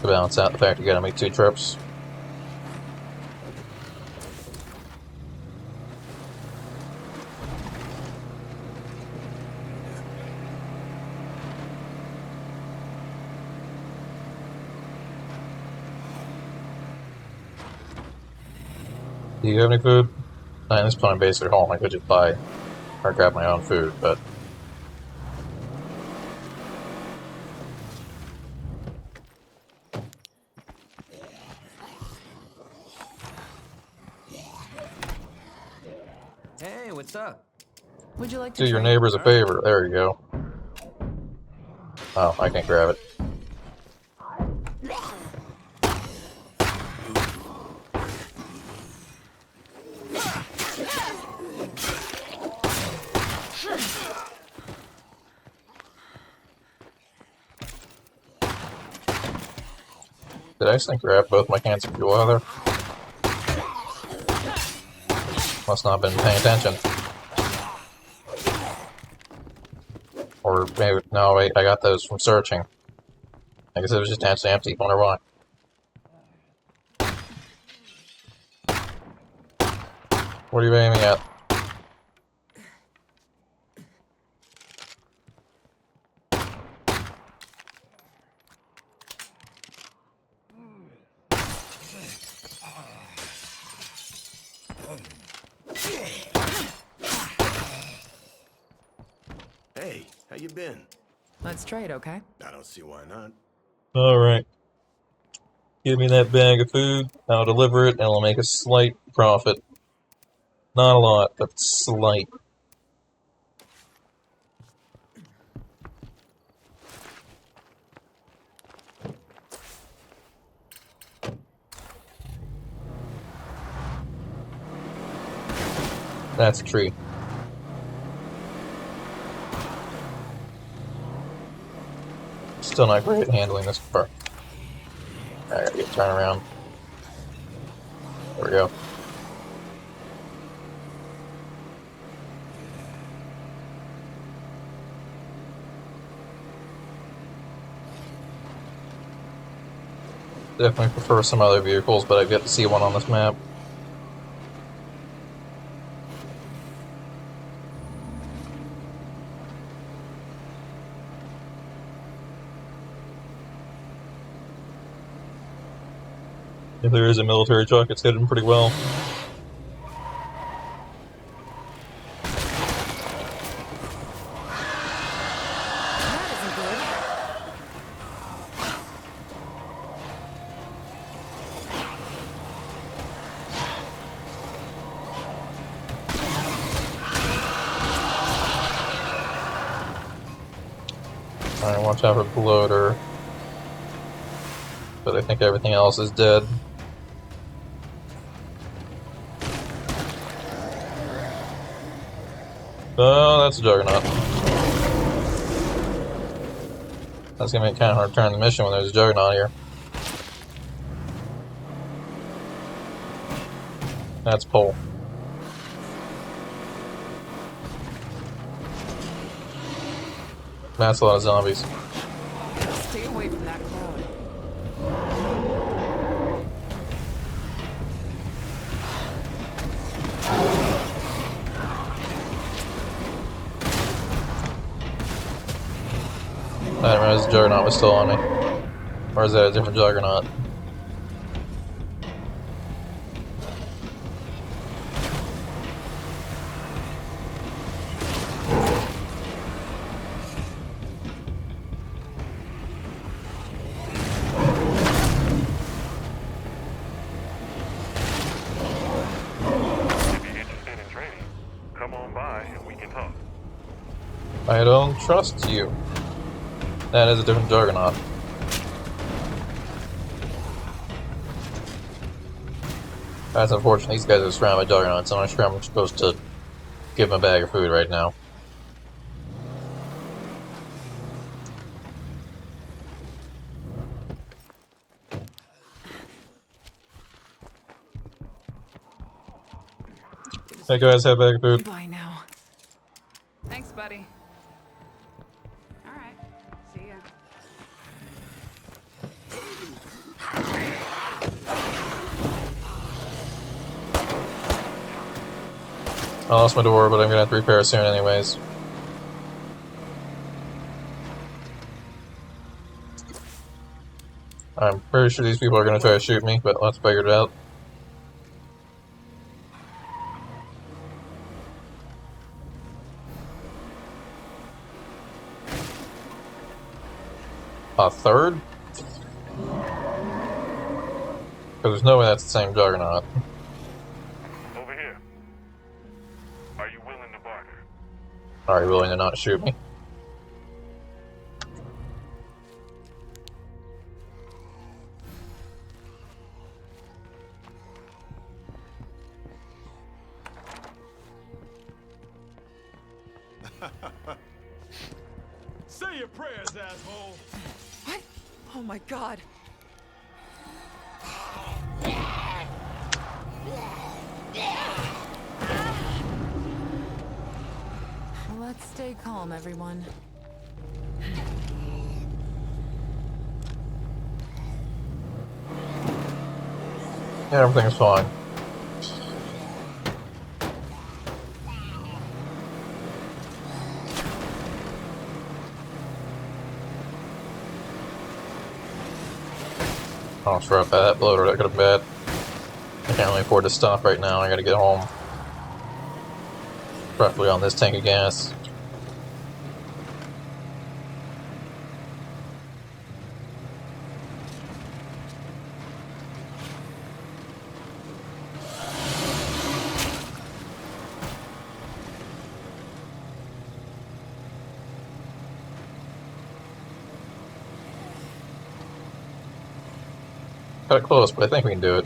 S1: To balance out the fact you gotta make 2 trips. Do you have any food? At this point I'm basically at home. I could just buy or grab my own food, but
S5: Hey, what's up?
S4: Would you like to
S1: do your
S4: trade?
S1: neighbors a favor. There you go. Oh, I can't grab it. Did I accidentally grab both my cans of fuel out of there? Must not have been paying attention. Or maybe, no, wait, I got those from searching. I guess it was just actually empty. Wonder why. What are you aiming at?
S8: Hey, how you been?
S4: Let's trade, okay?
S8: I don't see why not.
S1: Alright. Give me that bag of food, I'll deliver it, and I'll make a slight profit. Not a lot, but slight. That's a tree. Still not great at handling this car. I gotta get turned around. There we go. Definitely prefer some other vehicles, but I've yet to see one on this map. If there is a military truck, it's hidden pretty well.
S4: That isn't good.
S1: Alright, watch out for the bloater. But I think everything else is dead. Oh, that's a juggernaut. That's gonna make it kind of hard to turn the mission when there's a juggernaut here. That's pole. That's a lot of zombies.
S4: Stay away from that crowd.
S1: I didn't realize the juggernaut was still on me. Or is that a different juggernaut?
S3: If you're interested in trading, come on by and we can talk.
S1: I don't trust you. That is a different juggernaut. That's unfortunate. These guys are surrounded by juggernauts. I'm not sure I'm supposed to give them a bag of food right now. Hey guys, have a bag of food.
S4: Bye now.
S6: Thanks, buddy. All right. See ya.
S1: I lost my door, but I'm gonna have to repair it soon anyways. I'm pretty sure these people are gonna try to shoot me, but let's figure it out. A third? Because there's no way that's the same juggernaut.
S3: Over here. Are you willing to barter?
S1: Are you willing to not shoot me?
S8: Say your prayers, asshole.
S4: What? Oh my god. Let's stay calm, everyone.
S1: Yeah, everything's fine. Oh, scrap that bloater, that could have been bad. I can't really afford to stop right now, I gotta get home. Preferably on this tank of gas. Cut it close, but I think we can do it.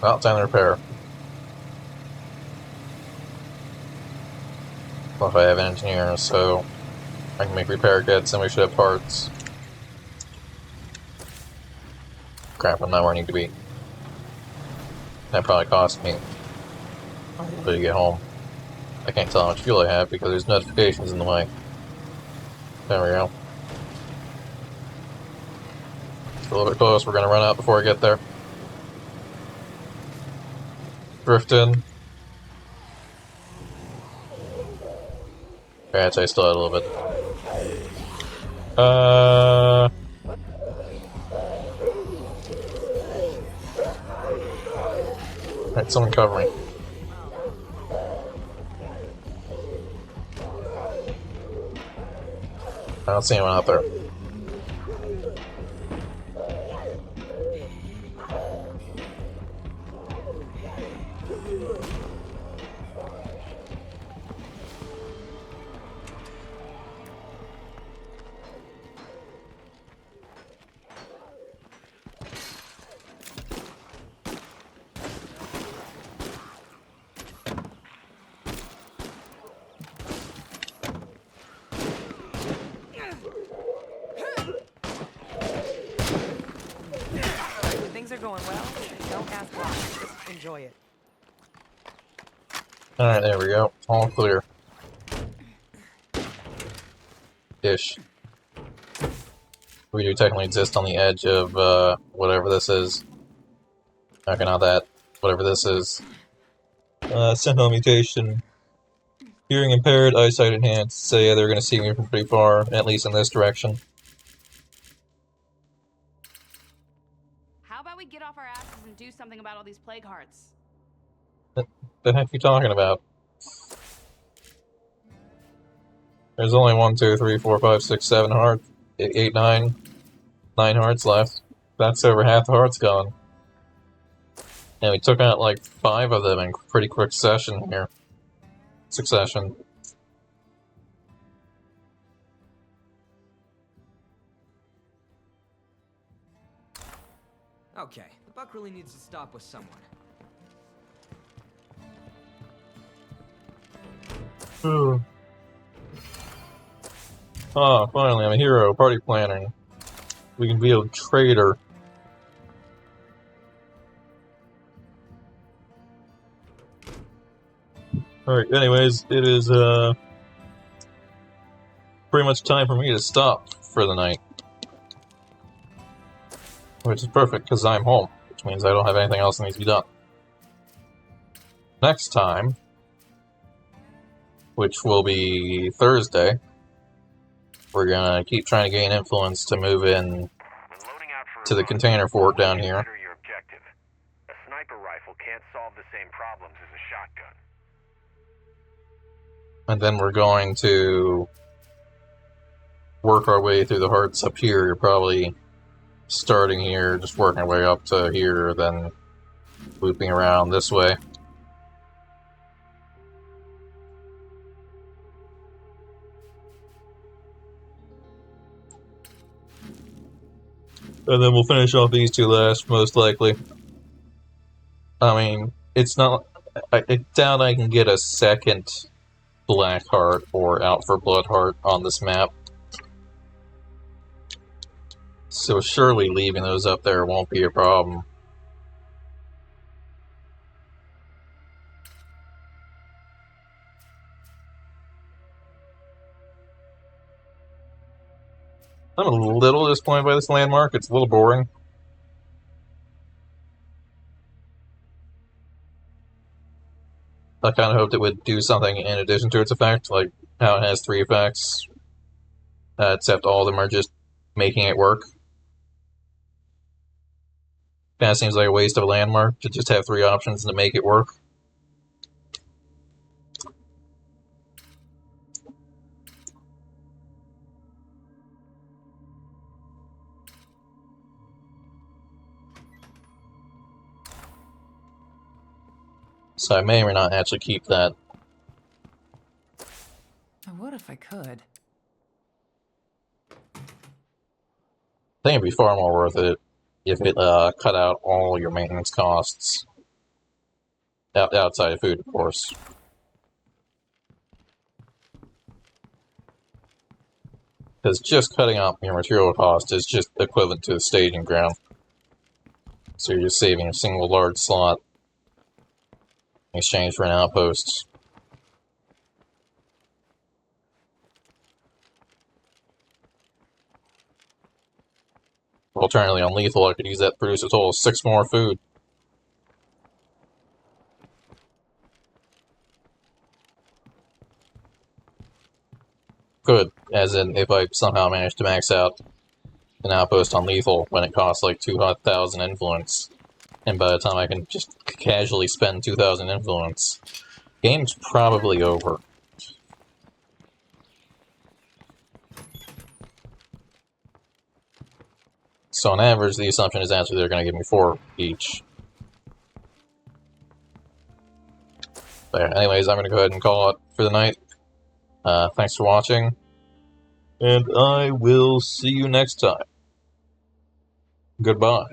S1: Well, time to repair. Well, if I have an engineer, so I can make repair kits and we should have parts. Crap, I'm not where I need to be. That probably cost me until you get home. I can't tell how much fuel I have because there's notifications in the way. There we go. It's a little bit close, we're gonna run out before I get there. Drift in. Okay, I'd say I still had a little bit. Alright, someone cover me. I don't see anyone out there.
S2: When things are going well, don't ask why. Just enjoy it.
S1: Alright, there we go. All clear. Ish. We do technically exist on the edge of, whatever this is. Okay, not that. Whatever this is. Sentinel mutation. Hearing impaired, eyesight enhanced. So yeah, they're gonna see me from pretty far, at least in this direction.
S6: How about we get off our asses and do something about all these plague hearts?
S1: The heck are you talking about? There's only 1, 2, 3, 4, 5, 6, 7 hearts. 8, 9 hearts left. That's over half the hearts gone. And we took out like 5 of them in pretty quick succession here.
S5: Okay, the buck really needs to stop with someone.
S1: Ah, finally, I'm a hero. Party planning. We can be a traitor. Alright, anyways, it is, pretty much time for me to stop for the night. Which is perfect, because I'm home. Which means I don't have anything else that needs to be done. Next time, which will be Thursday, we're gonna keep trying to gain influence to move in
S3: When loading out for
S1: to the container fort down here.
S3: consider your objective. A sniper rifle can't solve the same problems as a shotgun.
S1: And then we're going to work our way through the hearts up here, probably starting here, just working our way up to here, then looping around this way. And then we'll finish off these two last, most likely. I mean, it's not... I doubt I can get a second Black Heart or Out for Blood Heart on this map. So surely leaving those up there won't be a problem. I'm a little disappointed by this landmark. It's a little boring. I kind of hoped it would do something in addition to its effect, like how it has 3 effects, except all of them are just making it work. Kind of seems like a waste of a landmark to just have 3 options to make it work. So I may or may not actually keep that.
S4: I would if I could.
S1: I think it'd be far more worth it if it cut out all your maintenance costs. Outside of food, of course. Because just cutting out your material cost is just equivalent to the staging ground. So you're just saving a single large slot in exchange for an outpost. Alternatively, on lethal, I could use that to produce a total of 6 more food. Could, as in if I somehow managed to max out an outpost on lethal when it costs like 2,000 influence, and by the time I can just casually spend 2,000 influence, game's probably over. So on average, the assumption is actually they're going to give me 4 each. But yeah, anyways, I'm going to go ahead and call it for the night. Thanks for watching, and I will see you next time. Goodbye.